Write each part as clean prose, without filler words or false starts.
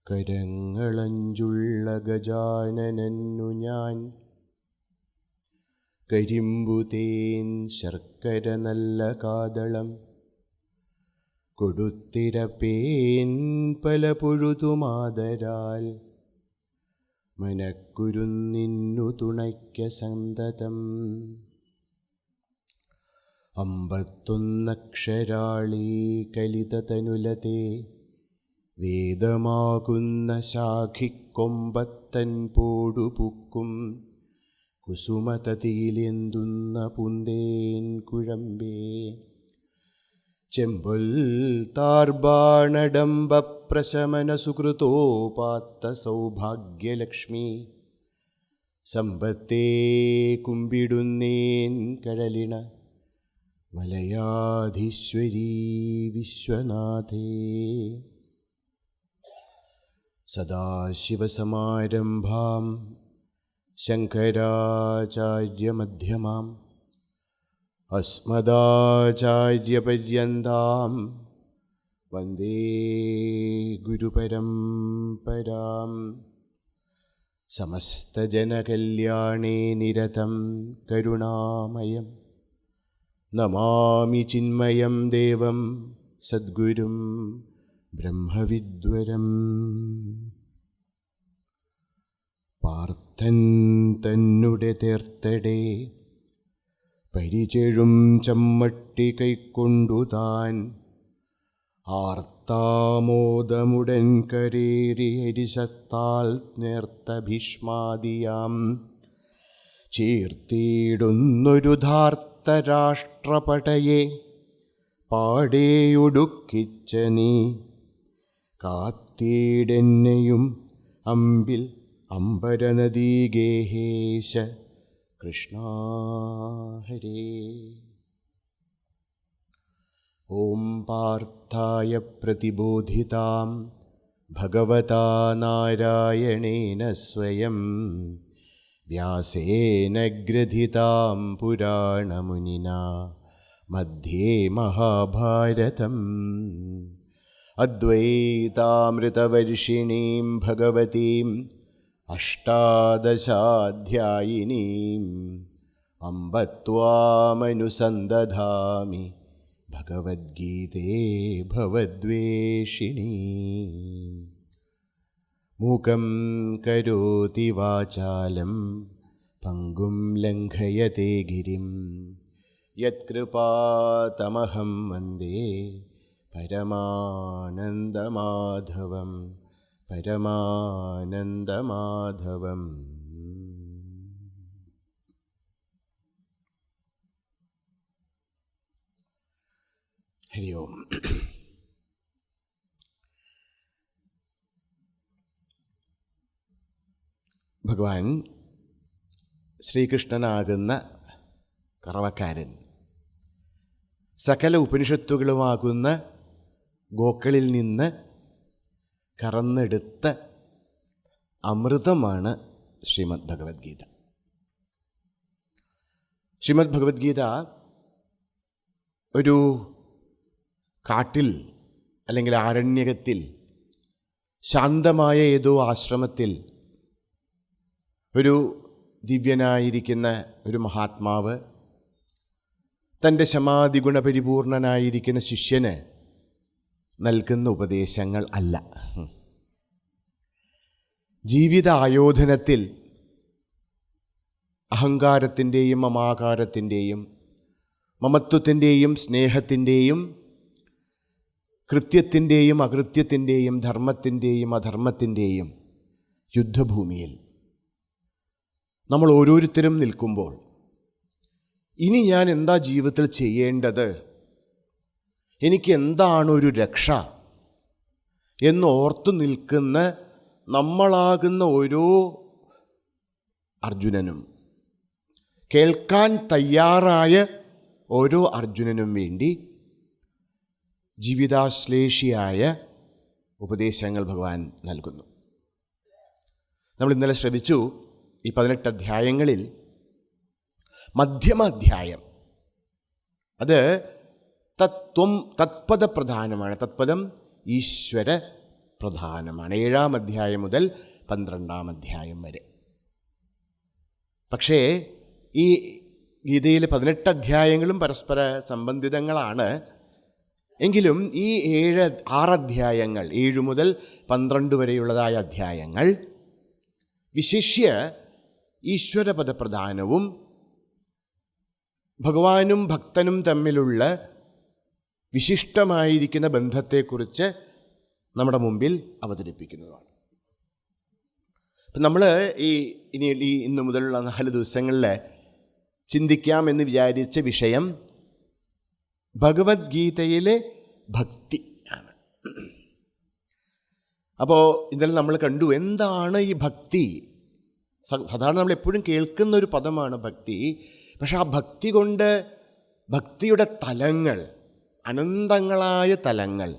കരങ്ങളഞ്ചുള്ള ഗജാനനന്നു ഞാൻ, കരിമ്പുതേൻ ശർക്കര നല്ല കാതളം, കൊടുത്തിരപ്പേൻ പല പൊഴുതുമാതരാൽ, മനക്കുരുന്നിന്നു തുണയ്ക്ക സന്തതം. 51 അക്ഷരാളീ കലിതതനുലതേ, വേദമാകുന്ന ശാഖിക്കൊമ്പത്തൻ പോടുപുക്കും, കുസുമതതിയിലെന്തുന്ന പൂന്തേൻ കുഴമ്പേ. ചെമ്പൊൽ താർബാണഡംബപ്രശമന സുകൃതോപാത്ത സൗഭാഗ്യലക്ഷ്മി, സമ്പത്തേ കുമ്പിടുന്നേൻ കഴലിണ വലയാധീശ്വരീ വിശ്വനാഥേ. സദാശിവസമാരംഭാം ശങ്കരാചാര്യമധ്യമാം, അസ്മദാചാര്യപര്യന്താം വന്ദേ ഗുരുപരംപരാം. സമസ്തജനകല്യാണേ നിരതം കരുണാമയം, നമാമി ചിന്മയം ദേവം സദ്ഗുരും ബ്രഹ്മവിദ്വരം. പാർത്ഥൻ തന്നുടെ തേർത്തടേ, പരിചെഴും ചമ്മട്ടി കൈക്കൊണ്ടു താൻ, ആർത്താമോദമുടൻ കരേറി ഹരിശത്താൽ നേർത്ത ഭീഷ്മാദിയാം, ചേർത്തിടുന്നൊരു ധാർത്തരാഷ്ട്രപടയെ പാടേയൊടുക്കിച്ച നീ, കാത്തിടെന്നെയും അമ്പിൽ അംബരനദീഗേഹേശ കൃഷ്ണ ഹരേ. ഓം പാർത്ഥായ പ്രതിബോധിതാം ഭഗവതാ നാരായണേന സ്വയം, വ്യാസേന ഗ്രഥിതാം പുരാണമുനിനാ മധ്യേ മഹാഭാരതം. അദ്വൈതാമൃതവർഷിണീം ഭഗവതീം അഷ്ടാദശാധ്യായിനീം, അംബ ത്വാമനുസന്ദധാമി ഭഗവദ്ഗീതേ ഭവദ്വേഷിണീം. മൂകം കരോതി വാചാലം പങ്കും ലംഘയത്തെ ഗിരിം, യത്കൃപാതമഹം വന്ദേ പരമാനന്ദമാധവം പരമാനന്ദമാധവം. ഹരി ഓം. ഭഗവാൻ ശ്രീകൃഷ്ണനാകുന്ന കറവക്കാരൻ സകല ഉപനിഷത്തുകളുമാകുന്ന ഗോക്കളിൽ നിന്ന് കറന്നെടുത്ത അമൃതമാണ് ശ്രീമദ് ഭഗവത്ഗീത. ശ്രീമദ് ഭഗവത്ഗീത ഒരു കാട്ടിൽ അല്ലെങ്കിൽ ആരണ്യകത്തിൽ ശാന്തമായ ഏതോ ആശ്രമത്തിൽ ഒരു ദിവ്യനായിരിക്കുന്ന ഒരു മഹാത്മാവ് തൻ്റെ സമാധി ഗുണപരിപൂർണനായിരിക്കുന്ന ശിഷ്യന് നൽകുന്ന ഉപദേശങ്ങൾ അല്ല. ജീവിത ആയോധനത്തിൽ അഹങ്കാരത്തിൻ്റെയും മമാകാരത്തിൻ്റെയും മമത്വത്തിൻ്റെയും സ്നേഹത്തിൻ്റെയും കൃത്യത്തിൻ്റെയും അകൃത്യത്തിൻ്റെയും ധർമ്മത്തിൻ്റെയും അധർമ്മത്തിൻ്റെയും യുദ്ധഭൂമിയിൽ നമ്മൾ ഓരോരുത്തരും നിൽക്കുമ്പോൾ ഇനി ഞാൻ എന്താ ജീവിതത്തിൽ ചെയ്യേണ്ടത്, എനിക്ക് എന്താണ് ഒരു രക്ഷ എന്നോർത്തു നിൽക്കുന്ന നമ്മളാകുന്ന ഓരോ അർജുനനും, കേൾക്കാൻ തയ്യാറായ ഓരോ അർജുനനും വേണ്ടി ജീവിതാശ്ലേഷിയായ ഉപദേശങ്ങൾ ഭഗവാൻ നൽകുന്നു. നമ്മൾ ഇന്നലെ ശ്രവിച്ചു, ഈ 18 അധ്യായങ്ങളിൽ മധ്യമ അധ്യായം അത് തത്പദ പ്രധാനമാണ്. തത്പദം ഈശ്വര പ്രധാനമാണ്. 7-ാം അധ്യായം മുതൽ 12-ാം അധ്യായം വരെ. പക്ഷേ ഈ ഗീതയിലെ 18 അധ്യായങ്ങളും പരസ്പര സംബന്ധിതങ്ങളാണ്. എങ്കിലും ഈ 6 അധ്യായങ്ങൾ, 7 മുതൽ 12 വരെയുള്ളതായ അധ്യായങ്ങൾ വിശിഷ്യ ഈശ്വരപദപ്രധാനവും ഭഗവാനും ഭക്തനും തമ്മിലുള്ള വിശിഷ്ടമായിരിക്കുന്ന ബന്ധത്തെക്കുറിച്ച് നമ്മുടെ മുമ്പിൽ അവതരിപ്പിക്കുന്നതാണ്. അപ്പം നമ്മൾ ഇന്ന് മുതലുള്ള 4 ദിവസങ്ങളിൽ ചിന്തിക്കാമെന്ന് വിചാരിച്ച വിഷയം ഭഗവത്ഗീതയിലെ ഭക്തി ആണ്. അപ്പോൾ ഇന്നലെ നമ്മൾ കണ്ടു എന്താണ് ഈ ഭക്തി. സാധാരണ നമ്മൾ എപ്പോഴും കേൾക്കുന്ന ഒരു പദമാണ് ഭക്തി. പക്ഷെ ആ ഭക്തി കൊണ്ട് ഭക്തിയുടെ തലങ്ങൾ, അനന്തങ്ങളായ തലങ്ങൾ,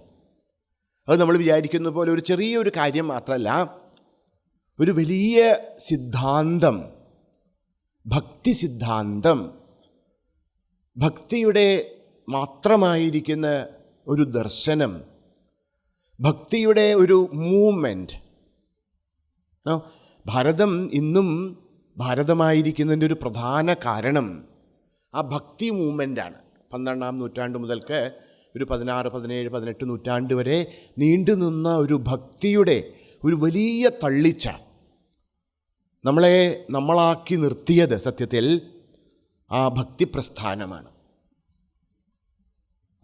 അത് നമ്മൾ വിചാരിക്കുന്ന പോലെ ഒരു ചെറിയൊരു കാര്യം മാത്രമല്ല, ഒരു വലിയ സിദ്ധാന്തം, ഭക്തി സിദ്ധാന്തം, ഭക്തിയുടെ മാത്രമായിരിക്കുന്ന ഒരു ദർശനം, ഭക്തിയുടെ ഒരു മൂവ്മെൻറ്റ്. ഭാരതം ഇന്നും ഭാരതമായിരിക്കുന്നതിൻ്റെ ഒരു പ്രധാന കാരണം ആ ഭക്തി മൂവ്മെൻ്റാണ്. 12-ാം നൂറ്റാണ്ട് മുതൽക്ക് ഒരു 16, 17, 18 നൂറ്റാണ്ട് വരെ നീണ്ടു നിന്ന ഒരു ഭക്തിയുടെ ഒരു വലിയ തള്ളിച്ച നമ്മളാക്കി നിർത്തിയത് സത്യത്തിൽ ആ ഭക്തി പ്രസ്ഥാനമാണ്.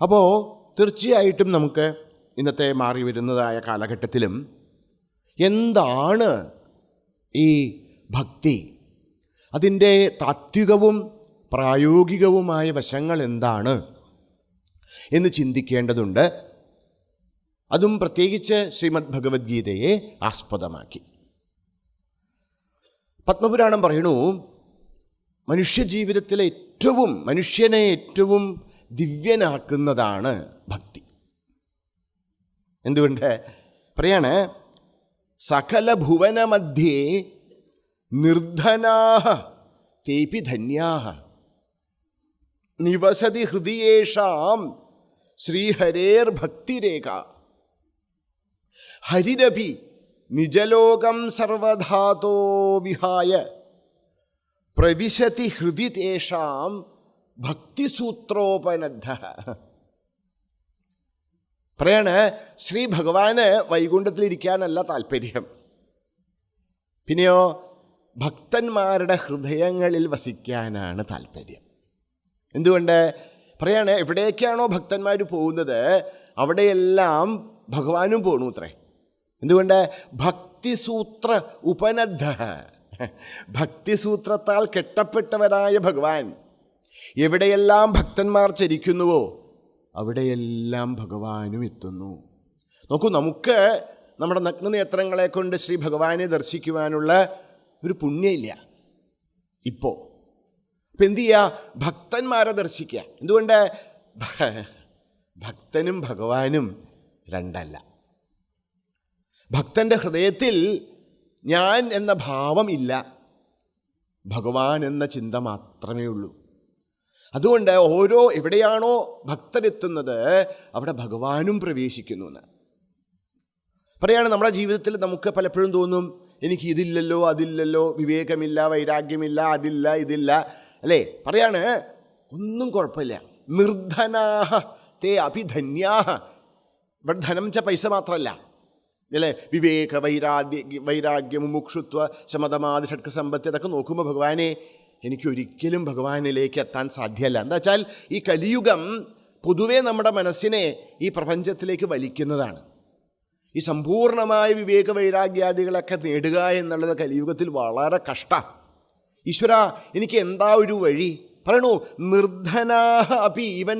അപ്പോൾ തീർച്ചയായിട്ടും നമുക്ക് ഇന്നത്തെ മാറി വരുന്നതായ കാലഘട്ടത്തിലും എന്താണ് ഈ ഭക്തി, അതിൻ്റെ താത്വികവും പ്രായോഗികവുമായ വശങ്ങൾ എന്താണ് എന്ന് ചിന്തിക്കേണ്ടതുണ്ട്. അതും പ്രത്യേകിച്ച് ശ്രീമദ് ഭഗവത്ഗീതയെ ആസ്പദമാക്കി. പത്മപുരാണം പറയണു, മനുഷ്യജീവിതത്തിലെ മനുഷ്യനെ ഏറ്റവും ദിവ്യനാക്കുന്നതാണ് ഭക്തി. എന്തുകൊണ്ട് പറയാണ്, സകല ഭുവന മധ്യേ നിർധനാഹ തേപി ധന്യാഹ നിവസതി ഹൃദയേഷാം ശ്രീഹരേർ ഭക്തിരേഖ ഹരിരപി നിജലോകം സർവധാതോ വിഹായ പ്രവിശതി ഹൃദി തേഷാം ഭക്തിസൂത്രോപനദ്ധ. പറയാണ്, ശ്രീ ഭഗവാന് വൈകുണ്ഠത്തിലിരിക്കാനല്ല താല്പര്യം, പിന്നെയോ ഭക്തന്മാരുടെ ഹൃദയങ്ങളിൽ വസിക്കാനാണ് താല്പര്യം. എന്തുകൊണ്ട് പറയാണ്, എവിടേക്കാണോ ഭക്തന്മാർ പോകുന്നത് അവിടെയെല്ലാം ഭഗവാനും പോകണു അത്രേ. എന്തുകൊണ്ട്? ഭക്തിസൂത്ര ഉപനദ്ധ, ഭക്തിസൂത്രത്താൽ കെട്ടപ്പെട്ടവരായ ഭഗവാൻ എവിടെയെല്ലാം ഭക്തന്മാർ ചരിക്കുന്നുവോ അവിടെയെല്ലാം ഭഗവാനും എത്തുന്നു. നോക്കൂ, നമുക്ക് നമ്മുടെ നഗ്നനേത്രങ്ങളെ കൊണ്ട് ശ്രീ ഭഗവാനെ ദർശിക്കുവാനുള്ള ഒരു പുണ്യമില്ല ഇപ്പോൾ. ഇപ്പം എന്തു ചെയ്യുക? ഭക്തന്മാരെ ദർശിക്കുക. എന്തുകൊണ്ട്? ഭക്തനും ഭഗവാനും രണ്ടല്ല. ഭക്തൻ്റെ ഹൃദയത്തിൽ ഞാൻ എന്ന ഭാവം ഇല്ല, ഭഗവാൻ എന്ന ചിന്ത മാത്രമേ ഉള്ളൂ. അതുകൊണ്ട് എവിടെയാണോ ഭക്തരെത്തുന്നത് അവിടെ ഭഗവാനും പ്രവേശിക്കുന്നു എന്ന് പറയാണ്. നമ്മുടെ ജീവിതത്തിൽ നമുക്ക് പലപ്പോഴും തോന്നും, എനിക്ക് ഇതില്ലല്ലോ, അതില്ലല്ലോ, വിവേകമില്ല, വൈരാഗ്യമില്ല, അതില്ല, ഇതില്ല, അല്ലേ? പറയാണ്, ഒന്നും കുഴപ്പമില്ല. നിർധനാഹ തേ അഭിധന്യാഹ. ഇവിടെ ധനം വെച്ച പൈസ മാത്രമല്ല, അല്ലേ? വിവേക, വൈരാഗ്യം, മുമുക്ഷുത്വ, ശമതമാതി, ഷഡ്ക സമ്പത്തി, അതൊക്കെ നോക്കുമ്പോൾ ഭഗവാനെ എനിക്കൊരിക്കലും ഭഗവാനിലേക്ക് എത്താൻ സാധ്യമല്ല. എന്താ വെച്ചാൽ ഈ കലിയുഗം പൊതുവെ നമ്മുടെ മനസ്സിനെ ഈ പ്രപഞ്ചത്തിലേക്ക് വലിക്കുന്നതാണ്. ഈ സമ്പൂർണമായ വിവേക വൈരാഗ്യാദികളൊക്കെ നേടുക എന്നുള്ളത് കലിയുഗത്തിൽ വളരെ കഷ്ടമാണ്. ഈശ്വര, എനിക്ക് എന്താ ഒരു വഴി പറയണു? നിർധനാഹ അപി, ഈവൻ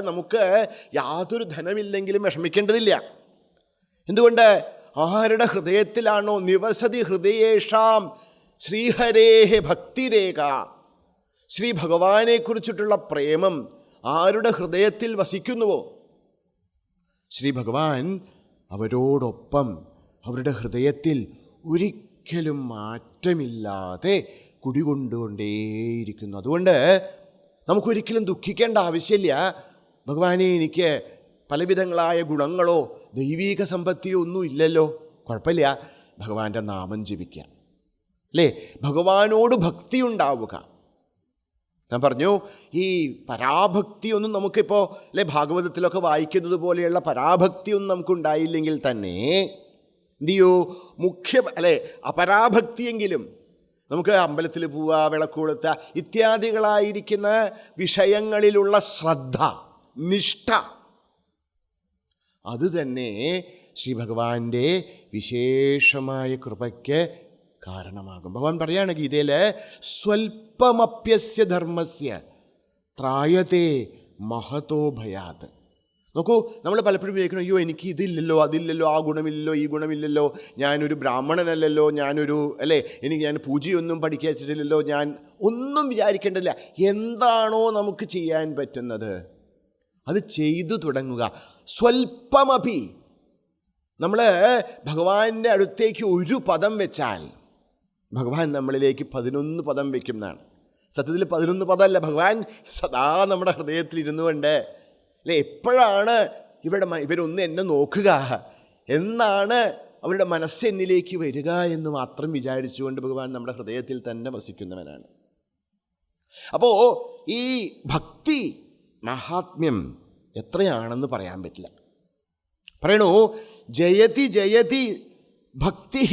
നമുക്ക് യാതൊരു ധനമില്ലെങ്കിലും വിഷമിക്കേണ്ടതില്ല. എന്തുകൊണ്ട്? ആരുടെ ഹൃദയത്തിലാണോ നിവസതി ഹൃദയേഷാം ശ്രീഹരേഹ ഭക്തിരേഖ, ശ്രീ ഭഗവാനെക്കുറിച്ചിട്ടുള്ള പ്രേമം ആരുടെ ഹൃദയത്തിൽ വസിക്കുന്നുവോ ശ്രീ ഭഗവാൻ അവരോടൊപ്പം അവരുടെ ഹൃദയത്തിൽ ഒരിക്കലും മാറ്റമില്ലാതെ കുടികൊണ്ടുകൊണ്ടേയിരിക്കുന്നു. അതുകൊണ്ട് നമുക്കൊരിക്കലും ദുഃഖിക്കേണ്ട ആവശ്യമില്ല. ഭഗവാനെ, എനിക്ക് പലവിധങ്ങളായ ഗുണങ്ങളോ ദൈവീക സമ്പത്തിയോ ഒന്നും ഇല്ലല്ലോ. കുഴപ്പമില്ല, ഭഗവാന്റെ നാമം ജപിക്കുക, അല്ലേ? ഭഗവാനോട് ഭക്തി ഉണ്ടാവുക. ഞാൻ പറഞ്ഞു, ഈ പരാഭക്തിയൊന്നും നമുക്കിപ്പോൾ അല്ലെ ഭാഗവതത്തിലൊക്കെ വായിക്കുന്നത് പോലെയുള്ള പരാഭക്തിയൊന്നും നമുക്കുണ്ടായില്ലെങ്കിൽ തന്നെ എന്ത് ചെയ്യൂ, അപരാഭക്തിയെങ്കിലും നമുക്ക് അമ്പലത്തിൽ പോവുക, വിളക്ക് കൊളുത്തുക ഇത്യാദികളായിരിക്കുന്ന വിഷയങ്ങളിലുള്ള ശ്രദ്ധ, നിഷ്ഠ, അതുതന്നെ ശ്രീ ഭഗവാന്റെ വിശേഷമായ കൃപയ്ക്ക് കാരണമാകും. ഭഗവാൻ പറയാണ് ഗീതയിൽ, സ്വൽപ്പമപ്യസ്യ ധർമ്മസ്യ ത്രായതേ മഹതോ ഭയാത്. നോക്കൂ, നമ്മൾ പലപ്പോഴും വിചാരിക്കണം, അയ്യോ എനിക്ക് ഇതില്ലല്ലോ, അതില്ലല്ലോ, ആ ഗുണമില്ലല്ലോ, ഈ ഗുണമില്ലല്ലോ, ഞാനൊരു ബ്രാഹ്മണനല്ലല്ലോ, ഞാൻ പൂജയൊന്നും പഠിക്കാച്ചിട്ടില്ലല്ലോ, ഞാൻ ഒന്നും വിചാരിക്കേണ്ടതില്ല. എന്താണോ നമുക്ക് ചെയ്യാൻ പറ്റുന്നത് അത് ചെയ്തു തുടങ്ങുക. സ്വൽപ്പമപി, നമ്മൾ ഭഗവാന്റെ അടുത്തേക്ക് ഒരു പദം വെച്ചാൽ ഭഗവാൻ നമ്മളിലേക്ക് 11 പദം വയ്ക്കുന്നതാണ്. സത്യത്തിൽ 11 പദമല്ല, ഭഗവാൻ സദാ നമ്മുടെ ഹൃദയത്തിൽ ഇരുന്നുകൊണ്ട് എപ്പോഴാണ് ഇവരൊന്ന് എന്നെ നോക്കുക, എന്നാണ് അവരുടെ മനസ്സ് എന്നിലേക്ക് വരിക എന്ന് മാത്രം വിചാരിച്ചുകൊണ്ട് ഭഗവാൻ നമ്മുടെ ഹൃദയത്തിൽ തന്നെ വസിക്കുന്നവനാണ്. അപ്പോൾ ഈ ഭക്തി മഹാത്മ്യം എത്രയാണെന്ന് പറയാൻ പറ്റില്ല. പറയണു, ജയതി ജയതി ഭക്തി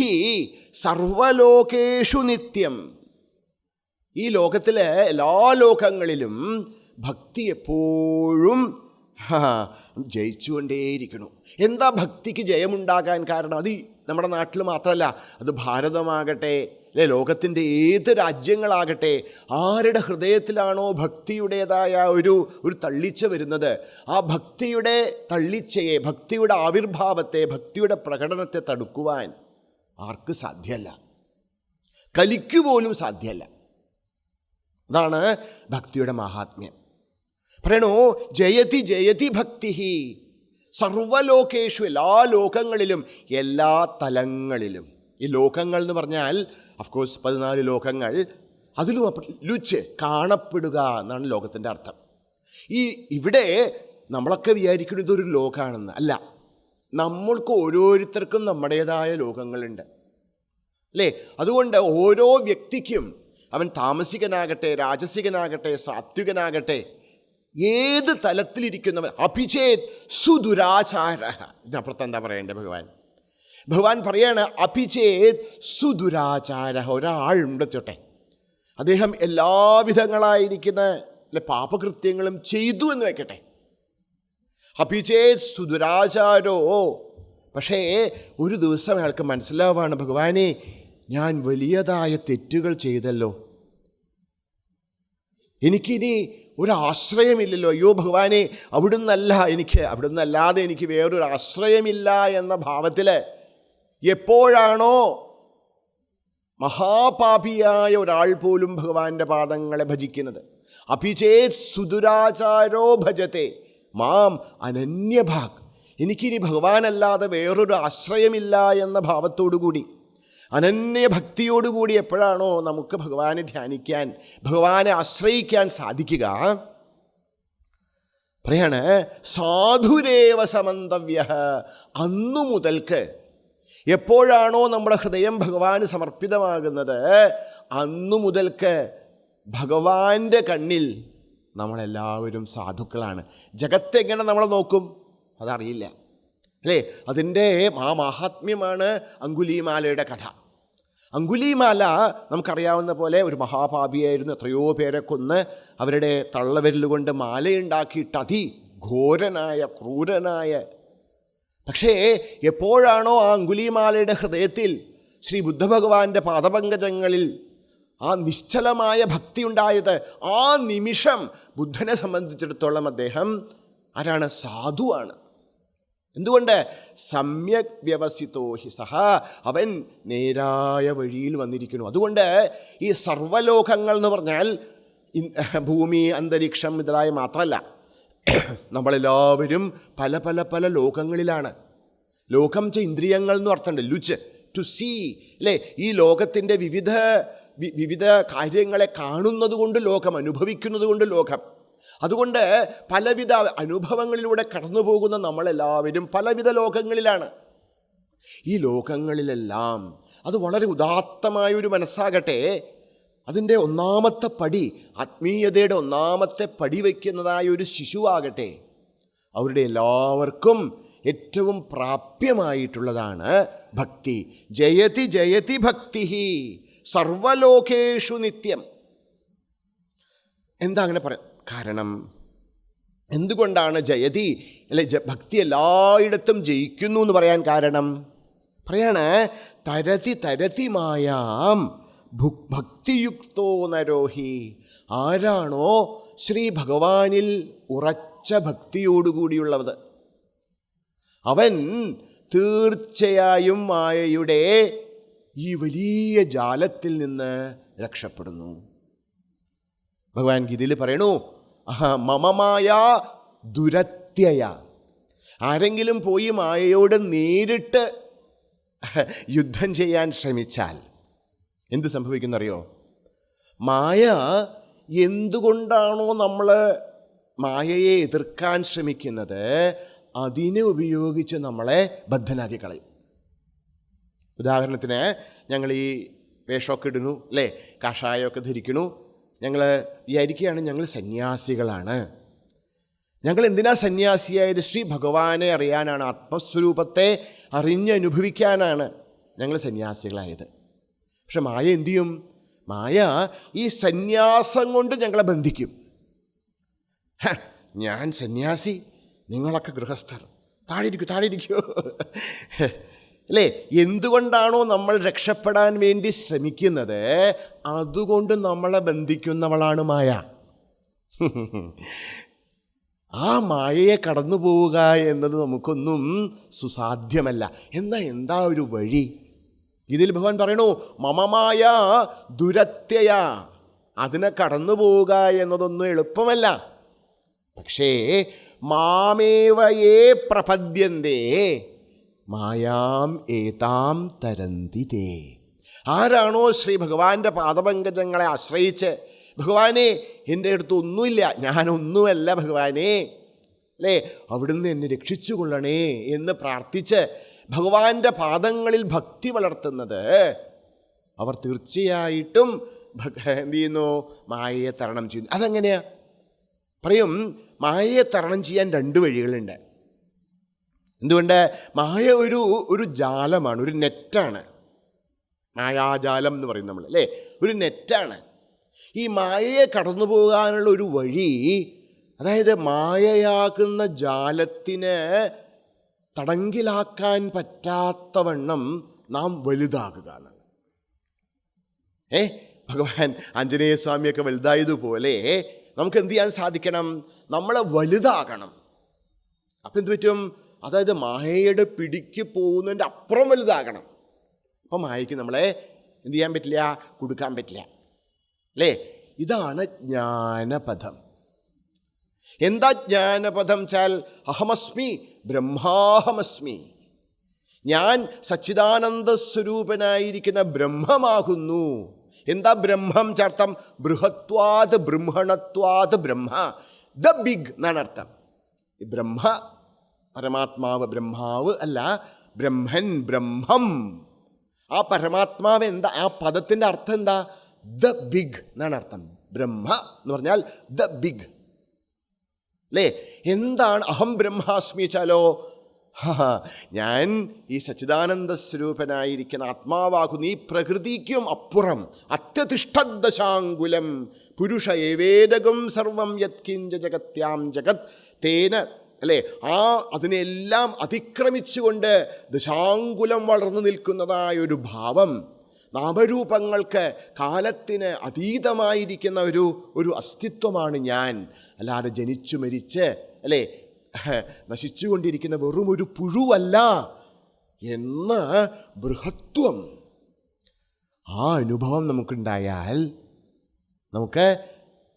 സർവലോകേഷു നിത്യം. ഈ ലോകത്തിലെ എല്ലാ ലോകങ്ങളിലും ഭക്തി എപ്പോഴും ജയിച്ചുകൊണ്ടേയിരിക്കണു. എന്താ ഭക്തിക്ക് ജയമുണ്ടാകാൻ കാരണം? അത് നമ്മുടെ നാട്ടിൽ മാത്രമല്ല, അത് ഭാരതമാകട്ടെ, ലോകത്തിൻ്റെ ഏത് രാജ്യങ്ങളാകട്ടെ, ആരുടെ ഹൃദയത്തിലാണോ ഭക്തിയുടേതായ ഒരു തള്ളിച്ച വരുന്നത്, ആ ഭക്തിയുടെ തള്ളിച്ചയെ, ഭക്തിയുടെ ആവിർഭാവത്തെ, ഭക്തിയുടെ പ്രകടനത്തെ തടുക്കുവാൻ ആർക്ക് സാധ്യമല്ല, കലിക്കുപോലും സാധ്യമല്ല. അതാണ് ഭക്തിയുടെ മഹാത്മ്യം. പറയണു, ജയതി ജയതി ഭക്തി സർവലോകേഷു, എല്ലാ ലോകങ്ങളിലും, എല്ലാ തലങ്ങളിലും. ഈ ലോകങ്ങൾ എന്ന് പറഞ്ഞാൽ അഫ്കോഴ്സ് 14 ലോകങ്ങൾ, അതിലും ലുച്ച് കാണപ്പെടുക എന്നാണ് ലോകത്തിൻ്റെ അർത്ഥം. ഇവിടെ നമ്മളൊക്കെ വിചാരിക്കുന്നത് ഇതൊരു ലോകമാണെന്ന്. അല്ല, നമ്മൾക്ക് ഓരോരുത്തർക്കും നമ്മുടേതായ ലോകങ്ങളുണ്ട്, അല്ലേ? അതുകൊണ്ട് ഓരോ വ്യക്തിക്കും, അവൻ താമസികനാകട്ടെ, രാജസികനാകട്ടെ, സാത്വികനാകട്ടെ, ഏത് തലത്തിലിരിക്കുന്നവൻ, അഭിചേത് സുദുരാചാര. ഇതിനപ്പുറത്ത് എന്താ പറയേണ്ടത്? ഭഗവാൻ പറയാണ്, അഭിചേത് സുദുരാചാര. ഒരാളുണ്ടോട്ടെ, അദ്ദേഹം എല്ലാവിധങ്ങളായിരിക്കുന്ന പാപകൃത്യങ്ങളും ചെയ്തു എന്ന് വെക്കട്ടെ, അഭിചേത് സുദുരാചാരോ. പക്ഷേ ഒരു ദിവസം അയാൾക്ക് മനസ്സിലാവാണ്, ഭഗവാനെ, ഞാൻ വലിയതായ തെറ്റുകൾ ചെയ്തല്ലോ, എനിക്കിനി ഒരാശ്രയമില്ലല്ലോ. അയ്യോ ഭഗവാനെ, അവിടുന്നല്ലാതെ എനിക്ക് വേറൊരു ആശ്രയമില്ല എന്ന ഭാവത്തിൽ എപ്പോഴാണോ മഹാപാപിയായ ഒരാൾ പോലും ഭഗവാന്റെ പാദങ്ങളെ ഭജിക്കുന്നത്, അഭിചേത് സുദുരാചാരോ ഭജത്തെ മാം അനന്യഭാഗ്, എനിക്കിനി ഭഗവാനല്ലാതെ വേറൊരു ആശ്രയമില്ല എന്ന ഭാവത്തോടുകൂടി, അനന്യഭക്തിയോടുകൂടി എപ്പോഴാണോ നമുക്ക് ഭഗവാനെ ധ്യാനിക്കാൻ, ഭഗവാനെ ആശ്രയിക്കാൻ സാധിക്കുക, പറയാണ് സാധുരേവ സമന്തവ്യ. അന്നു മുതൽക്ക്, എപ്പോഴാണോ നമ്മുടെ ഹൃദയം ഭഗവാന് സമർപ്പിതമാകുന്നത്, അന്നു മുതൽക്ക് ഭഗവാന്റെ കണ്ണിൽ നമ്മളെല്ലാവരും സാധുക്കളാണ്. ജഗത്തെങ്ങനെ നമ്മളെ നോക്കും അതറിയില്ല, അല്ലേ? അതിൻ്റെ ആ മാഹാത്മ്യമാണ് അങ്കുലീമാലയുടെ കഥ. അങ്കുലീമാല നമുക്കറിയാവുന്ന പോലെ ഒരു മഹാപാപിയായിരുന്നു. എത്രയോ പേരെ കൊന്ന് അവരുടെ തള്ളവിരൽ കൊണ്ട് മാലയുണ്ടാക്കിയിട്ട് ഘോരനായ ക്രൂരനായ. പക്ഷേ എപ്പോഴാണോ ആ അങ്കുലീമാലയുടെ ഹൃദയത്തിൽ ശ്രീ ബുദ്ധഭഗവാന്റെ പാദപങ്കജങ്ങളിൽ ആ നിശ്ചലമായ ഭക്തി ഉണ്ടായത്, ആ നിമിഷം ബുദ്ധനെ സംബന്ധിച്ചിടത്തോളം അദ്ദേഹം ആരാണ്? സാധുവാണ്. എന്തുകൊണ്ട്? സമ്യക് വ്യവസിതോ ഹി സഹ, അവൻ നേരായ വഴിയിൽ വന്നിരിക്കുന്നു. അതുകൊണ്ട് ഈ സർവ്വലോകങ്ങൾ എന്ന് പറഞ്ഞാൽ ഭൂമി, അന്തരീക്ഷം മുതലായ മാത്രമല്ല, നമ്മളെല്ലാവരും പല പല പല ലോകങ്ങളിലാണ്. ലോകം ഇന്ദ്രിയങ്ങൾ എന്ന് അർത്ഥമുണ്ട്, ലുച്ച്, ടു സീ, അല്ലേ? ഈ ലോകത്തിൻ്റെ വിവിധ കാര്യങ്ങളെ കാണുന്നത് കൊണ്ട് ലോകം, അനുഭവിക്കുന്നത് കൊണ്ട് ലോകം. അതുകൊണ്ട് പലവിധ അനുഭവങ്ങളിലൂടെ കടന്നു പോകുന്ന നമ്മളെല്ലാവരും പലവിധ ലോകങ്ങളിലാണ്. ഈ ലോകങ്ങളിലെല്ലാം അത് വളരെ ഉദാത്തമായൊരു മനസ്സാകട്ടെ, അതിൻ്റെ ഒന്നാമത്തെ പടി, ആത്മീയതയുടെ ഒന്നാമത്തെ പടി വയ്ക്കുന്നതായ ഒരു ശിശുവാകട്ടെ, അവരുടെ എല്ലാവർക്കും ഏറ്റവും പ്രാപ്യമായിട്ടുള്ളതാണ് ഭക്തി. ജയതി ജയതി ഭക്തി സർവലോകേഷു നിത്യം. എന്താ അങ്ങനെ പറയാം? കാരണം എന്തുകൊണ്ടാണ് ജയതി, അല്ലെ, ഭക്തി എല്ലായിടത്തും ജയിക്കുന്നു എന്ന് പറയാൻ കാരണം? പറയാണ്, തരതി തരതി മായാം ഭക്തിയുക്തോ നരോഹി. ആരാണോ ശ്രീ ഭഗവാനിൽ ഉറച്ച ഭക്തിയോടുകൂടിയുള്ളത്, അവൻ തീർച്ചയായും മായയുടെ ഈ വലിയ ജാലത്തിൽ നിന്ന് രക്ഷപ്പെടുന്നു. ഭഗവാൻ ഗീതയിൽ പറയണു, മമമായ ദുരത്യയ. ആരെങ്കിലും പോയി മായയോട് നേരിട്ട് യുദ്ധം ചെയ്യാൻ ശ്രമിച്ചാൽ എന്ത് സംഭവിക്കുന്നറിയോ? മായ എന്തുകൊണ്ടാണോ നമ്മൾ മായയെ എതിർക്കാൻ ശ്രമിക്കുന്നത്, അതിനെ ഉപയോഗിച്ച് നമ്മളെ ബദ്ധനാക്കി കളയും. ഉദാഹരണത്തിന്, ഞങ്ങൾ ഈ വേഷമൊക്കെ ഇടുന്നു, അല്ലേ, കാഷായമൊക്കെ ധരിക്കണു. ഞങ്ങൾ വിചാരിക്കുകയാണ് ഞങ്ങൾ സന്യാസികളാണ്. ഞങ്ങൾ എന്തിനാ സന്യാസിയായത്? ശ്രീ ഭഗവാനെ അറിയാനാണ്, ആത്മസ്വരൂപത്തെ അറിഞ്ഞനുഭവിക്കാനാണ് ഞങ്ങൾ സന്യാസികളായത്. പക്ഷെ മായ എന്തു ചെയ്യും? മായ ഈ സന്യാസം കൊണ്ട് ഞങ്ങളെ ബന്ധിക്കും. ഞാൻ സന്യാസി, നിങ്ങളൊക്കെ ഗൃഹസ്ഥർ, താഴെ ഇരിക്കൂ അല്ലേ? എന്തുകൊണ്ടാണോ നമ്മൾ രക്ഷപ്പെടാൻ വേണ്ടി ശ്രമിക്കുന്നത്, അതുകൊണ്ട് നമ്മളെ ബന്ധിക്കുന്നവളാണ് മായ. ആ മായയെ കടന്നു പോവുക എന്നത് നമുക്കൊന്നും സുസാധ്യമല്ല. എന്താ ഒരു വഴി? ഇതിൽ ഭഗവാൻ പറയണു, മമമായ ദുരത്യയ. അതിനെ കടന്നു പോവുക എന്നതൊന്നും എളുപ്പമല്ല. പക്ഷേ മാമേവയേ പ്രപദ്യന്തേ മായാം ഏതാം തരന്തി തേ. ആരാണോ ശ്രീ ഭഗവാന്റെ പാദപങ്കജങ്ങളെ ആശ്രയിച്ച്, ഭഗവാനെ എൻ്റെ അടുത്ത് ഒന്നുമില്ല, ഞാനൊന്നുമല്ല ഭഗവാനെ, അല്ലേ, അവിടുന്ന് എന്നെ രക്ഷിച്ചു കൊള്ളണേ എന്ന് പ്രാർത്ഥിച്ച് ഭഗവാന്റെ പാദങ്ങളിൽ ഭക്തി വളർത്തുന്നത്, അവർ തീർച്ചയായിട്ടും എന്ത് ചെയ്യുന്നു? മായയെ തരണം ചെയ്യുന്നു. അതെങ്ങനെയാ? പറയും, മായയെ തരണം ചെയ്യാൻ 2 വഴികളുണ്ട്. എന്തുകൊണ്ട്? മായ ഒരു ജാലമാണ്, ഒരു നെറ്റാണ്. മായാജാലം എന്ന് പറയും നമ്മൾ, അല്ലേ? ഒരു നെറ്റാണ്. ഈ മായയെ കടന്നു പോകാനുള്ള ഒരു വഴി, അതായത് മായയാകുന്ന ജാലത്തിന് തടങ്കിലാക്കാൻ പറ്റാത്തവണ്ണം നാം വലുതാകുക എന്നാണ്. ഭഗവാൻ ആഞ്ജനേയ സ്വാമിയൊക്കെ വലുതായതുപോലെ നമുക്ക് എന്ത് ചെയ്യാൻ സാധിക്കണം? നമ്മളെ വലുതാകണം. അപ്പം എന്ത് പറ്റും? അതായത് മായയുടെ പിടിക്ക് പോകുന്നതിൻ്റെ അപ്പുറം വലുതാകണം. അപ്പം മായയ്ക്ക് നമ്മളെ എന്ത് ചെയ്യാൻ പറ്റില്ല? കൊടുക്കാൻ പറ്റില്ല, അല്ലേ? ഇതാണ് ജ്ഞാനപഥം. എന്താ ജ്ഞാനപഥം വെച്ചാൽ, അഹമസ്മി ബ്രഹ്മാഹമസ്മി, ഞാൻ സച്ചിദാനന്ദ സ്വരൂപനായിരിക്കുന്ന ബ്രഹ്മമാകുന്നു. എന്താ ബ്രഹ്മം ചേർത്തം? ബൃഹത്വാത് ബ്രഹ്മണത്വാത് ബ്രഹ്മ, ദ ബിഗ് എന്നാണ് അർത്ഥം. ബ്രഹ്മ പരമാത്മാവ്, ബ്രഹ്മാവ് അല്ല, ബ്രഹ്മൻ, ബ്രഹ്മം. ആ പരമാത്മാവ് എന്താ? ആ പദത്തിൻ്റെ അർത്ഥം എന്താ? ദ ബിഗ് എന്നാണ് അർത്ഥം. ബ്രഹ്മ എന്ന് പറഞ്ഞാൽ ദ ബിഗ്, അല്ലേ? എന്താണ് അഹം ബ്രഹ്മാസ്മി വെച്ചാലോ, ഞാൻ ഈ സച്ചിദാനന്ദ സ്വരൂപനായിരിക്കുന്ന ആത്മാവാകുന്നു. ഈ പ്രകൃതിക്കും അപ്പുറം അത്യതിഷ്ഠദശാങ്കുലം പുരുഷ ഏവേദകം സർവം യത്കിഞ്ച ജഗത്യാം ജഗത് തേന അല്ലേ, അതിനെല്ലാം അതിക്രമിച്ചുകൊണ്ട് ദശാങ്കുലം വളർന്നു നിൽക്കുന്നതായ ഒരു ഭാവം, നാമരൂപങ്ങൾക്ക് കാലത്തിന് അതീതമായിരിക്കുന്ന ഒരു അസ്തിത്വമാണ് ഞാൻ. അല്ലാതെ ജനിച്ചു മരിച്ച് അല്ലേ നശിച്ചുകൊണ്ടിരിക്കുന്ന വെറും ഒരു പുഴുവല്ല എന്ന ബൃഹത്വം, ആ അനുഭവം നമുക്കുണ്ടായാൽ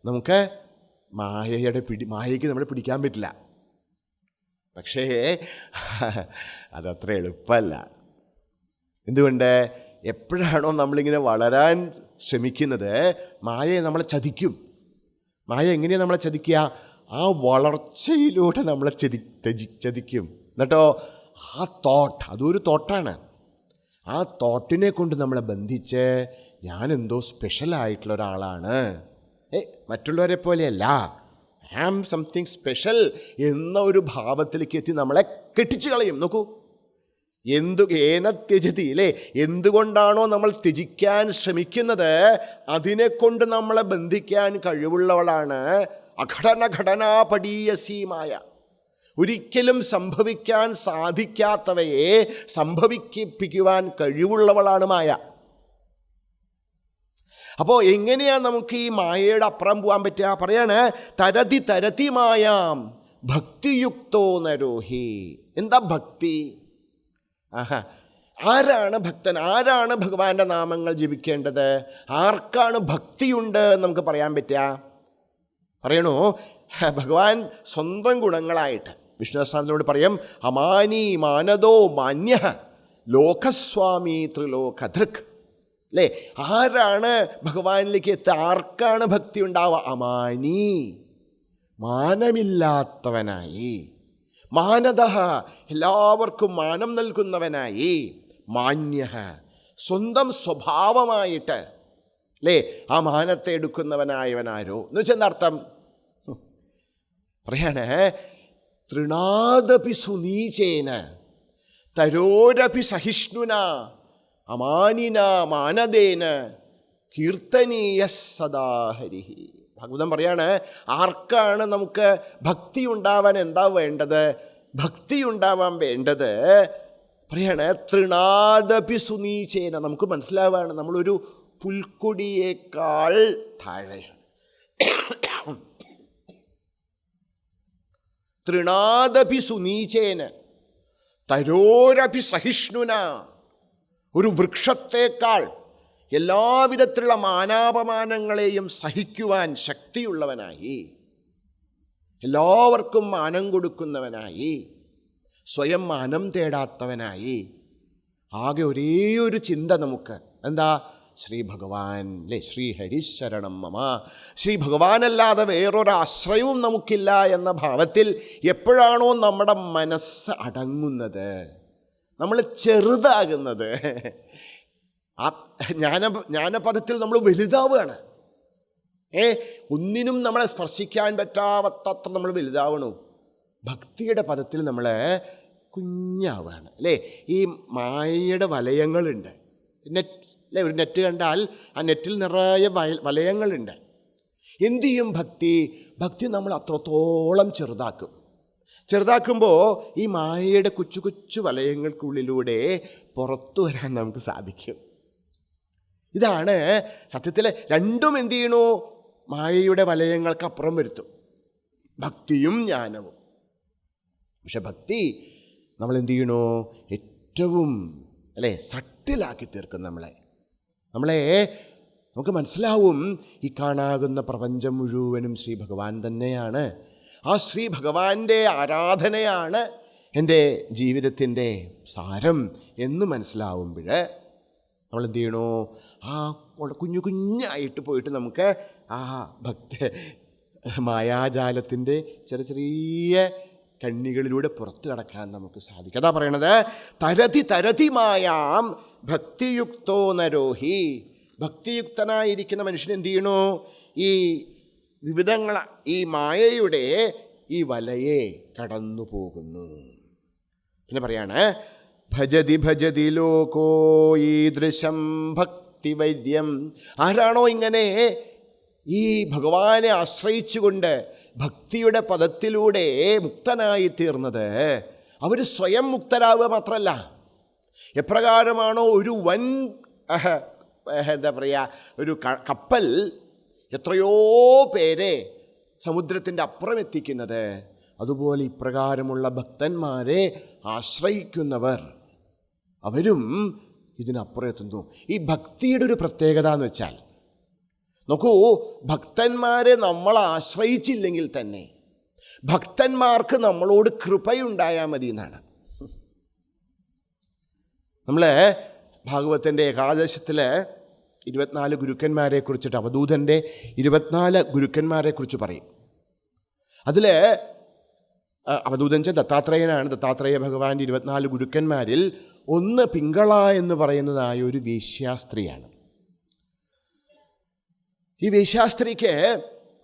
നമുക്ക് മായയ്ക്ക് നമ്മളെ പിടിക്കാൻ പറ്റില്ല. പക്ഷേ അതത്ര എളുപ്പമല്ല. എന്തുകൊണ്ട്? എപ്പോഴാണോ നമ്മളിങ്ങനെ വളരാൻ ശ്രമിക്കുന്നത്, മായ നമ്മളെ ചതിക്കും. മായ എങ്ങനെയാണ് നമ്മളെ ചതിക്കുക? ആ വളർച്ചയിലൂടെ നമ്മളെ ചതിക്കും. എന്നിട്ടോ ആ അതൊരു തോട്ടാണ്. ആ തോട്ടിനെ കൊണ്ട് നമ്മളെ ബന്ധിച്ച് ഞാനെന്തോ സ്പെഷ്യലായിട്ടുള്ള ഒരാളാണ്, മറ്റുള്ളവരെ പോലെയല്ല, ഐ ആം സംതിങ് സ്പെഷ്യൽ എന്ന ഒരു ഭാവത്തിലേക്ക് എത്തി നമ്മളെ കെട്ടിച്ചു കളയും. നോക്കൂ, ഏന ത്യജതി അല്ലേ, എന്തുകൊണ്ടാണോ നമ്മൾ ത്യജിക്കാൻ ശ്രമിക്കുന്നത് അതിനെക്കൊണ്ട് നമ്മളെ ബന്ധിക്കാൻ കഴിവുള്ളവളാണ് അഘടനഘടനാപടീയസീമായ. ഒരിക്കലും സംഭവിക്കാൻ സാധിക്കാത്തവയെ സംഭവിപ്പിക്കുവാൻ കഴിവുള്ളവളാണ് മായ. അപ്പോൾ എങ്ങനെയാണ് നമുക്ക് ഈ മായയുടെ അപ്പുറം പോകാൻ പറ്റുക? പറയാണ് തരതി തരതി മായാം ഭക്തിയുക്തോ നരോഹി. എന്താ ഭക്തി? ആരാണ് ഭക്തൻ? ആരാണ് ഭഗവാന്റെ നാമങ്ങൾ ജപിക്കേണ്ടത്? ആർക്കാണ് ഭക്തിയുണ്ട് നമുക്ക് പറയാൻ പറ്റുക? പറയണു, ഭഗവാൻ സ്വന്തം ഗുണങ്ങളായിട്ട് വിഷ്ണുസഹസ്രനാമത്തിനോട് പറയും, അമാനി മാനദോ മാന്യ ലോകസ്വാമി ത്രിലോകധൃക്. അല്ലേ, ആരാണ് ഭഗവാനിലേക്ക് എത്തുക? ആർക്കാണ് ഭക്തി ഉണ്ടാവുക? അമാനി, മാനമില്ലാത്തവനായി, മാനദ, എല്ലാവർക്കും മാനം നൽകുന്നവനായി, മാന്യ, സ്വന്തം സ്വഭാവമായിട്ട് അല്ലേ ആ മാനത്തെ എടുക്കുന്നവനായവനാരോ എന്ന് വെച്ചാൽ അർത്ഥം പറയാണ്, തൃണാദപി സുനീചേന തരോരപി സഹിഷ്ണുന അമാനിന മാനദേന കീർത്തനീയ സദാഹരി. ഭഗവതൻ പറയാണ്, ആർക്കാണ് നമുക്ക് ഭക്തി ഉണ്ടാവാൻ എന്താ വേണ്ടത്? ഭക്തി ഉണ്ടാവാൻ വേണ്ടത് പറയാണ് തൃണാദപി സുനീചേന. നമുക്ക് മനസ്സിലാവാണ് നമ്മളൊരു പുൽക്കൊടിയേക്കാൾ താഴെയാണ്. തൃണാദപി സുനീചേന തരോരപി സഹിഷ്ണുന, ഒരു വൃക്ഷത്തേക്കാൾ എല്ലാവിധത്തിലുള്ള മാനാപമാനങ്ങളെയും സഹിക്കുവാൻ ശക്തിയുള്ളവനായി, എല്ലാവർക്കും മാനം കൊടുക്കുന്നവനായി, സ്വയം മാനം തേടാത്തവനായി, ആകെ ഒരേയൊരു ചിന്ത നമുക്ക് എന്താ? ശ്രീ ഭഗവാൻ അല്ലേ, ശ്രീ ഹരിശരണം മമ, ശ്രീ ഭഗവാനല്ലാതെ വേറൊരാശ്രയവും നമുക്കില്ല എന്ന ഭാവത്തിൽ എപ്പോഴാണോ നമ്മുടെ മനസ്സ് അടങ്ങുന്നത്, നമ്മൾ ചെറുതാകുന്നത്, ജ്ഞാനപദത്തിൽ നമ്മൾ വലുതാവുകയാണ്. ഒന്നിനും നമ്മളെ സ്പർശിക്കാൻ പറ്റാത്തത്ര നമ്മൾ വലുതാവണു. ഭക്തിയുടെ പദത്തിൽ നമ്മൾ കുഞ്ഞാവുകയാണ്. അല്ലേ, ഈ മായയുടെ വലയങ്ങളുണ്ട്. നെറ്റ് അല്ലേ, ഒരു നെറ്റ് കണ്ടാൽ ആ നെറ്റിൽ നിറയെ വലയങ്ങളുണ്ട്. എന്തു ചെയ്യും ഭക്തി നമ്മൾ അത്രത്തോളം ചെറുതാക്കുമ്പോൾ ഈ മായയുടെ കൊച്ചു കൊച്ചു വലയങ്ങൾക്കുള്ളിലൂടെ പുറത്തു വരാൻ നമുക്ക് സാധിക്കും. ഇതാണ് സത്യത്തിൽ രണ്ടും എന്തു ചെയ്യണു? മായയുടെ വലയങ്ങൾക്ക് അപ്പുറം വരുത്തും, ഭക്തിയും ജ്ഞാനവും. പക്ഷെ ഭക്തി നമ്മൾ എന്തു ചെയ്യണു? ഏറ്റവും അല്ലേ സട്ടിലാക്കി തീർക്കും നമ്മളെ. നമുക്ക് മനസ്സിലാവും ഈ കാണാകുന്ന പ്രപഞ്ചം മുഴുവനും ശ്രീ ഭഗവാൻ തന്നെയാണ്. ആ ശ്രീ ഭഗവാന്റെ ആരാധനയാണ് എൻ്റെ ജീവിതത്തിൻ്റെ സാരം എന്ന് മനസ്സിലാവുമ്പോൾ നമ്മളെന്ത് ചെയ്യണോ? ആ കുഞ്ഞായിട്ട് പോയിട്ട് നമുക്ക് ആ മായാജാലത്തിൻ്റെ ചെറിയ കണ്ണികളിലൂടെ പുറത്തു കടക്കാൻ നമുക്ക് സാധിക്കും. അതാ പറയണത്, തരതി മായാം ഭക്തിയുക്തോ നരോഹി. ഭക്തിയുക്തനായിരിക്കുന്ന മനുഷ്യൻ എന്ത് ചെയ്യണോ? ഈ വിവിധങ്ങൾ ഈ മായയുടെ ഈ വലയെ കടന്നു പോകുന്നു. പിന്നെ പറയാണ്, ഭജതി ലോകോ ഈദൃശം ഭക്തി വൈദ്യം. ആരാണോ ഇങ്ങനെ ഈ ഭഗവാനെ ആശ്രയിച്ചുകൊണ്ട് ഭക്തിയുടെ പദത്തിലൂടെ മുക്തനായി തീർന്നത് അവർ സ്വയം മുക്തരാവുക മാത്രമല്ല, എപ്രകാരമാണോ ഒരു വൻ എന്താ പറയുക ഒരു കപ്പൽ എത്രയോ പേരെ സമുദ്രത്തിൻ്റെ അപ്പുറം എത്തിക്കുന്നത്, അതുപോലെ ഇപ്രകാരമുള്ള ഭക്തന്മാരെ ആശ്രയിക്കുന്നവർ അവരും ഇതിനപ്പുറം എത്തുന്നു. ഈ ഭക്തിയുടെ ഒരു പ്രത്യേകത എന്ന് വെച്ചാൽ, നോക്കൂ, ഭക്തന്മാരെ നമ്മൾ ആശ്രയിച്ചില്ലെങ്കിൽ തന്നെ ഭക്തന്മാർക്ക് നമ്മളോട് കൃപയുണ്ടായാൽ മതി എന്നാണ്. നമ്മൾ ഭാഗവതത്തിൻ്റെ ഏകാദശത്തിൽ 24 ഗുരുക്കന്മാരെ കുറിച്ചിട്ട്, അവധൂതൻ്റെ 24 ഗുരുക്കന്മാരെ കുറിച്ച് പറയും. അതിൽ അവധൂതൻ ദത്താത്രേയനാണ്. ദത്താത്രേയ ഭഗവാന്റെ 24 ഗുരുക്കന്മാരിൽ ഒന്ന് പിങ്കള എന്ന് പറയുന്നതായ ഒരു വേശ്യാസ്ത്രീയാണ്. ഈ വേശ്യാസ്ത്രീക്ക്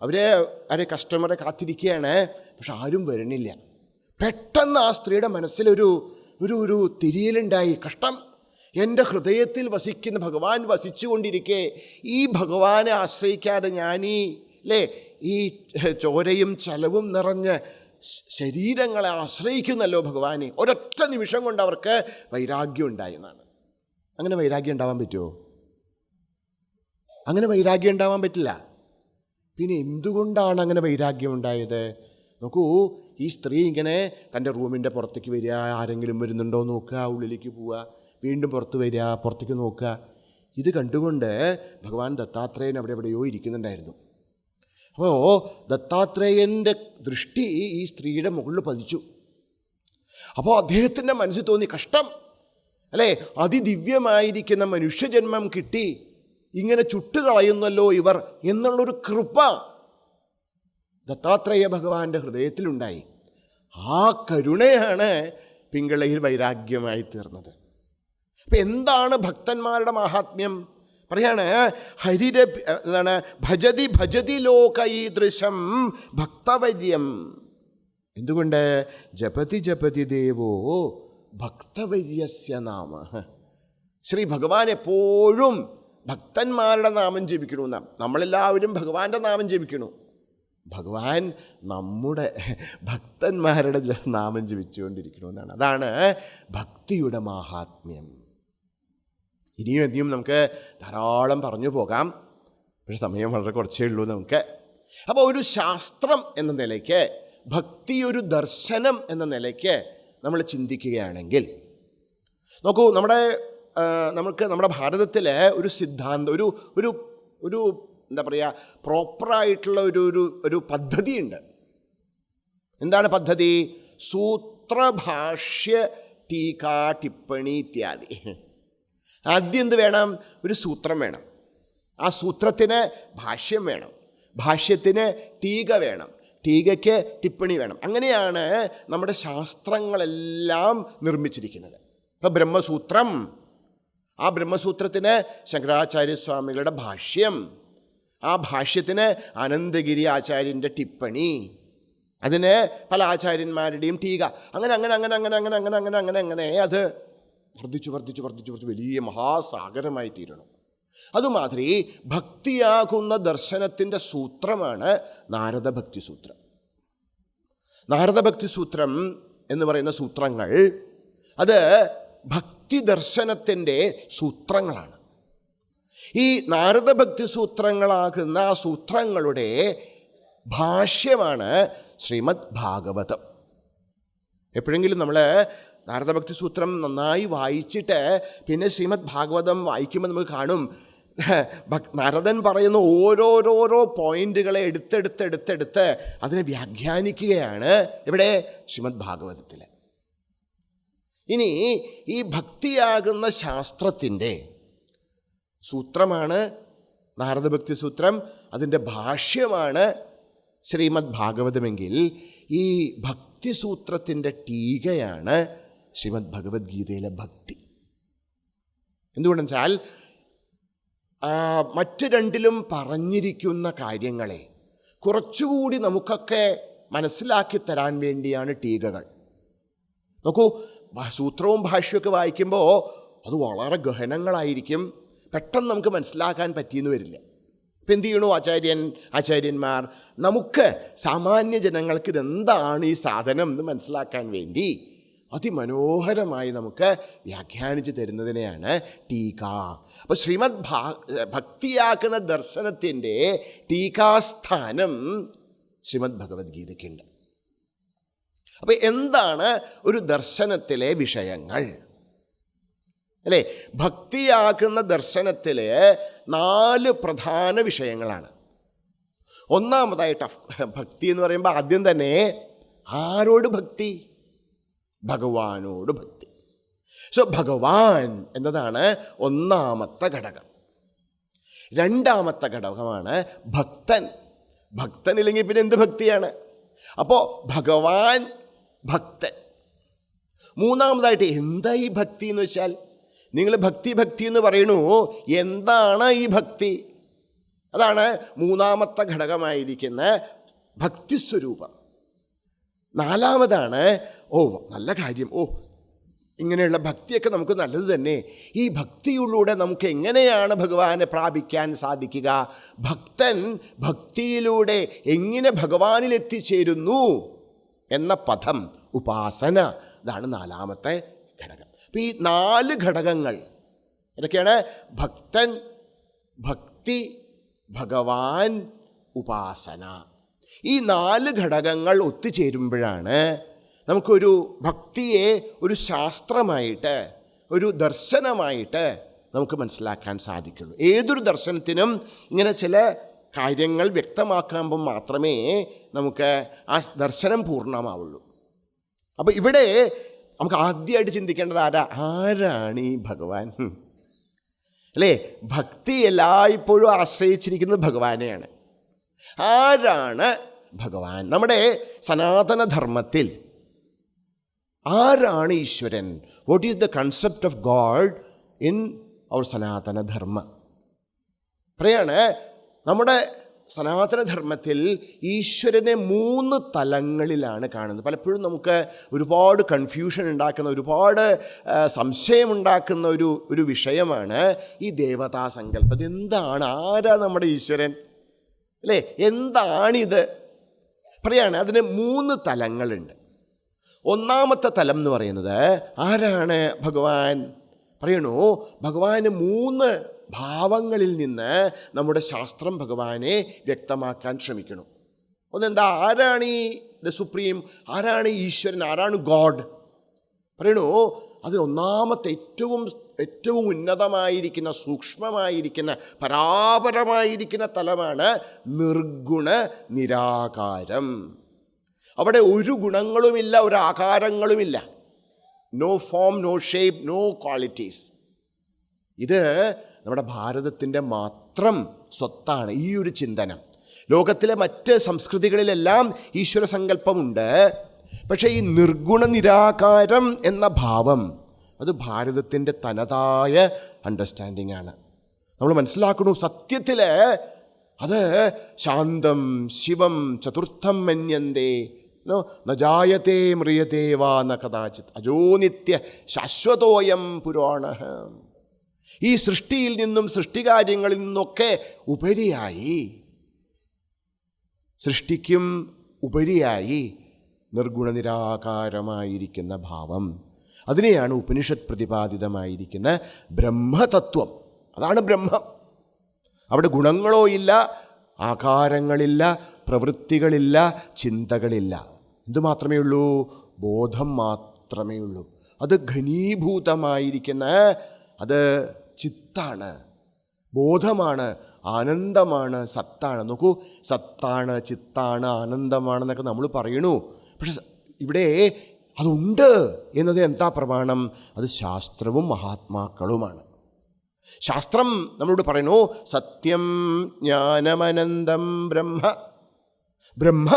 അവരെ കസ്റ്റമറെ കാത്തിരിക്കുകയാണ്, പക്ഷെ ആരും വരണില്ല. പെട്ടെന്ന് ആ സ്ത്രീയുടെ മനസ്സിലൊരു ഒരു തിരിയലുണ്ടായി. കഷ്ടം, എൻ്റെ ഹൃദയത്തിൽ വസിക്കുന്ന ഭഗവാൻ വസിച്ചുകൊണ്ടിരിക്കെ ഈ ഭഗവാനെ ആശ്രയിക്കാതെ ഈ ചോരയും ചലവും നിറഞ്ഞ് ശരീരങ്ങളെ ആശ്രയിക്കുന്നല്ലോ ഭഗവാനെ. ഒരൊറ്റ നിമിഷം കൊണ്ട് അവർക്ക് വൈരാഗ്യം ഉണ്ടായി എന്നാണ്. അങ്ങനെ വൈരാഗ്യം ഉണ്ടാവാൻ പറ്റുമോ? അങ്ങനെ വൈരാഗ്യം ഉണ്ടാവാൻ പറ്റില്ല. പിന്നെ എന്തുകൊണ്ടാണ് അങ്ങനെ വൈരാഗ്യം ഉണ്ടായത്? നോക്കൂ, ഈ സ്ത്രീ ഇങ്ങനെ തൻ്റെ റൂമിൻ്റെ പുറത്തേക്ക് വരിക, ആരെങ്കിലും വരുന്നുണ്ടോ നോക്കുക, ഉള്ളിലേക്ക് പോവുക, വീണ്ടും പുറത്ത് വരിക, പുറത്തേക്ക് നോക്കുക. ഇത് കണ്ടുകൊണ്ട് ഭഗവാൻ ദത്താത്രേയൻ അവിടെ എവിടെയോ ഇരിക്കുന്നുണ്ടായിരുന്നു. അപ്പോൾ ദത്താത്രേയൻ്റെ ദൃഷ്ടി ഈ സ്ത്രീയുടെ മുകളിൽ പതിച്ചു. അപ്പോൾ അദ്ദേഹത്തിൻ്റെ മനസ്സിൽ തോന്നി, കഷ്ടം അല്ലേ, അതിദിവ്യമായിരിക്കുന്ന മനുഷ്യജന്മം കിട്ടി ഇങ്ങനെ ചുട്ടുകളയുന്നല്ലോ ഇവർ എന്നുള്ളൊരു കൃപ ദത്താത്രേയ ഭഗവാന്റെ ഹൃദയത്തിലുണ്ടായി. ആ കരുണയാണ് പിങ്കളയിൽ വൈരാഗ്യമായി തീർന്നത്. അപ്പം എന്താണ് ഭക്തന്മാരുടെ മാഹാത്മ്യം? പറയാണ്, എന്താണ്, ഭജതി ഭജതി ലോകൈദൃശം ഭക്തവര്യം. എന്തുകൊണ്ട്? ജപതി ജപതി ദേവോ ഭക്തവര്യസ്യ നാമ. ശ്രീ ഭഗവാൻ എപ്പോഴും ഭക്തന്മാരുടെ നാമം ജപിക്കണമെന്നാണ്. നമ്മളെല്ലാവരും ഭഗവാന്റെ നാമം ജപിക്കണു. ഭഗവാൻ നമ്മുടെ ഭക്തന്മാരുടെ നാമം ജപിച്ചുകൊണ്ടിരിക്കണമെന്നാണ്. അതാണ് ഭക്തിയുടെ മാഹാത്മ്യം. ഇനിയും അധികം നമുക്ക് ധാരാളം പറഞ്ഞു പോകാം, പക്ഷെ സമയം വളരെ കുറച്ചേ ഉള്ളൂ നമുക്ക്. അപ്പോൾ ഒരു ശാസ്ത്രം എന്ന നിലയ്ക്ക്, ഭക്തി ഒരു ദർശനം എന്ന നിലയ്ക്ക് നമ്മൾ ചിന്തിക്കുകയാണെങ്കിൽ, നോക്കൂ, നമ്മുടെ ഭാരതത്തിൽ ഒരു സിദ്ധാന്തം, ഒരു എന്താ പറയുക, പ്രോപ്പറായിട്ടുള്ള ഒരു പദ്ധതിയുണ്ട്. എന്താണ് പദ്ധതി? സൂത്രഭാഷ്യ ടീകാ ടിപ്പണി ഇത്യാദി. ആദ്യം എന്ത് വേണം? ഒരു സൂത്രം വേണം. ആ സൂത്രത്തിന് ഭാഷ്യം വേണം, ഭാഷ്യത്തിന് ടീക വേണം, ടീകയ്ക്ക് ടിപ്പണി വേണം. അങ്ങനെയാണ് നമ്മുടെ ശാസ്ത്രങ്ങളെല്ലാം നിർമ്മിച്ചിരിക്കുന്നത്. ഇപ്പോൾ ബ്രഹ്മസൂത്രം, ആ ബ്രഹ്മസൂത്രത്തിന് ശങ്കരാചാര്യസ്വാമികളുടെ ഭാഷ്യം, ആ ഭാഷ്യത്തിന് അനന്തഗിരി ആചാര്യൻ്റെ ടിപ്പണി, അതിന് പല ആചാര്യന്മാരുടെയും ടീക, അങ്ങനെ അങ്ങനെ അങ്ങനെ അങ്ങനെ അങ്ങനെ അങ്ങനെ അങ്ങനെ അങ്ങനെ അങ്ങനെ അത് വർദ്ധിച്ചു വലിയ മഹാസാഗരമായി തീരണം. അതുമാതിരി ഭക്തിയാകുന്ന ദർശനത്തിൻ്റെ സൂത്രമാണ് നാരദഭക്തി സൂത്രം. നാരദഭക്തി സൂത്രം എന്ന് പറയുന്ന സൂത്രങ്ങൾ അത് ഭക്തി ദർശനത്തിൻ്റെ സൂത്രങ്ങളാണ്. ഈ നാരദഭക്തി സൂത്രങ്ങളാകുന്ന ആ സൂത്രങ്ങളുടെ ഭാഷ്യമാണ് ശ്രീമദ് ഭാഗവതം. എപ്പോഴെങ്കിലും നമ്മൾ നാരദഭക്തി സൂത്രം നന്നായി വായിച്ചിട്ട് പിന്നെ ശ്രീമദ് ഭാഗവതം വായിക്കുമ്പോൾ നമുക്ക് കാണും, നാരദൻ പറയുന്ന ഓരോരോരോ പോയിന്റുകളെ എടുത്തെടുത്ത് അതിനെ വ്യാഖ്യാനിക്കുകയാണ് ഇവിടെ ശ്രീമദ് ഭാഗവതത്തിൽ. ഇനി ഈ ഭക്തിയാകുന്ന ശാസ്ത്രത്തിൻ്റെ സൂത്രമാണ് നാരദഭക്തി സൂത്രം, അതിൻ്റെ ഭാഷ്യമാണ് ശ്രീമദ് ഭാഗവതമെങ്കിൽ ഈ ഭക്തിസൂത്രത്തിൻ്റെ ടീകയാണ് ശ്രീമദ് ഭഗവത്ഗീതയിലെ ഭക്തി. എന്തുകൊണ്ടെന്ന് വെച്ചാൽ മറ്റ് രണ്ടിലും പറഞ്ഞിരിക്കുന്ന കാര്യങ്ങളെ കുറച്ചുകൂടി നമുക്കൊക്കെ മനസ്സിലാക്കി തരാൻ വേണ്ടിയാണ് ടീകകൾ. നോക്കൂ, സൂത്രവും ഭാഷ്യമൊക്കെ വായിക്കുമ്പോൾ അത് വളരെ ഗഹനങ്ങളായിരിക്കും, പെട്ടെന്ന് നമുക്ക് മനസ്സിലാക്കാൻ പറ്റിയെന്ന് വരില്ല. ഇപ്പം എന്ത് ചെയ്യണു ആചാര്യന്മാർ? നമുക്ക് സാമാന്യ ജനങ്ങൾക്ക് ഇതെന്താണ് ഈ സാധനം എന്ന് മനസ്സിലാക്കാൻ വേണ്ടി അതിമനോഹരമായി നമുക്ക് വ്യാഖ്യാനിച്ചു തരുന്നതിനെയാണ് ടീക. അപ്പോൾ ശ്രീമദ് ഭക്തിയാക്കുന്ന ദർശനത്തിൻ്റെ ടീകാസ്ഥാനം ശ്രീമദ് ഭഗവത്ഗീതയ്ക്കുണ്ട്. അപ്പോൾ എന്താണ് ഒരു ദർശനത്തിലെ വിഷയങ്ങൾ അല്ലേ? ഭക്തിയാക്കുന്ന ദർശനത്തിലെ 4 പ്രധാന വിഷയങ്ങളാണ്. ഒന്നാമതായിട്ട് ഭക്തി എന്ന് പറയുമ്പോൾ ആദ്യം തന്നെ ആരോട് ഭക്തി? ഭഗവാനോട് ഭക്തി. സോ ഭഗവാൻ എന്നതാണ് ഒന്നാമത്തെ ഘടകം. രണ്ടാമത്തെ ഘടകമാണ് ഭക്തൻ. ഭക്തനില്ലെങ്കിൽ പിന്നെ എന്ത് ഭക്തിയാണ്? അപ്പോൾ ഭഗവാൻ, ഭക്തൻ. മൂന്നാമതായിട്ട് എന്താ ഈ ഭക്തി എന്ന് വെച്ചാൽ, നിങ്ങൾ ഭക്തി എന്ന് പറയണു, എന്താണ് ഈ ഭക്തി? അതാണ് മൂന്നാമത്തെ ഘടകമായിരിക്കുന്ന ഭക്തിസ്വരൂപം. നാലാമതാണ് നല്ല കാര്യം, ഇങ്ങനെയുള്ള ഭക്തിയൊക്കെ നമുക്ക് നല്ലത് തന്നെ. ഈ ഭക്തിയിലൂടെ നമുക്ക് എങ്ങനെയാണ് ഭഗവാനെ പ്രാപിക്കാൻ സാധിക്കുക? ഭക്തൻ ഭക്തിയിലൂടെ എങ്ങനെ ഭഗവാനിൽ എത്തിച്ചേരുന്നു എന്ന പദം ഉപാസന. ഇതാണ് നാലാമത്തെ ഘടകം. അപ്പോൾ ഈ 4 ഘടകങ്ങൾ ഇതൊക്കെയാണ്: ഭക്തൻ, ഭക്തി, ഭഗവാൻ, ഉപാസന. ഈ 4 ഘടകങ്ങൾ ഒത്തുചേരുമ്പോഴാണ് നമുക്കൊരു ഭക്തിയെ ഒരു ശാസ്ത്രമായിട്ട്, ഒരു ദർശനമായിട്ട് നമുക്ക് മനസ്സിലാക്കാൻ സാധിക്കുള്ളൂ. ഏതൊരു ദർശനത്തിനും ഇങ്ങനെ ചില കാര്യങ്ങൾ വ്യക്തമാക്കുമ്പോൾ മാത്രമേ നമുക്ക് ആ ദർശനം പൂർണ്ണമാവുള്ളൂ. അപ്പോൾ ഇവിടെ നമുക്ക് ആദ്യമായിട്ട് ചിന്തിക്കേണ്ടത് ആരാണ് ഈ ഭഗവാൻ അല്ലേ? ഭക്തി എല്ലായ്പ്പോഴും ആശ്രയിച്ചിരിക്കുന്നത് ഭഗവാനെയാണ്. ആരാണ് ഭഗവാൻ? നമ്മുടെ സനാതനധർമ്മത്തിൽ ആരാണ് ഈശ്വരൻ? What is the concept of god in our Sanatana Dharma? പറയാണ്, നമ്മുടെ സനാതനധർമ്മത്തിൽ ഈശ്വരനെ 3 തലങ്ങളിലാണ് കാണുന്നത്. പലപ്പോഴും നമുക്ക് ഒരുപാട് കൺഫ്യൂഷൻ ഉണ്ടാക്കുന്ന, ഒരുപാട് സംശയമുണ്ടാക്കുന്ന ഒരു വിഷയമാണ് ഈ ദേവതാ സങ്കല്പം. അതെന്താണ്? ആരാ നമ്മുടെ ഈശ്വരൻ അല്ലേ? എന്താണിത്? പറയാണ്, അതിന് 3 തലങ്ങളുണ്ട്. ഒന്നാമത്തെ തലം എന്ന് പറയുന്നത് ആരാണ് ഭഗവാൻ? പറയണു, ഭഗവാന് 3 ഭാവങ്ങളിൽ നിന്ന് നമ്മുടെ ശാസ്ത്രം ഭഗവാനെ വ്യക്തമാക്കാൻ ശ്രമിക്കണം. ഒന്നെന്താ? ആരാണ് ഈ ദ സുപ്രീം? ആരാണ് ഈശ്വരൻ? ആരാണ് ഗോഡ്? പറയണു, അതിലൊന്നാമത്തെ ഏറ്റവും ഉന്നതമായിരിക്കുന്ന, സൂക്ഷ്മമായിരിക്കുന്ന, പരാപരമായിരിക്കുന്ന തലമാണ് നിർഗുണ നിരാകാരം. അവിടെ ഒരു ഗുണങ്ങളുമില്ല, ഒരു ആകാരങ്ങളുമില്ല. No form, no shape, no qualities. ഇത് നമ്മുടെ ഭാരതത്തിൻ്റെ മാത്രം സ്വത്താണ് ഈ ഒരു ചിന്തനം. ലോകത്തിലെ മറ്റ് സംസ്കൃതികളിലെല്ലാം ഈശ്വര സങ്കല്പമുണ്ട്. പക്ഷേ ഈ നിർഗുണ നിരാകാരം എന്ന ഭാവം അത് ഭാരതത്തിൻ്റെ തനതായ അണ്ടർസ്റ്റാൻഡിംഗ് ആണ്. നമ്മൾ മനസ്സിലാക്കണു, സത്യത്തിൽ അത് ശാന്തം ശിവം ചതുർത്ഥം മന്യന്തേ നജായത്തെ മ്രിയതേ വാ ന കഥാചിത് അജോ നിത്യ ശാശ്വതോയം പുരാണഃ. ഈ സൃഷ്ടിയിൽ നിന്നും, സൃഷ്ടികാര്യങ്ങളിൽ നിന്നൊക്കെ ഉപരിയായി, സൃഷ്ടിക്കും ഉപരിയായി നിർഗുണനിരാകാരമായിരിക്കുന്ന ഭാവം, അതിനെയാണ് ഉപനിഷത്ത് പ്രതിപാദിതമായിരിക്കുന്ന ബ്രഹ്മതത്വം. അതാണ് ബ്രഹ്മം. അവിടെ ഗുണങ്ങളോ ഇല്ല, ആകാരങ്ങളില്ല, പ്രവൃത്തികളില്ല, ചിന്തകളില്ല. എന്തുമാത്രമേ ഉള്ളൂ? ബോധം മാത്രമേ ഉള്ളൂ. അത് ഘനീഭൂതമായിരിക്കുന്ന, അത് ചിത്താണ്, ബോധമാണ്, ആനന്ദമാണ്, സത്താണ്. നോക്കൂ, സത്താണ്, ചിത്താണ്, ആനന്ദമാണെന്നൊക്കെ നമ്മൾ പറയണു. പക്ഷെ ഇവിടെ അതുണ്ട് എന്നത് എന്താ പ്രമാണം? അത് ശാസ്ത്രവും മഹാത്മാക്കളുമാണ്. ശാസ്ത്രം നമ്മളോട് പറയുന്നു, സത്യം ജ്ഞാനമനന്തം ബ്രഹ്മ. ബ്രഹ്മ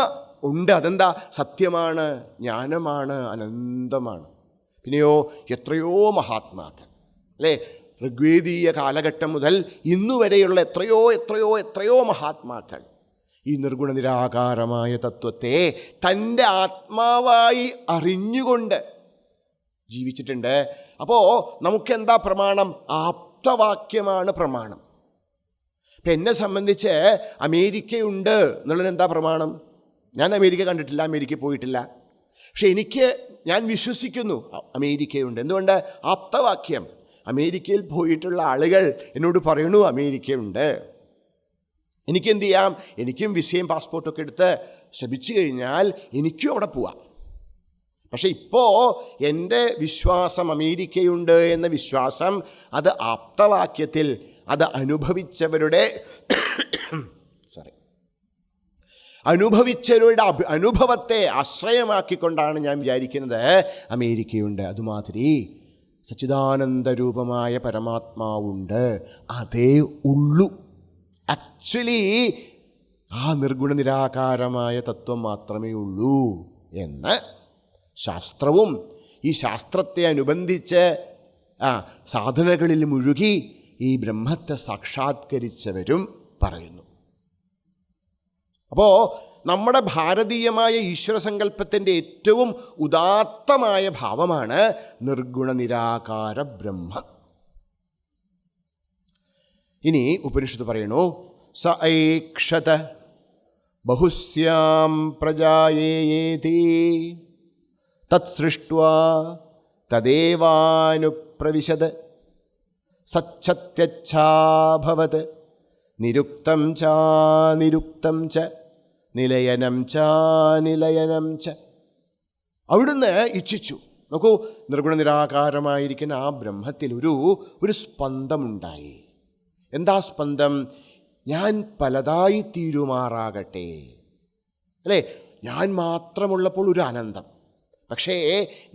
ഉണ്ട്, അതെന്താ? സത്യമാണ്, ജ്ഞാനമാണ്, അനന്തമാണ്. പിന്നെയോ എത്രയോ മഹാത്മാക്കൾ അല്ലേ? ഋഗ്വേദീയ കാലഘട്ടം മുതൽ ഇന്നുവരെയുള്ള എത്രയോ മഹാത്മാക്കൾ ഈ നിർഗുണ നിരാകാരമായ തത്വത്തെ തൻ്റെ ആത്മാവായി അറിഞ്ഞുകൊണ്ട് ജീവിച്ചിട്ടുണ്ട്. അപ്പോൾ നമുക്കെന്താ പ്രമാണം? ആപ്തവാക്യമാണ് പ്രമാണം. ഇപ്പം എന്നെ സംബന്ധിച്ച് അമേരിക്കയുണ്ട് എന്നുള്ളതിന് എന്താ പ്രമാണം? ഞാൻ അമേരിക്ക കണ്ടിട്ടില്ല, അമേരിക്ക പോയിട്ടില്ല. പക്ഷെ ഞാൻ വിശ്വസിക്കുന്നു അമേരിക്കയുണ്ട്. എന്തുകൊണ്ട്? ആപ്തവാക്യം. അമേരിക്കയിൽ പോയിട്ടുള്ള ആളുകൾ എന്നോട് പറയണു അമേരിക്കയുണ്ട്. എനിക്കെന്ത് ചെയ്യാം? എനിക്കും വിസയും പാസ്പോർട്ടൊക്കെ എടുത്ത് ശ്രമിച്ചു കഴിഞ്ഞാൽ എനിക്കും അവിടെ പോവാം. പക്ഷെ ഇപ്പോൾ എൻ്റെ വിശ്വാസം അമേരിക്കയുണ്ട് എന്ന വിശ്വാസം അത് ആപ്തവാക്യത്തിൽ, അത് അനുഭവിച്ചവരുടെ അനുഭവത്തെ ആശ്രയമാക്കിക്കൊണ്ടാണ് ഞാൻ വിചാരിക്കുന്നത് അമേരിക്കയുണ്ട്. അതുമാതിരി സച്ചിദാനന്ദരൂപമായ പരമാത്മാവുണ്ട്, അതേ ഉള്ളൂ. ആക്ച്വലി ആ നിർഗുണ നിരാകാരമായ തത്വം മാത്രമേ ഉള്ളൂ എന്ന് ശാസ്ത്രവും ഈ ശാസ്ത്രത്തെ അനുബന്ധിച്ച് സാധനകളിൽ മുഴുകി ഈ ബ്രഹ്മത്തെ സാക്ഷാത്കരിച്ചവരും പറയുന്നു. അപ്പോൾ നമ്മുടെ ഭാരതീയമായ ഈശ്വരസങ്കല്പത്തിൻ്റെ ഏറ്റവും ഉദാത്തമായ ഭാവമാണ് നിർഗുണ നിരാകാര ബ്രഹ്മം. ഇനി ഉപനിഷത്ത് പറയണു, സ ഐക്ഷത ബഹുസ്യാം പ്രജായേതി തത്സൃഷ്ട്വാ തദേവാനുപ്രവിശത് സച്ഛത്യച്ഛാഭവത് നിരുക്തം ചാനിരുക്തം ച നിലയനം ചാനിലയനം ച. അവിടുന്ന് ഇച്ഛിച്ചു. നോക്കൂ, നിർഗുണ നിരാകാരമായിരിക്കുന്ന ആ ബ്രഹ്മത്തിൽ ഒരു സ്പന്ദമുണ്ടായി. എന്താ സ്പന്ദം? ഞാൻ പലതായി തീരുമാറാകട്ടെ. അല്ലേ? ഞാൻ മാത്രമുള്ളപ്പോൾ ഒരു അനന്തം, പക്ഷേ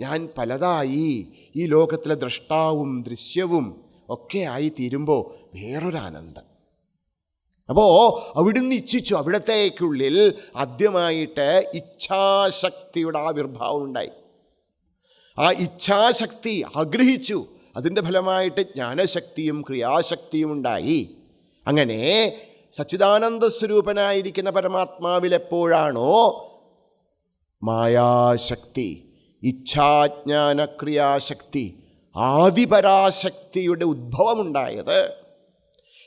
ഞാൻ പലതായി ഈ ലോകത്തിലെ ദ്രഷ്ടാവും ദൃശ്യവും ഒക്കെ ആയി തീരുമ്പോൾ വേറൊരാനന്ദം. അപ്പോൾ അവിടുന്ന് ഇച്ഛിച്ചു. അവിടത്തേക്കുള്ളിൽ ആദ്യമായിട്ട് ഇച്ഛാശക്തിയുടെ ആവിർഭാവം ഉണ്ടായി. ആ ഇച്ഛാശക്തി ആഗ്രഹിച്ചു. അതിൻ്റെ ഫലമായിട്ട് ജ്ഞാനശക്തിയും ക്രിയാശക്തിയും ഉണ്ടായി. അങ്ങനെ സച്ചിദാനന്ദ സ്വരൂപനായിരിക്കുന്ന പരമാത്മാവിൽ എപ്പോഴാണോ മായാശക്തി, ഇച്ഛാജ്ഞാന ക്രിയാശക്തി, ആദിപരാശക്തിയുടെ ഉദ്ഭവമുണ്ടായത്,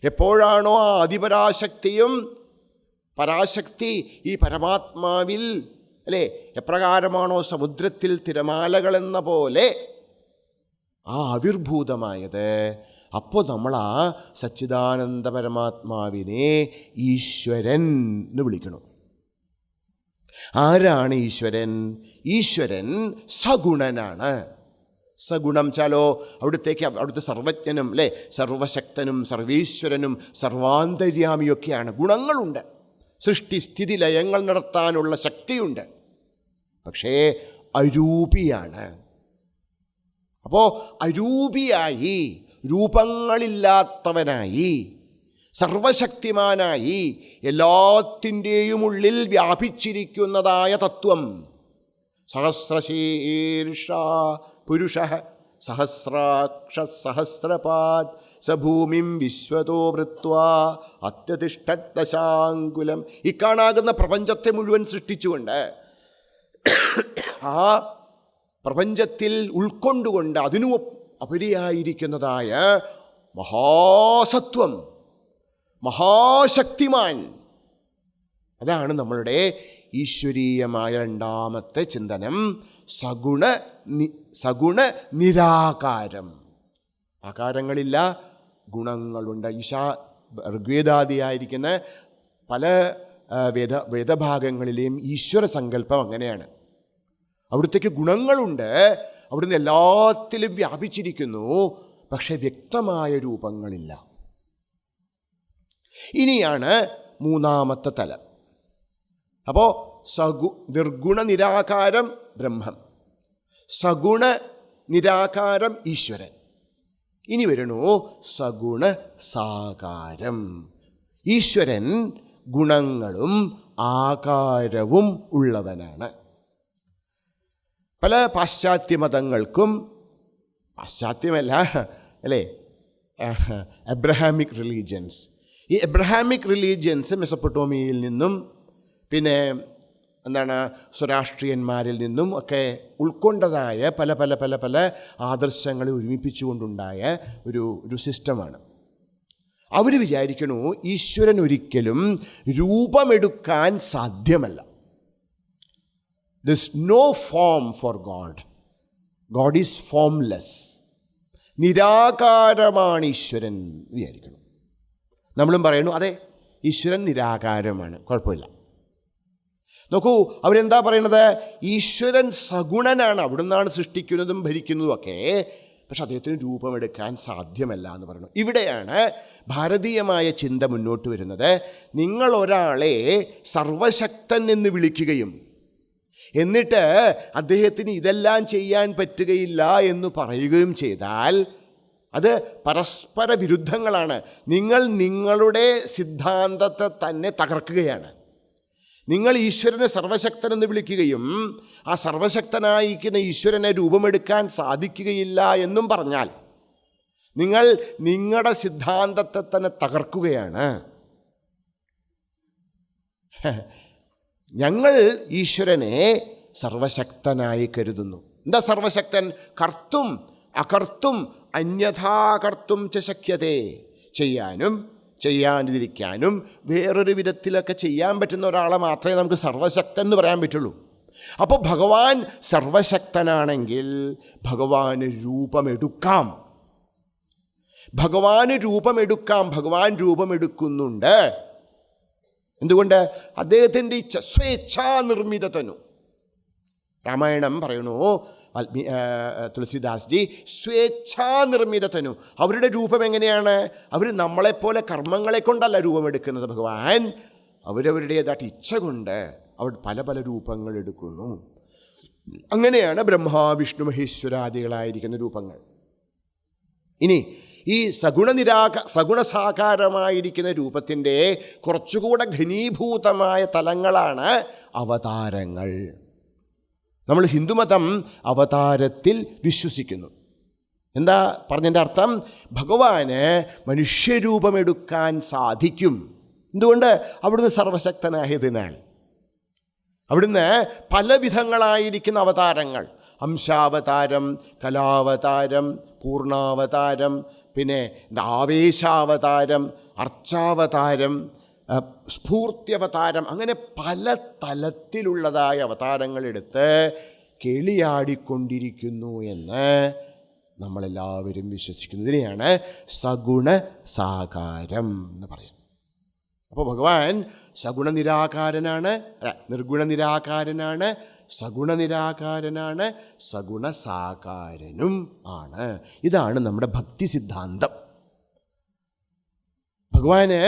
എപ്പോഴാണോ ആ ആദിപരാശക്തിയും പരാശക്തി ഈ പരമാത്മാവിൽ, അല്ലേ, എപ്രകാരമാണോ സമുദ്രത്തിൽ തിരമാലകളെന്ന പോലെ ആവിർഭൂതമായത്, അപ്പോൾ നമ്മൾ ആ സച്ചിദാനന്ദ പരമാത്മാവിനെ ഈശ്വരൻ എന്ന് വിളിക്കണം. ആരാണ് ഈശ്വരൻ? ഈശ്വരൻ സഗുണനാണ്. സഗുണം ചാലോ അവിടുത്തെ സർവജ്ഞനും, അല്ലേ, സർവശക്തനും സർവീശ്വരനും സർവാന്തര്യാമിയൊക്കെയാണ്. ഗുണങ്ങളുണ്ട്, സൃഷ്ടി സ്ഥിതി ലയങ്ങൾ നടത്താനുള്ള ശക്തിയുണ്ട്. പക്ഷേ അരൂപിയാണ്. അപ്പോൾ അരൂപിയായി, രൂപങ്ങളില്ലാത്തവനായി, സർവശക്തിമാനായി, എല്ലാത്തിൻ്റെയും ഉള്ളിൽ വ്യാപിച്ചിരിക്കുന്നതായ തത്വം. സഹസ്രശീർഷ പുരുഷ സഹസ്രാക്ഷ സഹസ്രപാദ് സഭൂമിം വിശ്വതോ വൃത്വാ അത്യതിഷ്ഠദശാങ്കുലം. ഈ കാണാകുന്ന പ്രപഞ്ചത്തെ മുഴുവൻ സൃഷ്ടിച്ചുകൊണ്ട് ആ പ്രപഞ്ചത്തിൽ ഉൾക്കൊണ്ടുകൊണ്ട് അതിനു അപരിയായിരിക്കുന്നതായ മഹാസത്വം, മഹാശക്തിമാൻ, അതാണ് നമ്മളുടെ ഈശ്വരീയമായ രണ്ടാമത്തെ ചിന്തനം. സഗുണ നിരാകാരം. ആകാരങ്ങളില്ല, ഗുണങ്ങളുണ്ട്. ഋഗ്വേദാദിയായിരിക്കുന്ന പല വേദഭാഗങ്ങളിലെയും ഈശ്വര സങ്കല്പം അങ്ങനെയാണ്. അവിടുത്തേക്ക് ഗുണങ്ങളുണ്ട്, അവിടുന്ന് എല്ലാത്തിലും വ്യാപിച്ചിരിക്കുന്നു, പക്ഷെ വ്യക്തമായ രൂപങ്ങളില്ല. ഇനിയാണ് മൂന്നാമത്തെ തലം. അപ്പോൾ നിർഗുണ നിരാകാരം ബ്രഹ്മം, സഗുണ നിരാകാരം ഈശ്വരൻ. ഇനി വരണു സഗുണ സാകാരം. ഈശ്വരൻ ഗുണങ്ങളും ആകാരവും ഉള്ളവനാണ്. പല പാശ്ചാത്യ മതങ്ങൾക്കും, പാശ്ചാത്യമല്ല അല്ലേ, എബ്രഹാമിക് റിലീജിയൻസ്, ഈ എബ്രഹാമിക് റിലീജിയൻസ് മെസപ്പൊട്ടോമിയയിൽ നിന്നും പിന്നെ സ്വരാഷ്ട്രീയന്മാരിൽ നിന്നും ഒക്കെ ഉൾക്കൊണ്ടതായ പല പല പല പല ആദർശങ്ങളെ ഒരുമിപ്പിച്ചുകൊണ്ടുണ്ടായ ഒരു സിസ്റ്റമാണ്. അവർ വിചാരിക്കണു ഈശ്വരൻ ഒരിക്കലും രൂപമെടുക്കാൻ സാധ്യമല്ല. There's no form for God. God is formless. നിരാകാരമാണ് ഈശ്വരൻ വിചാരിക്കണം. നമ്മളും പറയുന്നു അതെ, ഈശ്വരൻ നിരാകാരമാണ്, കുഴപ്പമില്ല. നോക്കൂ, അവരെന്താ പറയണത്? ഈശ്വരൻ സഗുണനാണ്, അവിടുന്നാണ് സൃഷ്ടിക്കുന്നതും ഭരിക്കുന്നതും ഒക്കെ, പക്ഷെ അദ്ദേഹത്തിന് രൂപമെടുക്കാൻ സാധ്യമല്ല എന്ന് പറയുന്നു. ഇവിടെയാണ് ഭാരതീയമായ ചിന്ത മുന്നോട്ട് വരുന്നത്. നിങ്ങൾ ഒരാളെ സർവശക്തൻ എന്ന് വിളിക്കുകയും എന്നിട്ട് അദ്ദേഹത്തിന് ഇതെല്ലാം ചെയ്യാൻ പറ്റുകയില്ല എന്ന് പറയുകയും ചെയ്താൽ അത് പരസ്പര വിരുദ്ധങ്ങളാണ്. നിങ്ങൾ നിങ്ങളുടെ സിദ്ധാന്തത്തെ തന്നെ തകർക്കുകയാണ്. നിങ്ങൾ ഈശ്വരനെ സർവശക്തൻ എന്ന് വിളിക്കുകയും ആ സർവശക്തനായിരിക്കുന്ന ഈശ്വരനെ രൂപമെടുക്കാൻ സാധിക്കുകയില്ല എന്നും പറഞ്ഞാൽ നിങ്ങൾ നിങ്ങളുടെ സിദ്ധാന്തത്തെ തന്നെ തകർക്കുകയാണ്. ഞങ്ങൾ ഈശ്വരനെ സർവശക്തനായി കരുതുന്നു. എന്താ സർവശക്തൻ? കർത്തും അകർത്തും അന്യഥാകർത്തും ച ശക്യതേ. ചെയ്യാനും ചെയ്യാതിരിക്കാനും വേറൊരു വിധത്തിലൊക്കെ ചെയ്യാൻ പറ്റുന്ന ഒരാളെ മാത്രമേ നമുക്ക് സർവശക്തൻ എന്ന് പറയാൻ പറ്റുള്ളൂ. അപ്പോൾ ഭഗവാൻ സർവശക്തനാണെങ്കിൽ ഭഗവാന് രൂപമെടുക്കാം. ഭഗവാൻ രൂപമെടുക്കുന്നുണ്ട്. എന്തുകൊണ്ട്? അദ്ദേഹത്തിൻ്റെ ഇച്ഛ, സ്വേച്ഛാ നിർമ്മിതതനു. രാമായണം പറയണു, തുളസിദാസ് ജി, സ്വേച്ഛാ നിർമ്മിതതനു. അവരുടെ രൂപം എങ്ങനെയാണ്? അവർ നമ്മളെപ്പോലെ കർമ്മങ്ങളെ കൊണ്ടല്ല രൂപമെടുക്കുന്നത്. ഭഗവാൻ അവരവരുടേതായിട്ട് ഇച്ഛ കൊണ്ട് അവർ പല പല രൂപങ്ങൾ എടുക്കുന്നു. അങ്ങനെയാണ് ബ്രഹ്മ വിഷ്ണു മഹേശ്വരാദികളായിരിക്കുന്ന രൂപങ്ങൾ. ഇനി ഈ സഗുണസാകാരമായിരിക്കുന്ന രൂപത്തിൻ്റെ കുറച്ചുകൂടെ ഘനീഭൂതമായ തലങ്ങളാണ് അവതാരങ്ങൾ. നമ്മൾ ഹിന്ദുമതം അവതാരത്തിൽ വിശ്വസിക്കുന്നു. എന്താ പറഞ്ഞതിൻ്റെ അർത്ഥം? ഭഗവാന് മനുഷ്യരൂപമെടുക്കാൻ സാധിക്കും. എന്തുകൊണ്ട്? അവിടുന്ന് സർവശക്തനായതിനാൽ. അവിടുന്ന് പല വിധങ്ങളായിരിക്കുന്ന അവതാരങ്ങൾ, അംശാവതാരം, കലാവതാരം, പൂർണ്ണാവതാരം, പിന്നെ ആവേശാവതാരം, അർച്ചാവതാരം, സ്ഫൂർത്യവതാരം, അങ്ങനെ പല തലത്തിലുള്ളതായ അവതാരങ്ങളെടുത്ത് കേളിയാടിക്കൊണ്ടിരിക്കുന്നു എന്ന് നമ്മളെല്ലാവരും വിശ്വസിക്കുന്നു. ഇതിനെയാണ് സഗുണസാകാരം എന്ന് പറയുന്നത്. അപ്പോൾ ഭഗവാൻ സഗുണനിരാകാരനാണ്, നിർഗുണനിരാകാരനാണ്, സഗുണനിരാകാരനാണ്, സഗുണസാകാരനും ആണ്. ഇതാണ് നമ്മുടെ ഭക്തി സിദ്ധാന്തം. ഭഗവാന്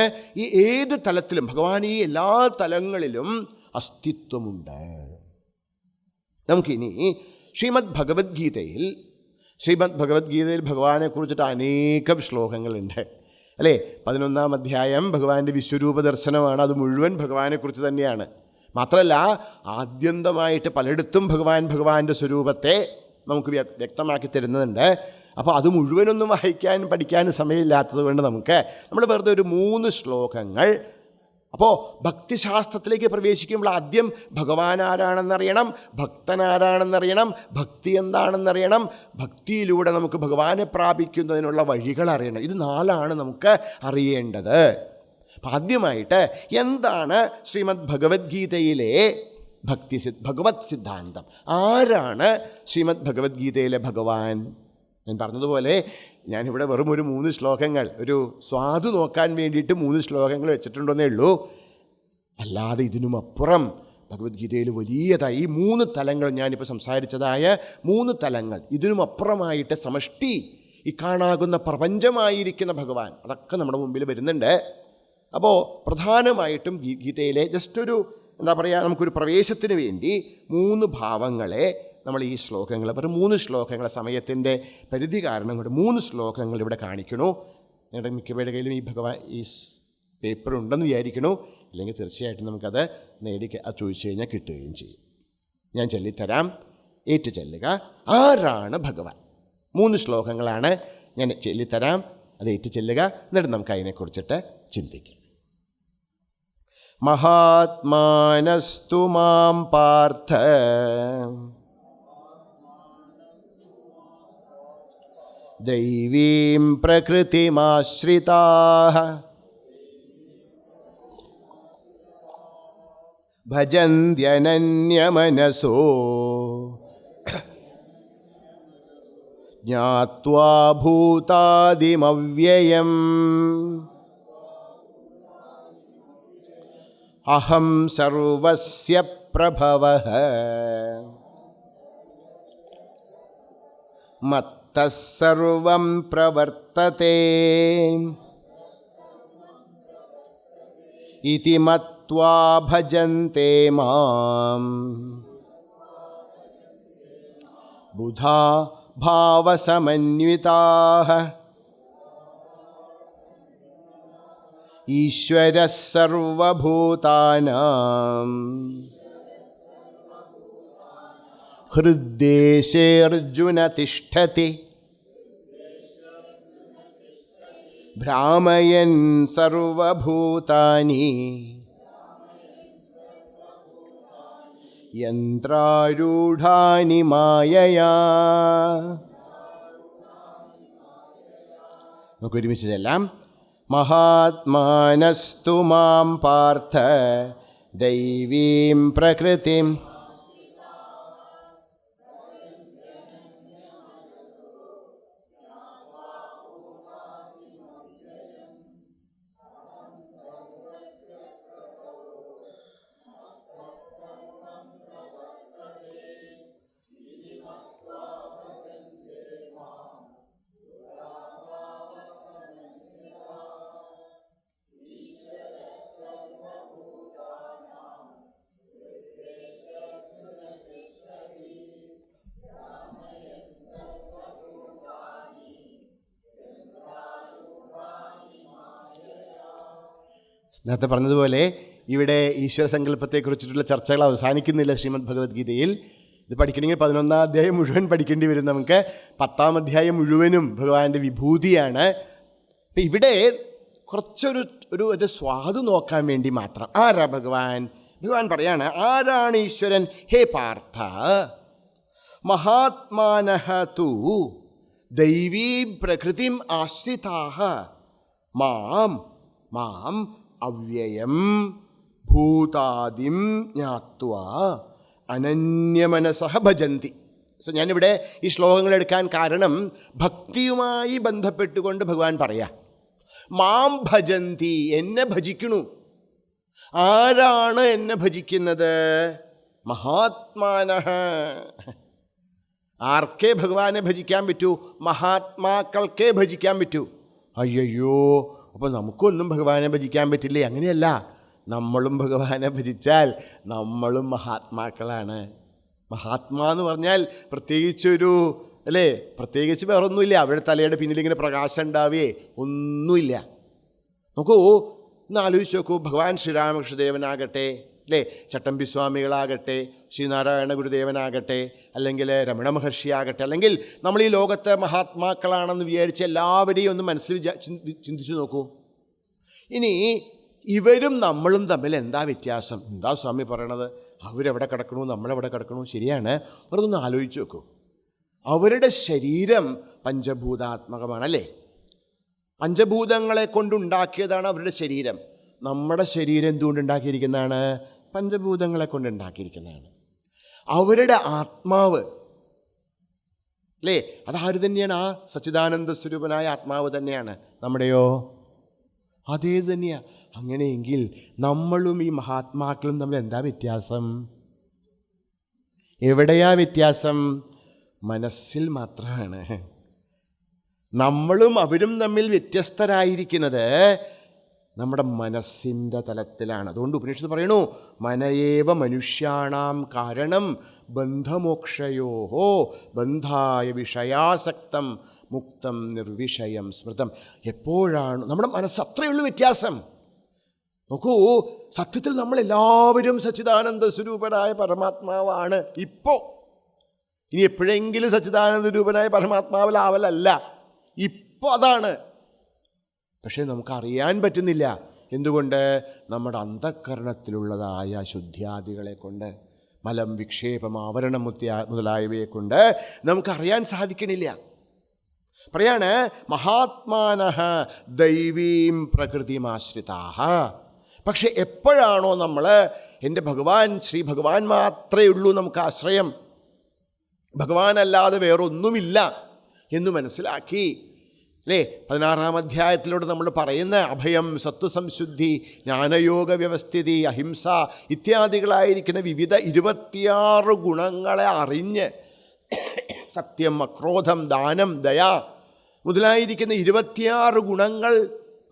ഈ ഏത് തലത്തിലും, ഭഗവാൻ ഈ എല്ലാ തലങ്ങളിലും അസ്തിത്വമുണ്ട്. നമുക്കിനി ശ്രീമദ് ഭഗവത്ഗീതയിൽ ഭഗവാനെ കുറിച്ചിട്ട് അനേകം ശ്ലോകങ്ങളുണ്ട് അല്ലേ? 11-ാം അധ്യായം ഭഗവാന്റെ വിശ്വരൂപ ദർശനമാണ്. അത് മുഴുവൻ ഭഗവാനെക്കുറിച്ച് തന്നെയാണ്. മാത്രമല്ല ആദ്യന്തമായിട്ട് പലയിടത്തും ഭഗവാന്റെ സ്വരൂപത്തെ നമുക്ക് വ്യക്തമാക്കി തരുന്നുണ്ട്. അപ്പോൾ അത് മുഴുവനൊന്നും വായിക്കാനും പഠിക്കാനും സമയമില്ലാത്തത് കൊണ്ട് നമ്മൾ വെറുതെ ഒരു 3 ശ്ലോകങ്ങൾ. അപ്പോൾ ഭക്തിശാസ്ത്രത്തിലേക്ക് പ്രവേശിക്കുമ്പോൾ ആദ്യം ഭഗവാൻ ആരാണെന്നറിയണം, ഭക്തൻ ആരാണെന്നറിയണം, ഭക്തി എന്താണെന്നറിയണം, ഭക്തിയിലൂടെ നമുക്ക് ഭഗവാനെ പ്രാപിക്കുന്നതിനുള്ള വഴികൾ അറിയണം. ഇത് 4 നമുക്ക് അറിയേണ്ടത്. അപ്പം ആദ്യമായിട്ട് എന്താണ് ശ്രീമദ് ഭഗവത്ഗീതയിലെ ഭഗവത് സിദ്ധാന്തം? ആരാണ് ശ്രീമദ് ഭഗവത്ഗീതയിലെ ഭഗവാൻ? ഞാൻ പറഞ്ഞതുപോലെ ഞാനിവിടെ വെറും ഒരു 3 ശ്ലോകങ്ങൾ, ഒരു സ്വാദ് നോക്കാൻ വേണ്ടിയിട്ട് 3 ശ്ലോകങ്ങൾ വെച്ചിട്ടുണ്ടെന്നേ ഉള്ളൂ. അല്ലാതെ ഇതിനുമപ്പുറം ഭഗവത്ഗീതയിൽ വലിയതായി ഈ 3 തലങ്ങൾ, ഞാനിപ്പോൾ സംസാരിച്ചതായ 3 തലങ്ങൾ, ഇതിനുമപ്പുറമായിട്ട് സമഷ്ടി ഈ കാണാകുന്ന പ്രപഞ്ചമായിരിക്കുന്ന ഭഗവാൻ, അതൊക്കെ നമ്മുടെ മുമ്പിൽ വരുന്നുണ്ട്. അപ്പോൾ പ്രധാനമായിട്ടും ഗീതയിലെ ജസ്റ്റ് ഒരു നമുക്കൊരു പ്രവേശത്തിന് വേണ്ടി 3 ഭാവങ്ങളെ നമ്മൾ ഈ ശ്ലോകങ്ങൾ, വെറും 3 ശ്ലോകങ്ങളെ സമയത്തിൻ്റെ പരിധി കാരണം കൊണ്ട് 3 ശ്ലോകങ്ങൾ ഇവിടെ കാണിക്കണു. നിങ്ങളുടെ മിക്കവരുടെ കയ്യിലും ഈ പേപ്പർ ഉണ്ടെന്ന് വിചാരിക്കണു. ഇല്ലെങ്കിൽ തീർച്ചയായിട്ടും നമുക്കത് ചോദിച്ചു കഴിഞ്ഞാൽ കിട്ടുകയും ചെയ്യും. ഞാൻ ചൊല്ലിത്തരാം, ഏറ്റു ചെല്ലുക. ആരാണ് ഭഗവാൻ? 3 ശ്ലോകങ്ങളാണ് ഞാൻ ചൊല്ലിത്തരാം, അത് ഏറ്റു ചെല്ലുക. എന്നിട്ട് നമുക്ക് അതിനെക്കുറിച്ചിട്ട് ചിന്തിക്കാം. മഹാത്മാനസ്തു മാം പാർത്ഥ ദൈവീം പ്രകൃതിമാശ്രിതാഃ ഭജന്ത്യനന്യമനസോ ജ്ഞാത്വാ ഭൂതാദിമവ്യയം അഹം സർവസ്യ പ്രഭവഃ മത്തഃ സർവം പ്രവർത്തതേ ഇതി മത്വാ ഭജന്തെ മാം ബുധാ ഭാവസമന്വിതാഃ ഈശ്വരഃ സർവഭൂതാനാം ഹൃദ്ദേശേऽർജുന തിഷ്ഠതി ഭ്രാമയൻ സർവഭൂതാനി യന്ത്രാരൂഢാനി മായയാ. നമുക്ക് ഒരുമിച്ച് ചെല്ലാം. മഹാത്മാനസ്തു മാം പാർത്ഥ ദൈവീം പ്രകൃതിം നേരത്തെ പറഞ്ഞതുപോലെ ഇവിടെ ഈശ്വര സങ്കല്പത്തെക്കുറിച്ചിട്ടുള്ള ചർച്ചകൾ അവസാനിക്കുന്നില്ല ശ്രീമദ് ഭഗവത്ഗീതയിൽ. ഇത് പഠിക്കണമെങ്കിൽ 11-ാം അധ്യായം മുഴുവൻ പഠിക്കേണ്ടി വരും. നമുക്ക് 10-ാം അധ്യായം മുഴുവനും ഭഗവാന്റെ വിഭൂതിയാണ്. അപ്പം ഇവിടെ കുറച്ചൊരു സ്വാദ് നോക്കാൻ വേണ്ടി മാത്രം. ആരാ ഭഗവാൻ? ഭഗവാൻ പറയാണ്, ആരാണ് ഈശ്വരൻ? ഹേ പാർത്ഥ, മഹാത്മാനഃ തു ദൈവീം പ്രകൃതിം ആശ്രിതാഃ മാം അവ്യയം ഭൂതാദിം ജ്ഞാത്വാ അനന്യമനസഃ ഭജന്തി. സോ ഞാനിവിടെ ഈ ശ്ലോകങ്ങൾ എടുക്കാൻ കാരണം ഭക്തിയുമായി ബന്ധപ്പെട്ടുകൊണ്ട് ഭഗവാൻ പറയാം, മാം ഭജന്തി, എന്നെ ഭജിക്കണു. ആരാണ് എന്നെ ഭജിക്കുന്നത്? മഹാത്മാനഃ. ആർക്കേ ഭഗവാനെ ഭജിക്കാൻ പറ്റൂ? മഹാത്മാക്കൾക്കേ ഭജിക്കാൻ പറ്റൂ. അയ്യോ, അപ്പോൾ നമുക്കൊന്നും ഭഗവാനെ ഭജിക്കാൻ പറ്റില്ലേ? അങ്ങനെയല്ല, നമ്മളും ഭഗവാനെ ഭജിച്ചാൽ നമ്മളും മഹാത്മാക്കളാണ്. മഹാത്മാ എന്ന് പറഞ്ഞാൽ പ്രത്യേകിച്ച് വേറൊന്നുമില്ല. അവരുടെ തലയുടെ പിന്നിൽ ഇങ്ങനെ പ്രകാശം ഉണ്ടാവുകയെ ഒന്നുമില്ല. നോക്കൂ, ഒന്ന് ആലോചിച്ച് നോക്കൂ. ഭഗവാൻ ശ്രീരാമകൃഷ്ണദേവനാകട്ടെ, ചട്ടമ്പിസ്വാമികളാകട്ടെ, ശ്രീനാരായണ ഗുരുദേവനാകട്ടെ, അല്ലെങ്കിൽ രമണ മഹർഷിയാകട്ടെ, അല്ലെങ്കിൽ നമ്മൾ ഈ ലോകത്തെ മഹാത്മാക്കളാണെന്ന് വിചാരിച്ച് എല്ലാവരെയും ഒന്ന് മനസ്സിൽ ചിന്തിച്ചു നോക്കൂ. ഇനി ഇവരും നമ്മളും തമ്മിൽ എന്താ വ്യത്യാസം? എന്താ സ്വാമി പറയണത്? അവരെവിടെ കിടക്കണു, നമ്മളെവിടെ കിടക്കണു? ശരിയാണ്, അതൊന്ന് ആലോചിച്ച് നോക്കൂ. അവരുടെ ശരീരം പഞ്ചഭൂതാത്മകമാണല്ലേ? പഞ്ചഭൂതങ്ങളെ കൊണ്ടുണ്ടാക്കിയതാണ് അവരുടെ ശരീരം. നമ്മുടെ ശരീരം എന്തുകൊണ്ടുണ്ടാക്കിയിരിക്കുന്നതാണ്? പഞ്ചഭൂതങ്ങളെ കൊണ്ടുണ്ടാക്കിയിരിക്കുന്നതാണ്. അവരുടെ ആത്മാവ് അതാര് തന്നെയാണ്? ആ സച്ചിദാനന്ദ സ്വരൂപനായ ആത്മാവ് തന്നെയാണ്. നമ്മുടെയോ? അതേ തന്നെയാണ്. അങ്ങനെയെങ്കിൽ നമ്മളും ഈ മഹാത്മാക്കളും തമ്മിൽ എന്താ വ്യത്യാസം? എവിടെയാ വ്യത്യാസം? മനസ്സിൽ മാത്രമാണ്. നമ്മളും അവരും തമ്മിൽ വ്യത്യസ്തരായിരിക്കുന്നത് നമ്മുടെ മനസ്സിൻ്റെ തലത്തിലാണ്. അതുകൊണ്ട് ഉപനിഷത്ത് പറയണു, മനയേവ മനുഷ്യാണാം കാരണം ബന്ധമോക്ഷയോഹോ ബന്ധായ വിഷയാസക്തം മുക്തം നിർവിഷയം സ്മൃതം. എപ്പോഴാണ് നമ്മുടെ മനസ്സ്? അത്രയുള്ളൂ വ്യത്യാസം. നോക്കൂ, സത്യത്തിൽ നമ്മളെല്ലാവരും സച്ചിദാനന്ദ സ്വരൂപനായ പരമാത്മാവാണ്. ഇനി എപ്പോഴെങ്കിലും സച്ചിദാനന്ദ രൂപനായ പരമാത്മാവിലാവലല്ല, ഇപ്പോൾ അതാണ്. പക്ഷേ നമുക്കറിയാൻ പറ്റുന്നില്ല. എന്തുകൊണ്ട്? നമ്മുടെ അന്ധഃകരണത്തിലുള്ളതായ ശുദ്ധ്യാദികളെ കൊണ്ട്, മലം, വിക്ഷേപം, ആവരണം മുതലായവയെ കൊണ്ട് നമുക്കറിയാൻ സാധിക്കണില്ല. പറയാണ് മഹാത്മാനഃ ദൈവീം പ്രകൃതിമാശ്രിതാഃ. പക്ഷെ എപ്പോഴാണോ നമ്മൾ എൻ്റെ ഭഗവാൻ, ശ്രീ ഭഗവാൻ മാത്രമേ ഉള്ളൂ നമുക്ക് ആശ്രയം, ഭഗവാനല്ലാതെ വേറൊന്നുമില്ല എന്ന് മനസ്സിലാക്കി, അല്ലേ? 16-ാം അധ്യായത്തിലൂടെ നമ്മൾ പറയുന്ന അഭയം, സത്വസംശുദ്ധി, ജ്ഞാനയോഗ വ്യവസ്ഥിതി, അഹിംസ ഇത്യാദികളായിരിക്കുന്ന വിവിധ 26 ഗുണങ്ങളെ അറിഞ്ഞ്, സത്യം, അക്രോധം, ദാനം, ദയ മുതലായിരിക്കുന്ന 26 ഗുണങ്ങൾ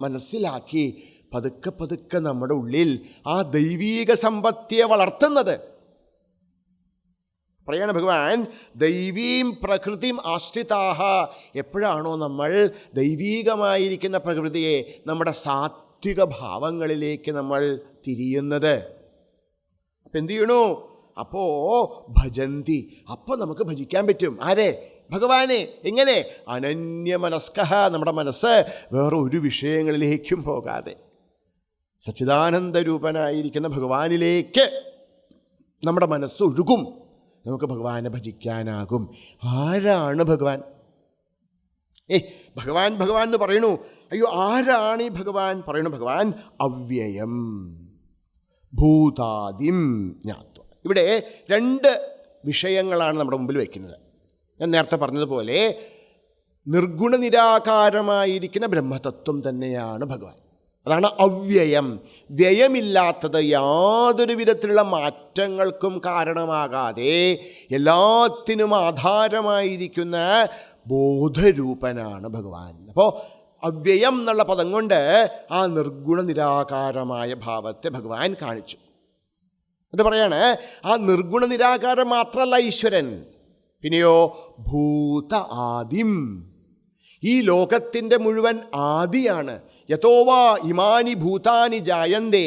മനസ്സിലാക്കി പതുക്കെ പതുക്കെ നമ്മുടെ ഉള്ളിൽ ആ ദൈവീക സമ്പത്തിയെ വളർത്തുന്നത്. പറയാണ് ഭഗവാൻ ദൈവീം പ്രകൃതിം ആശ്രിതാഃ. എപ്പോഴാണോ നമ്മൾ ദൈവീകമായിരിക്കുന്ന പ്രകൃതിയെ, നമ്മുടെ സാത്വിക ഭാവങ്ങളിലേക്ക് നമ്മൾ തിരിയുന്നത്, അപ്പം എന്തു ചെയ്യണു? അപ്പോൾ ഭജന്തി, അപ്പോൾ നമുക്ക് ഭജിക്കാൻ പറ്റും. ആരെ? ഭഗവാനെ. എങ്ങനെ? അനന്യമനസ്കഃ. നമ്മുടെ മനസ്സ് വേറെ ഒരു വിഷയങ്ങളിലേക്കും പോകാതെ സച്ചിദാനന്ദരൂപനായിരിക്കുന്ന ഭഗവാനിലേക്ക് നമ്മുടെ മനസ്സ് ഒഴുകും. നമുക്ക് ഭഗവാനെ ഭജിക്കാനാകും. ആരാണ് ഭഗവാൻ? ഭഗവാൻ ഭഗവാൻ എന്ന് പറയണു. അയ്യോ, ആരാണ് ഈ ഭഗവാൻ? പറയണു ഭഗവാൻ അവ്യയം ഭൂതാദിം ജ്ഞാത്വ. ഇവിടെ 2 വിഷയങ്ങളാണ് നമ്മുടെ മുമ്പിൽ വയ്ക്കുന്നത്. ഞാൻ നേരത്തെ പറഞ്ഞതുപോലെ നിർഗുണ നിരാകാരമായിരിക്കുന്ന ബ്രഹ്മതത്വം തന്നെയാണ് ഭഗവാൻ. അതാണ് അവ്യയം. വ്യയമില്ലാത്തത്, യാതൊരു വിധത്തിലുള്ള മാറ്റങ്ങൾക്കും കാരണമാകാതെ എല്ലാത്തിനും ആധാരമായിരിക്കുന്ന ബോധരൂപനാണ് ഭഗവാൻ. അപ്പോൾ അവ്യയം എന്നുള്ള പദം കൊണ്ട് ആ നിർഗുണ നിരാകാരമായ ഭാവത്തെ ഭഗവാൻ കാണിച്ചു. എന്നിട്ട് പറയാണ് ആ നിർഗുണ നിരാകാരം മാത്രമല്ല ഈശ്വരൻ, പിന്നെയോ ഭൂത ആദിം, ഈ ലോകത്തിൻ്റെ മുഴുവൻ ആദിയാണ്. യതോവാ ഇമാനി ഭൂതാനി ജായന്തേ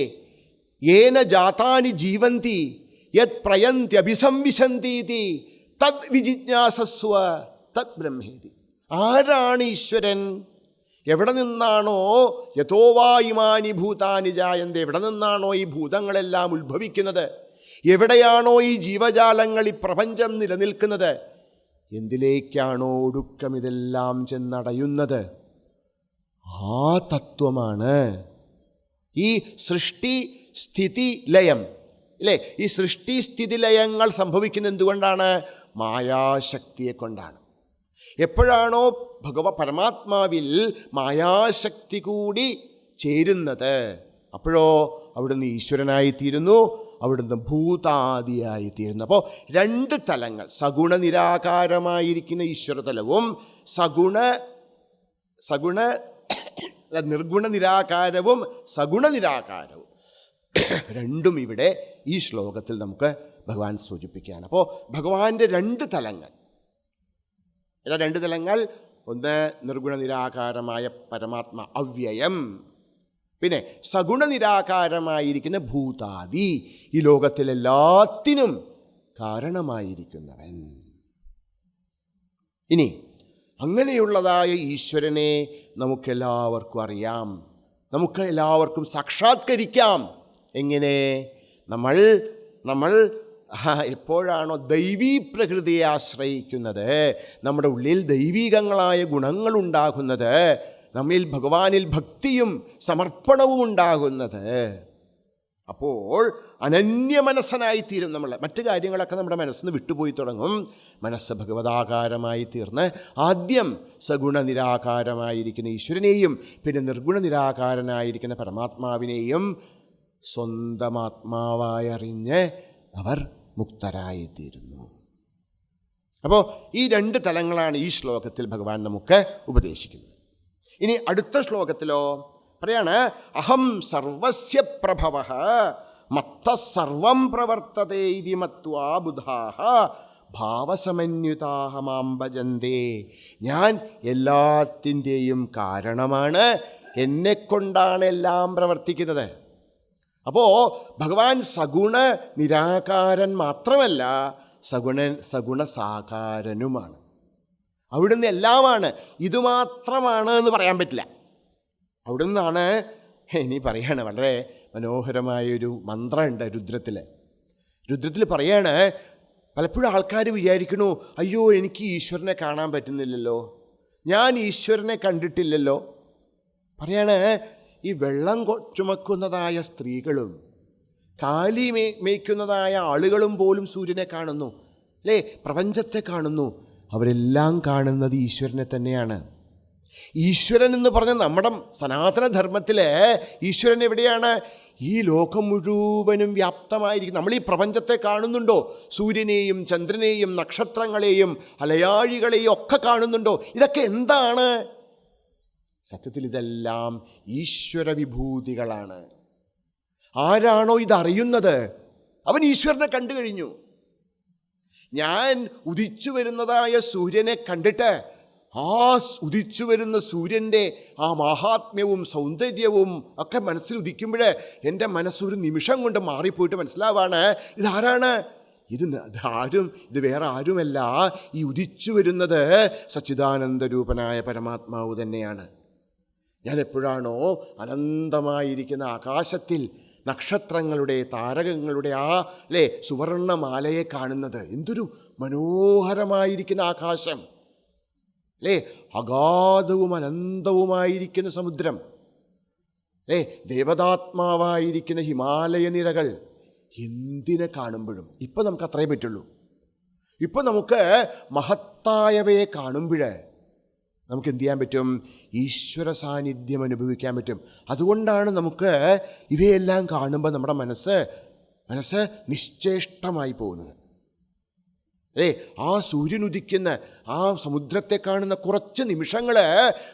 യേന ജാതാനി ജീവന്തി യത് പ്രയന്ത്യഭിസംവിശന്തി തദ് വിജിജ്ഞാസസ്വ തദ് ബ്രഹ്മേതി. ആരാണ് ഈശ്വരൻ? എവിടെ നിന്നാണോ യതോവാ ഇമാനി ഭൂതാനി ജായന്തേ, എവിടെ നിന്നാണോ ഈ ഭൂതങ്ങളെല്ലാം ഉത്ഭവിക്കുന്നത്, എവിടെയാണോ ഈ ജീവജാലങ്ങൾ, ഈ പ്രപഞ്ചം നിലനിൽക്കുന്നത്, എന്തിലേക്കാണോ ഒടുക്കം ഇതെല്ലാം ചെന്നടയുന്നത്, ആ തത്വമാണ് ഈ സൃഷ്ടി സ്ഥിതി ലയം. ഇല്ലേ? ഈ സൃഷ്ടി സ്ഥിതി ലയങ്ങൾ സംഭവിക്കുന്നത് എന്തുകൊണ്ടാണ്? മായാശക്തിയെ കൊണ്ടാണ്. എപ്പോഴാണോ പരമാത്മാവിൽ മായാശക്തി കൂടി ചേരുന്നത്, അപ്പോഴോ അവിടുന്ന് ഈശ്വരനായിത്തീരുന്നു, അവിടുന്ന് ഭൂതാദിയായിത്തീരുന്നു. അപ്പോൾ 2 തലങ്ങൾ, സഗുണ നിരാകാരമായിരിക്കുന്ന ഈശ്വരതലവും നിർഗുണ നിരാകാരവും സഗുണ നിരാകാരവും, 2ഉം ഇവിടെ ഈ ശ്ലോകത്തിൽ നമുക്ക് ഭഗവാൻ സൂചിപ്പിക്കുകയാണ്. അപ്പോൾ ഭഗവാന്റെ 2 തലങ്ങൾ. ഏതാ 2 തലങ്ങൾ? ഒന്ന് നിർഗുണ നിരാകാരമായ പരമാത്മ അവ്യയം, പിന്നെ സഗുണ നിരാകാരമായിരിക്കുന്ന ഭൂതാദി, ഈ ലോകത്തിലെല്ലാത്തിനും കാരണമായിരിക്കുന്നവൻ. ഇനി അങ്ങനെയുള്ളതായ ഈശ്വരനെ നമുക്കെല്ലാവർക്കും അറിയാം, നമുക്ക് എല്ലാവർക്കും സാക്ഷാത്കരിക്കാം. എങ്ങനെ? നമ്മൾ എപ്പോഴാണോ ദൈവീ പ്രകൃതിയെ ആശ്രയിക്കുന്നത്, നമ്മുടെ ഉള്ളിൽ ദൈവീകങ്ങളായ ഗുണങ്ങളുണ്ടാകുന്നത്, നമ്മിൽ ഭഗവാനിൽ ഭക്തിയും സമർപ്പണവും ഉണ്ടാകുന്നത്, അപ്പോൾ അനന്യമനസ്സനായിത്തീരും. നമ്മൾ മറ്റു കാര്യങ്ങളൊക്കെ നമ്മുടെ മനസ്സിന് വിട്ടുപോയി തുടങ്ങും. മനസ്സ് ഭഗവതാകാരമായി തീർന്ന് ആദ്യം സഗുണ നിരാകാരമായിരിക്കുന്ന ഈശ്വരനെയും പിന്നെ നിർഗുണ നിരാകാരനായിരിക്കുന്ന പരമാത്മാവിനെയും സ്വന്തമാത്മാവായി അറിഞ്ഞ് അവർ മുക്തരായിത്തീരുന്നു. അപ്പോൾ ഈ 2 തലങ്ങളാണ് ഈ ശ്ലോകത്തിൽ ഭഗവാൻ നമുക്ക് ഉപദേശിക്കുന്നത്. ഇനി അടുത്ത ശ്ലോകത്തിലോ പറയാണ് അഹം സർവസ്യ പ്രഭവഃ മത്തഃ സർവം പ്രവർത്തതേ ഇതി മത്വാ ബുധാഃ ഭാവസമന്വിതാഃ മാം ഭജന്തേ. ഞാൻ എല്ലാത്തിൻ്റെയും കാരണമാണ്, എന്നെക്കൊണ്ടാണ് എല്ലാം പ്രവർത്തിക്കുന്നത്. അപ്പോൾ ഭഗവാൻ സഗുണ നിരാകാരൻ മാത്രമല്ല, സഗുണസാകാരനുമാണ്. അവിടുന്ന് എല്ലാമാണ്. ഇതുമാത്രമാണ് എന്ന് പറയാൻ പറ്റില്ല. അവിടുന്നാണ്. ഇനി പറയാണ്, വളരെ മനോഹരമായൊരു മന്ത്രമുണ്ട് രുദ്രത്തിൽ പറയാണ്, പലപ്പോഴും ആൾക്കാർ വിചാരിക്കണു, അയ്യോ എനിക്ക് ഈശ്വരനെ കാണാൻ പറ്റുന്നില്ലല്ലോ, ഞാൻ ഈശ്വരനെ കണ്ടിട്ടില്ലല്ലോ. പറയാണ്, ഈ വെള്ളം ചുമക്കുന്നതായ സ്ത്രീകളും കാലി മേയ്ക്കുന്നതായ ആളുകളും പോലും സൂര്യനെ കാണുന്നു, അല്ലേ? പ്രപഞ്ചത്തെ കാണുന്നു. അവരെല്ലാം കാണുന്നത് ഈശ്വരനെ തന്നെയാണ്. ഈശ്വരൻ എന്ന് പറഞ്ഞ നമ്മുടെ സനാതനധർമ്മത്തിലെ ഈശ്വരൻ എവിടെയാണ്? ഈ ലോകം മുഴുവനും വ്യാപ്തമായിരിക്കും. നമ്മൾ ഈ പ്രപഞ്ചത്തെ കാണുന്നുണ്ടോ? സൂര്യനെയും ചന്ദ്രനെയും നക്ഷത്രങ്ങളെയും അലയാഴികളെയും ഒക്കെ കാണുന്നുണ്ടോ? ഇതൊക്കെ എന്താണ്? സത്യത്തിൽ ഇതെല്ലാം ഈശ്വര വിഭൂതികളാണ്. ആരാണോ ഇതറിയുന്നത് അവൻ ഈശ്വരനെ കണ്ടു കഴിഞ്ഞു. ഞാൻ ഉദിച്ചു വരുന്നതായ സൂര്യനെ കണ്ടിട്ട് ആ ഉദിച്ചു വരുന്ന സൂര്യൻ്റെ ആ മാഹാത്മ്യവും സൗന്ദര്യവും ഒക്കെ മനസ്സിൽ ഉദിക്കുമ്പോൾ എൻ്റെ മനസ്സൊരു നിമിഷം കൊണ്ട് മാറിപ്പോയിട്ട് മനസ്സിലാവാണ്, ഇതാരാണ്? ഇത് വേറെ ആരുമല്ല. ഈ ഉദിച്ചു വരുന്നത് സച്ചിദാനന്ദരൂപനായ പരമാത്മാവ് തന്നെയാണ്. ഞാൻ എപ്പോഴാണോ അനന്തമായിരിക്കുന്ന ആകാശത്തിൽ നക്ഷത്രങ്ങളുടെ താരകങ്ങളുടെ സുവർണമാലയെ കാണുന്നത്, എന്തൊരു മനോഹരമായിരിക്കുന്ന ആകാശം, അഗാധവും അനന്തവുമായിരിക്കുന്ന സമുദ്രം, ദേവതാത്മാവായിരിക്കുന്ന ഹിമാലയ നിരകൾ, എന്തിനെ കാണുമ്പോഴും ഇപ്പം നമുക്ക് അത്രയേ പറ്റുള്ളൂ. ഇപ്പം നമുക്ക് മഹത്തായവയെ കാണുമ്പോൾ നമുക്ക് എന്ത് ചെയ്യാൻ പറ്റും? ഈശ്വര സാന്നിധ്യം അനുഭവിക്കാൻ പറ്റും. അതുകൊണ്ടാണ് നമുക്ക് ഇവയെല്ലാം കാണുമ്പോൾ നമ്മുടെ മനസ്സ് നിശ്ചേഷ്ടമായി പോകുന്നത്. ആ സൂര്യൻ ഉദിക്കുന്ന ആ സമുദ്രത്തെ കാണുന്ന കുറച്ച് നിമിഷങ്ങൾ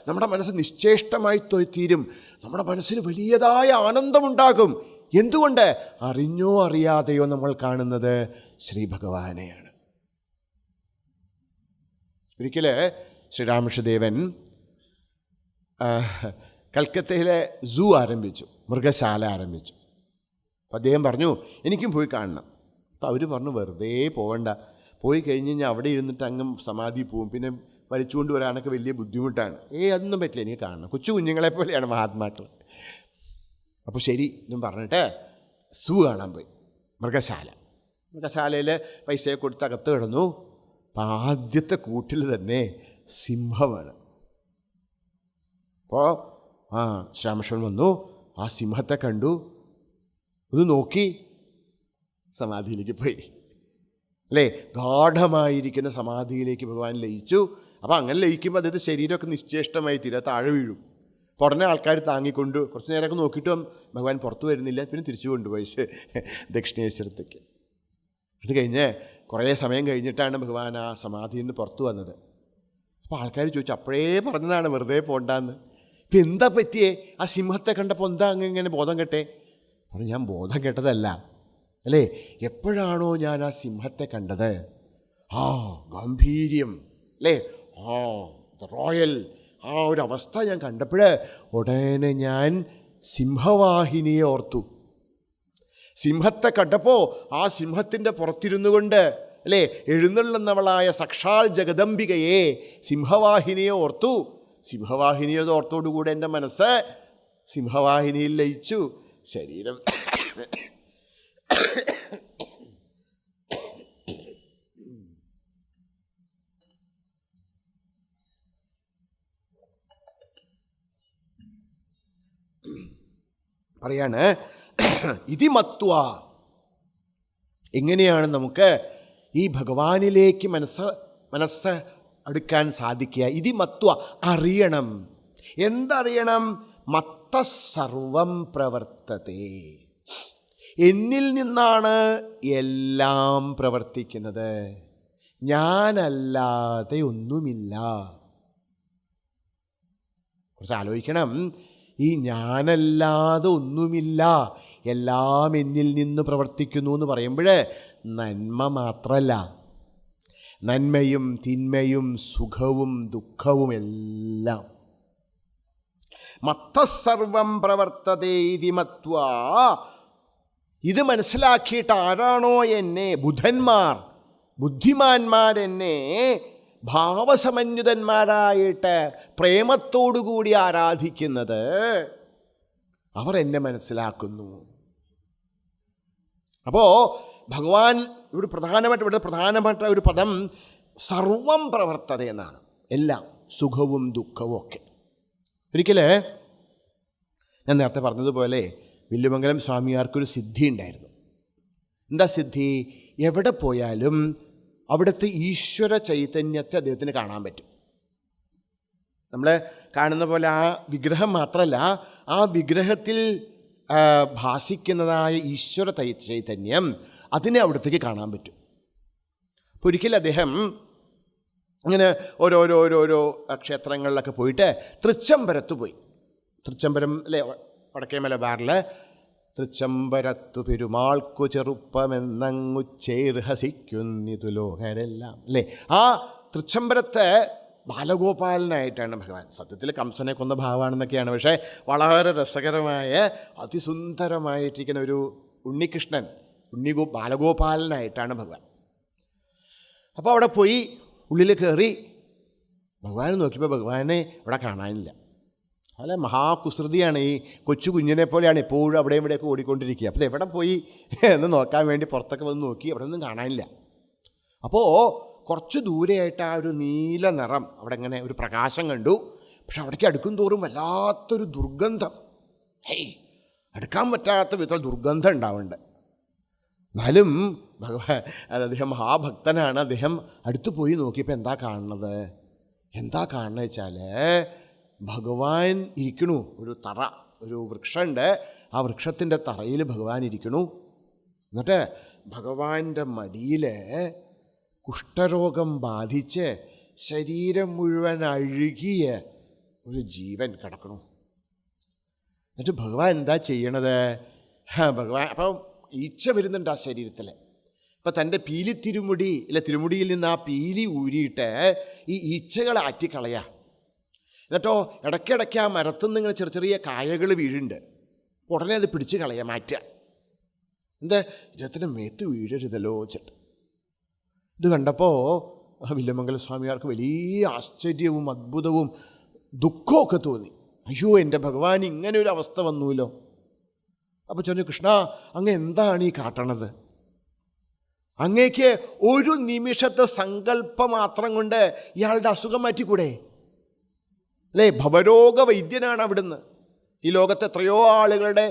നമ്മുടെ മനസ്സ് നിശ്ചേഷ്ടമായി തീരും. നമ്മുടെ മനസ്സിന് വലിയതായ ആനന്ദമുണ്ടാകും. എന്തുകൊണ്ട്? അറിഞ്ഞോ അറിയാതെയോ നമ്മൾ കാണുന്നത് ശ്രീ ഭഗവാനെയാണ്. ഒരിക്കൽ ശ്രീരാമകൃഷ്ണദേവൻ കൽക്കത്തയിലെ സൂ ആരംഭിച്ചു, മൃഗശാല ആരംഭിച്ചു. അപ്പം അദ്ദേഹം പറഞ്ഞു, എനിക്കും പോയി കാണണം. അപ്പം അവർ പറഞ്ഞു, വെറുതെ പോകണ്ട, പോയി കഴിഞ്ഞ് കഴിഞ്ഞാൽ അവിടെ ഇരുന്നിട്ട് അങ്ങ് സമാധി പോവും, പിന്നെ വലിച്ചുകൊണ്ട് വരാനൊക്കെ വലിയ ബുദ്ധിമുട്ടാണ്. അതൊന്നും പറ്റില്ല, എനിക്ക് കാണണം. കൊച്ചു കുഞ്ഞുങ്ങളെപ്പോലെയാണ് മഹാത്മാക്കൾ. അപ്പോൾ ശരി എന്നും പറഞ്ഞിട്ട് സൂ കാണാൻ പോയി. മൃഗശാലയിൽ പൈസയെ കൊടുത്ത് അകത്ത് കിടന്നു. അപ്പം ആദ്യത്തെ കൂട്ടിൽ തന്നെ സിംഹമാണ്. അപ്പോൾ ശ്രീരാമകൃഷ്ണൻ വന്നു, ആ സിംഹത്തെ കണ്ടു, ഇത് നോക്കി സമാധിയിലേക്ക് പോയി. ഗാഠമായിരിക്കുന്ന സമാധിയിലേക്ക് ഭഗവാൻ ലയിച്ചു. അപ്പോൾ അങ്ങനെ ലയിക്കുമ്പോൾ അദ്ദേഹത്തെ ശരീരമൊക്കെ നിശ്ചേഷ്ടമായി തീരെ താഴെ വീഴും. അപ്പോൾ ഉടനെ ആൾക്കാർ താങ്ങിക്കൊണ്ട് കുറച്ച് നേരമൊക്കെ നോക്കിയിട്ടും ഭഗവാൻ പുറത്തു വരുന്നില്ല. പിന്നെ തിരിച്ചു കൊണ്ടുപോയി ദക്ഷിണേശ്വരത്തേക്ക്. അത് കഴിഞ്ഞ് കുറേ സമയം കഴിഞ്ഞിട്ടാണ് ഭഗവാൻ ആ സമാധിയിൽ നിന്ന് പുറത്തു വന്നത്. അപ്പോൾ ആൾക്കാർ ചോദിച്ചു, അപ്പോഴേ പറഞ്ഞതാണ് വെറുതെ പോണ്ടാന്ന്. ഇപ്പം എന്താ പറ്റിയേ? ആ സിംഹത്തെ കണ്ടപ്പോൾ എന്താ അങ്ങനെ ബോധം കെട്ടേ? പറഞ്ഞു, ഞാൻ ബോധം കെട്ടതല്ല, എപ്പോഴാണോ ഞാൻ ആ സിംഹത്തെ കണ്ടത്, ആ ഗാംഭീര്യം, റോയൽ ആ ഒരു അവസ്ഥ ഞാൻ കണ്ടപ്പോൾ ഉടനെ ഞാൻ സിംഹവാഹിനിയെ ഓർത്തു. സിംഹത്തെ കണ്ടപ്പോൾ ആ സിംഹത്തിൻ്റെ പുറത്തിരുന്നു കൊണ്ട് എഴുന്നള്ളുന്നവളായ സാക്ഷാൽ ജഗദംബികയെ, സിംഹവാഹിനിയെ ഓർത്തു. സിംഹവാഹിനിയെ ഓർത്തോടുകൂടെ എൻ്റെ മനസ്സ് സിംഹവാഹിനിയിൽ ലയിച്ചു. ശരീരം പറയാണ്, ഇതി മത്വ. എങ്ങനെയാണ് നമുക്ക് ഈ ഭഗവാനിലേക്ക് മനസ്സ് അടുക്കാൻ സാധിക്കുക? ഇതി മത്വ, അറിയണം. എന്തറിയണം? മത്ത സർവം പ്രവർത്തതേ. എന്നിൽ നിന്നാണ് എല്ലാം പ്രവർത്തിക്കുന്നത്, ഞാനല്ലാതെ ഒന്നുമില്ല. കുറച്ച് ആലോചിക്കണം. ഈ ഞാനല്ലാതെ ഒന്നുമില്ല, എല്ലാം എന്നിൽ നിന്ന് പ്രവർത്തിക്കുന്നു എന്ന് പറയുമ്പോൾ നന്മ മാത്രമല്ല, നന്മയും തിന്മയും സുഖവും ദുഃഖവും എല്ലാം. മത്തസർവം പ്രവർത്തതേ ഇതി മത്വാ. ഇത് മനസ്സിലാക്കിയിട്ട് ആരാണോ എന്നെ ബുദ്ധിമാന്മാരെന്നെ ഭാവസമന്വിതന്മാരായിട്ട് പ്രേമത്തോടുകൂടി ആരാധിക്കുന്നത്, അവർ എന്നെ മനസ്സിലാക്കുന്നു. അപ്പോൾ ഭഗവാൻ ഇവിടെ പ്രധാനപ്പെട്ട ഒരു പദം സർവം പ്രവർത്തത എന്നാണ്. എല്ലാം, സുഖവും ദുഃഖവും ഒക്കെ. ഒരിക്കൽ ഞാൻ നേരത്തെ പറഞ്ഞതുപോലെ വില്ലുമംഗലം സ്വാമിയാർക്കൊരു സിദ്ധി ഉണ്ടായിരുന്നു. എന്താ സിദ്ധി? എവിടെ പോയാലും അവിടുത്തെ ഈശ്വര ചൈതന്യത്തെ അദ്ദേഹത്തിന് കാണാൻ പറ്റും. നമ്മൾ കാണുന്ന പോലെ ആ വിഗ്രഹം മാത്രമല്ല, ആ വിഗ്രഹത്തിൽ ഭാസിക്കുന്നതായ ഈശ്വര ചൈതന്യം അതിനെ അവിടത്തേക്ക് കാണാൻ പറ്റും. അപ്പോൾ ഒരിക്കലും അദ്ദേഹം ഇങ്ങനെ ഓരോരോ ക്ഷേത്രങ്ങളിലൊക്കെ പോയിട്ട് തൃച്ചംബരത്ത് പോയി. തൃച്ചംബരം അല്ലേ, വടക്കേ മലബാറിൽ തൃച്ചംബരത്തു പെരുമാൾക്കു ചെറുപ്പമെന്നങ്ങു ചേർഹസിക്കുന്നിതു ലോകരെല്ലാം അല്ലേ. ആ തൃച്ചംബരത്തെ ബാലഗോപാലനായിട്ടാണ് ഭഗവാൻ. സത്യത്തിൽ കംസനെ കൊന്ന ഭാവമാണെന്നൊക്കെയാണ്, പക്ഷേ വളരെ രസകരമായ അതിസുന്ദരമായിട്ടിരിക്കുന്ന ഒരു ഉണ്ണികൃഷ്ണൻ, ബാലഗോപാലനായിട്ടാണ് ഭഗവാൻ. അപ്പോൾ അവിടെ പോയി ഉള്ളിൽ കയറി ഭഗവാനെ നോക്കിയപ്പോൾ ഭഗവാനെ അവിടെ കാണാനില്ല. അല്ല, മഹാകുസൃതിയാണ്. ഈ കൊച്ചു കുഞ്ഞിനെ പോലെയാണ് എപ്പോഴും അവിടെയും ഇവിടെയൊക്കെ ഓടിക്കൊണ്ടിരിക്കുക. അപ്പോൾ എവിടെ പോയി എന്ന് നോക്കാൻ വേണ്ടി പുറത്തൊക്കെ വന്ന് നോക്കി, അവിടെ ഒന്നും കാണാനില്ല. അപ്പോൾ കുറച്ച് ദൂരെയായിട്ട് ആ ഒരു നീല നിറം, അവിടെ ഇങ്ങനെ ഒരു പ്രകാശം കണ്ടു. പക്ഷെ അവിടേക്ക് അടുക്കും തോറും വല്ലാത്തൊരു ദുർഗന്ധം, അടുക്കാൻ പറ്റാത്ത വിധത്തിൽ ദുർഗന്ധം ഉണ്ടാവുന്നുണ്ട്. എന്നാലും ഭഗവാൻ, അദ്ദേഹം മഹാഭക്തനാണ്. അദ്ദേഹം അടുത്ത് പോയി നോക്കിയപ്പോൾ എന്താ കാണുന്നത് വെച്ചാൽ ഭഗവാൻ ഇരിക്കണു. ഒരു തറ, ഒരു വൃക്ഷമുണ്ട്. ആ വൃക്ഷത്തിൻ്റെ തറയിൽ ഭഗവാൻ ഇരിക്കണു. എന്നിട്ട് ഭഗവാന്റെ മടിയിൽ കുഷ്ഠരോഗം ബാധിച്ച് ശരീരം മുഴുവൻ അഴുകിയ ഒരു ജീവൻ കിടക്കണു. എന്നിട്ട് ഭഗവാൻ എന്താ ചെയ്യണത്? ഭഗവാൻ അപ്പം ഈച്ച വരുന്നുണ്ട് ആ ശരീരത്തിൽ. അപ്പം തൻ്റെ തിരുമുടിയിൽ നിന്ന് ആ പീലി ഊരിയിട്ട് ഈ ഈച്ചകളെ ആറ്റിക്കളയാ. എന്നിട്ടോ ഇടയ്ക്കിടയ്ക്ക് ആ മരത്തുനിന്ന് ഇങ്ങനെ ചെറിയ കായകൾ വീഴുന്നുണ്ട്. ഉടനെ അത് പിടിച്ച് മാറ്റുക. എന്താ, ഇദ്ദേഹത്തിൻ്റെ മേത്ത് വീഴരുതല്ലോ വെച്ചിട്ട്. ഇത് കണ്ടപ്പോൾ വില്ലുമംഗല സ്വാമിയാർക്ക് വലിയ ആശ്ചര്യവും അത്ഭുതവും ദുഃഖമൊക്കെ തോന്നി. അയ്യോ, എൻ്റെ ഭഗവാൻ ഇങ്ങനെ ഒരു അവസ്ഥ വന്നുല്ലോ. അപ്പോൾ ചോദിച്ചു, കൃഷ്ണ, അങ്ങ് എന്താണ് ഈ കാട്ടണത്? അങ്ങേക്ക് ഒരു നിമിഷത്തെ സങ്കല്പം മാത്രം കൊണ്ട് ഇയാളുടെ അസുഖം മാറ്റിക്കൂടെ? അല്ലേ, ഭവരോഗ വൈദ്യനാണ് അവിടുന്ന്. ഈ ലോകത്ത് എത്രയോ ആളുകളുടെ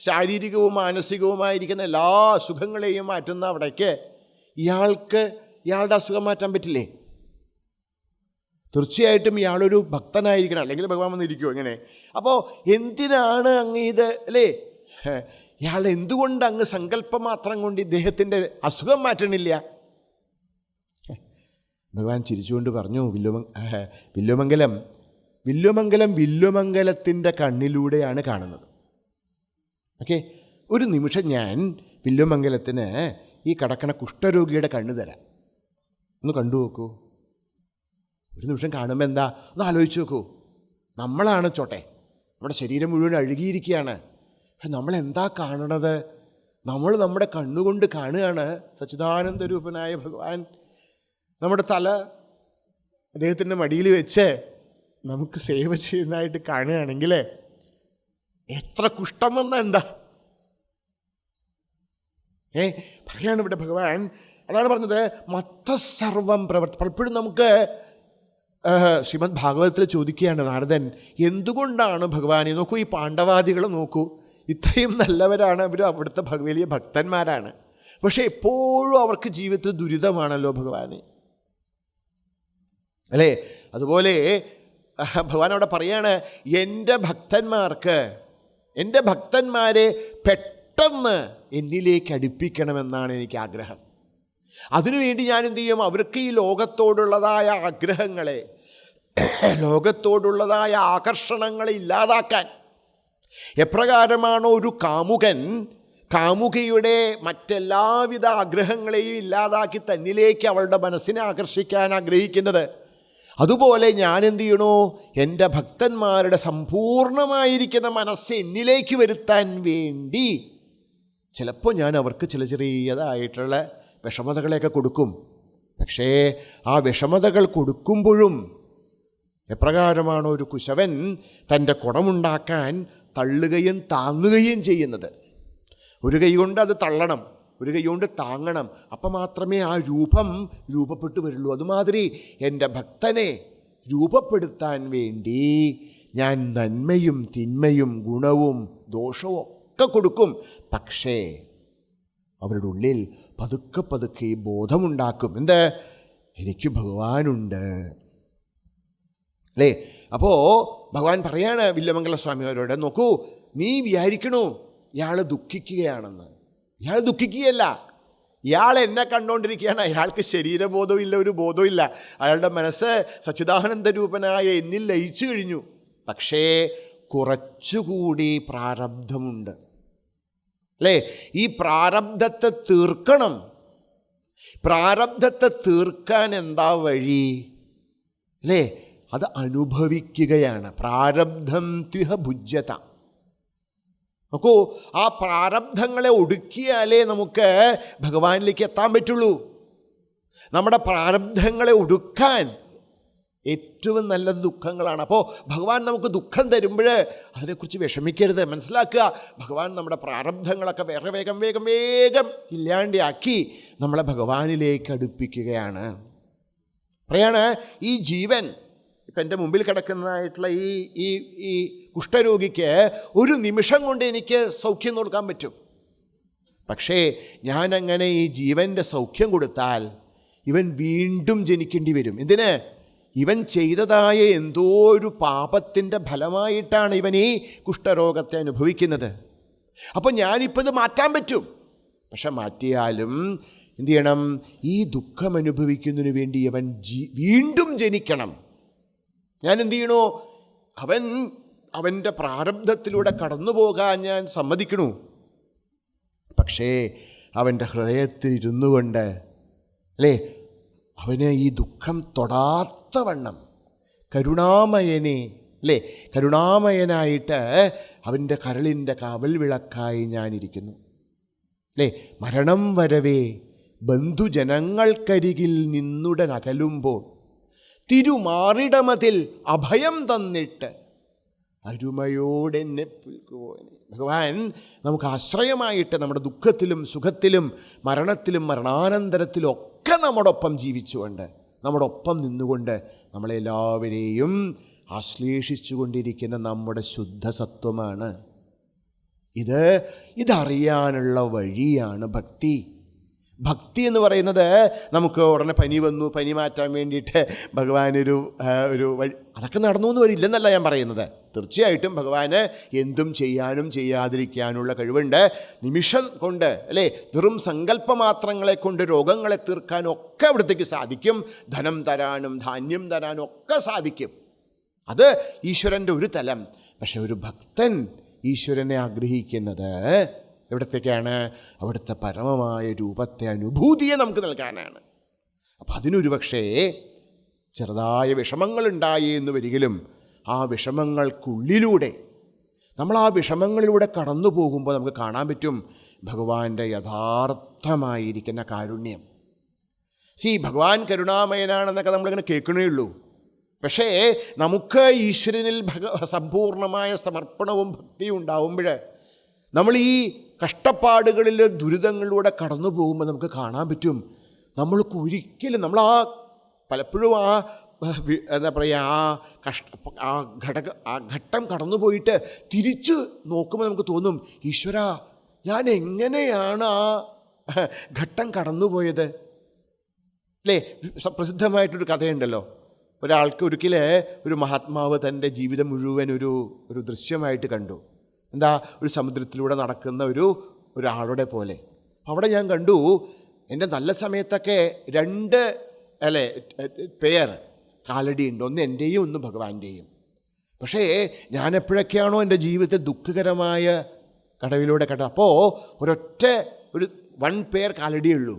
ശാരീരികവും മാനസികവുമായിരിക്കുന്ന എല്ലാ അസുഖങ്ങളെയും മാറ്റുന്ന അവിടേക്ക് ഇയാളുടെ അസുഖം മാറ്റാൻ പറ്റില്ലേ? തീർച്ചയായിട്ടും ഇയാളൊരു ഭക്തനായിരിക്കണം, അല്ലെങ്കിൽ ഭഗവാൻ വന്നിരിക്കുമോ ഇങ്ങനെ? അപ്പോൾ എന്തിനാണ് അങ്ങ് ഇത്, അല്ലേ? ഇയാൾ എന്തുകൊണ്ട് അങ്ങ് സങ്കല്പം മാത്രം കൊണ്ട് ഇദ്ദേഹത്തിൻ്റെ അസുഖം മാറ്റണില്ല? ഭഗവാൻ ചിരിച്ചുകൊണ്ട് പറഞ്ഞു, വില്ലുമംഗലത്തിൻ്റെ കണ്ണിലൂടെയാണ് കാണുന്നത്. ഓക്കെ, ഒരു നിമിഷം ഞാൻ വില്ലുമംഗലത്തിന് ഈ കടക്കണ കുഷ്ഠരോഗിയുടെ കണ്ണ് തരാം. ഒന്ന് കണ്ടു നോക്കൂ. ഒരു നിമിഷം കാണുമ്പോൾ എന്താ, ഒന്ന് ആലോചിച്ച് നോക്കൂ. നമ്മളാണ് ചോട്ടെ, നമ്മുടെ ശരീരം മുഴുവൻ അഴുകിയിരിക്കുകയാണ്. പക്ഷെ നമ്മളെന്താ കാണണത്? നമ്മൾ നമ്മുടെ കണ്ണുകൊണ്ട് കാണുകയാണ് സച്ചിദാനന്ദ രൂപനായ ഭഗവാൻ നമ്മുടെ തല അദ്ദേഹത്തിൻ്റെ മടിയിൽ വെച്ച് നമുക്ക് സേവ ചെയ്യുന്നതായിട്ട് കാണുകയാണെങ്കിൽ എത്ര കുഷ്ഠം വന്നാൽ എന്താ? പറയാണ് ഇവിടെ ഭഗവാൻ. അതാണ് പറഞ്ഞത്, മത്തസർവം പ്രവർത്തി. പലപ്പോഴും നമുക്ക് ശ്രീമദ് ഭാഗവതത്തിൽ ചോദിക്കുകയാണ് നാരദൻ, എന്തുകൊണ്ടാണ് ഭഗവാനെ, നോക്കൂ, ഈ പാണ്ഡവാദികളെ നോക്കൂ, ഇത്രയും നല്ലവരാണ് അവർ, അവിടുത്തെ വലിയ ഭക്തന്മാരാണ്. പക്ഷെ എപ്പോഴും അവർക്ക് ജീവിതത്തിൽ ദുരിതമാണല്ലോ ഭഗവാന്, അല്ലേ? അതുപോലെ ഭഗവാൻ അവിടെ പറയാണ്, എൻ്റെ ഭക്തന്മാരെ പെട്ടെന്ന് എന്നിലേക്ക് അടുപ്പിക്കണമെന്നാണ് എനിക്ക് ആഗ്രഹം. അതിനുവേണ്ടി ഞാൻ എന്തു ചെയ്യും? അവർക്ക് ഈ ലോകത്തോടുള്ളതായ ആഗ്രഹങ്ങളെ, ലോകത്തോടുള്ളതായ ആകർഷണങ്ങളെ ഇല്ലാതാക്കാൻ, എപ്രകാരമാണോ ഒരു കാമുകയുടെ മറ്റെല്ലാവിധ ആഗ്രഹങ്ങളെയും ഇല്ലാതാക്കി തന്നിലേക്ക് അവളുടെ മനസ്സിനെ ആകർഷിക്കാൻ ആഗ്രഹിക്കുന്നത്, അതുപോലെ ഞാൻ എന്തു ചെയ്യണോ? എൻ്റെ ഭക്തന്മാരുടെ സമ്പൂർണമായിരിക്കുന്ന മനസ്സ് എന്നിലേക്ക് വരുത്താൻ വേണ്ടി ചിലപ്പോൾ ഞാൻ അവർക്ക് ചെറിയതായിട്ടുള്ള വിഷമതകളെയൊക്കെ കൊടുക്കും. പക്ഷേ ആ വിഷമതകൾ കൊടുക്കുമ്പോഴും എപ്രകാരമാണോ ഒരു കുശവൻ തൻ്റെ കുടമുണ്ടാക്കാൻ തള്ളുകയും താങ്ങുകയും ചെയ്യുന്നത്, ഒരു കൈ കൊണ്ട് അത് തള്ളണം, ഒരു കൈ കൊണ്ട് താങ്ങണം, അപ്പം മാത്രമേ ആ രൂപപ്പെട്ടു വരുള്ളൂ. അതുമാതിരി എൻ്റെ ഭക്തനെ രൂപപ്പെടുത്താൻ വേണ്ടി ഞാൻ നന്മയും തിന്മയും ഗുണവും ദോഷവും ഒക്കെ കൊടുക്കും. പക്ഷേ അവരുടെ ഉള്ളിൽ പതുക്കെ പതുക്കെ ഈ ബോധമുണ്ടാക്കും. എന്ത്? എനിക്ക് ഭഗവാനുണ്ട് അല്ലേ? അപ്പോൾ ഭഗവാൻ പറയാണ് വില്വമംഗലസ്വാമിമാരോട്, നോക്കൂ, നീ വിചാരിക്കണു ഇയാൾ ദുഃഖിക്കുകയാണെന്ന്. ഇയാൾ ദുഃഖിക്കുകയല്ല, ഇയാൾ എന്നെ കണ്ടുകൊണ്ടിരിക്കുകയാണ്. അയാൾക്ക് ശരീരബോധവും ഇല്ല, ഒരു ബോധവും ഇല്ല. അയാളുടെ മനസ്സ് സച്ചിദാനന്ദ രൂപനായ എന്നിൽ ലയിച്ചു കഴിഞ്ഞു. പക്ഷേ കുറച്ചുകൂടി പ്രാരബ്ധമുണ്ട് അല്ലേ? ഈ പ്രാരബ്ധത്തെ തീർക്കണം. പ്രാരബ്ധത്തെ തീർക്കാൻ എന്താ വഴി അല്ലേ? അത് അനുഭവിക്കുകയാണ്. പ്രാരബ്ധം ത്വിഹ ഭുജ്യത. നോക്കൂ, ആ പ്രാരബ്ധങ്ങളെ ഒടുക്കിയാലേ നമുക്ക് ഭഗവാനിലേക്ക് എത്താൻ പറ്റുള്ളൂ. നമ്മുടെ പ്രാരബ്ധങ്ങളെ ഒടുക്കാൻ ഏറ്റവും നല്ലത് ദുഃഖങ്ങളാണ്. അപ്പോൾ ഭഗവാൻ നമുക്ക് ദുഃഖം തരുമ്പോൾ അതിനെക്കുറിച്ച് വിഷമിക്കരുത്. മനസ്സിലാക്കുക, ഭഗവാൻ നമ്മുടെ പ്രാരബ്ധങ്ങളൊക്കെ വേറെ വേഗം വേഗം വേഗം ഇല്ലാണ്ടാക്കി നമ്മളെ ഭഗവാനിലേക്ക് അടുപ്പിക്കുകയാണ്. പറയാണ്, ഈ ജീവൻ ഇപ്പം എൻ്റെ മുമ്പിൽ കിടക്കുന്നതായിട്ടുള്ള ഈ കുഷ്ഠരോഗിക്ക് ഒരു നിമിഷം കൊണ്ട് എനിക്ക് സൗഖ്യം കൊടുക്കാൻ പറ്റും. പക്ഷേ ഞാനങ്ങനെ ഈ ജീവൻ്റെ സൗഖ്യം കൊടുത്താൽ ഇവൻ വീണ്ടും ജനിക്കേണ്ടി വരും. എന്തിന്? ഇവൻ ചെയ്തതായ എന്തോ ഒരു പാപത്തിൻ്റെ ഫലമായിട്ടാണ് ഇവൻ ഈ കുഷ്ഠരോഗത്തെ അനുഭവിക്കുന്നത്. അപ്പോൾ ഞാനിപ്പോൾ ഇത് മാറ്റാൻ പറ്റും. പക്ഷെ മാറ്റിയാലും എന്തു ചെയ്യണം? ഈ ദുഃഖം അനുഭവിക്കുന്നതിന് വേണ്ടി അവൻ വീണ്ടും ജനിക്കണം. ഞാൻ എന്തു ചെയ്യണോ? അവൻ്റെ പ്രാരബ്ധത്തിലൂടെ കടന്നു പോകാൻ ഞാൻ സമ്മതിക്കണു. പക്ഷേ അവൻ്റെ ഹൃദയത്തിൽ ഇരുന്നു കൊണ്ട് അല്ലേ, അവന് ഈ ദുഃഖം തൊടാത്തവണ്ണം കരുണാമയനെ അല്ലേ, കരുണാമയനായിട്ട് അവൻ്റെ കരളിൻ്റെ കാവൽ വിളക്കായി ഞാനിരിക്കുന്നു അല്ലേ. മരണം വരവേ ബന്ധുജനങ്ങൾക്കരികിൽ നിന്നുടൻ അകലുമ്പോൾ തിരുമാറിടമതിൽ അഭയം തന്നിട്ട് അരുമയോടെന്നെ പുൽക്കുവോനെ. ഭഗവാൻ നമുക്ക് ആശ്രയമായിട്ട് നമ്മുടെ ദുഃഖത്തിലും സുഖത്തിലും മരണത്തിലും മരണാനന്തരത്തിലും ഒക്കെ നമ്മോടൊപ്പം ജീവിച്ചുകൊണ്ട്, നമ്മോടൊപ്പം നിന്നുകൊണ്ട് നമ്മളെല്ലാവരെയും ആശ്ലേഷിച്ചു കൊണ്ടിരിക്കുന്ന നമ്മുടെ ശുദ്ധസത്വമാണ്. ഇതറിയാനുള്ള വഴിയാണ് ഭക്തി. ഭക്തി എന്ന് പറയുന്നത് നമുക്ക് ഉടനെ പനി വന്നു, പനി മാറ്റാൻ വേണ്ടിയിട്ട് ഭഗവാനൊരു വഴി അതൊക്കെ നടന്നു എന്ന് വരില്ലെന്നല്ല ഞാൻ പറയുന്നത്. തീർച്ചയായിട്ടും ഭഗവാന് എന്തും ചെയ്യാനും ചെയ്യാതിരിക്കാനുള്ള കഴിവുണ്ട്. നിമിഷം കൊണ്ട് അല്ലേ, വെറും സങ്കല്പമാത്രങ്ങളെ കൊണ്ട് രോഗങ്ങളെ തീർക്കാനും ഒക്കെ അവിടത്തേക്ക് സാധിക്കും. ധനം തരാനും ധാന്യം തരാനും ഒക്കെ സാധിക്കും. അത് ഈശ്വരൻ്റെ ഒരു തലം. പക്ഷെ ഒരു ഭക്തൻ ഈശ്വരനെ ആഗ്രഹിക്കുന്നത് എവിടത്തേക്കാണ്? അവിടുത്തെ പരമമായ രൂപത്തെ, അനുഭൂതിയെ നമുക്ക് നൽകാനാണ്. അപ്പം അതിനൊരു പക്ഷേ ചെറുതായ വിഷമങ്ങളുണ്ടായി എന്ന് വരികിലും ആ വിഷമങ്ങൾക്കുള്ളിലൂടെ നമ്മൾ ആ വിഷമങ്ങളിലൂടെ കടന്നു പോകുമ്പോൾ നമുക്ക് കാണാൻ പറ്റും ഭഗവാന്റെ യഥാർത്ഥമായിരിക്കുന്ന കാരുണ്യം. ഭഗവാൻ കരുണാമയനാണെന്നൊക്കെ നമ്മളിങ്ങനെ കേൾക്കണേ ഉള്ളൂ. പക്ഷേ നമുക്ക് ഈശ്വരനിൽ സമ്പൂർണമായ സമർപ്പണവും ഭക്തിയും ഉണ്ടാവുമ്പോൾ നമ്മൾ ഈ കഷ്ടപ്പാടുകളിൽ ദുരിതങ്ങളിലൂടെ കടന്നു പോകുമ്പോൾ നമുക്ക് കാണാൻ പറ്റും നമ്മൾക്ക് ഒരിക്കലും പലപ്പോഴും എന്താ പറയുക, ആ ഘട്ടം കടന്നു പോയിട്ട് തിരിച്ച് നോക്കുമ്പോൾ നമുക്ക് തോന്നും, ഈശ്വര, ഞാൻ എങ്ങനെയാണ് ആ ഘട്ടം കടന്നുപോയത് അല്ലേ? പ്രസിദ്ധമായിട്ടൊരു കഥയുണ്ടല്ലോ. ഒരാൾക്ക് ഒരു മഹാത്മാവ് തൻ്റെ ജീവിതം മുഴുവൻ ഒരു ദൃശ്യമായിട്ട് കണ്ടു. എന്താ? ഒരു സമുദ്രത്തിലൂടെ നടക്കുന്ന ഒരാളുടെ പോലെ. അവിടെ ഞാൻ കണ്ടു, എൻ്റെ നല്ല സമയത്തൊക്കെ 2 പേർ കാലടിയുണ്ട്, ഒന്ന് എൻ്റെയും ഒന്ന് ഭഗവാന്റെയും. പക്ഷേ ഞാൻ എപ്പോഴൊക്കെയാണോ എൻ്റെ ജീവിതത്തിൽ ദുഃഖകരമായ കടവിലൂടെ അപ്പോൾ ഒരു 1 പേർ കാലടിയുള്ളൂ.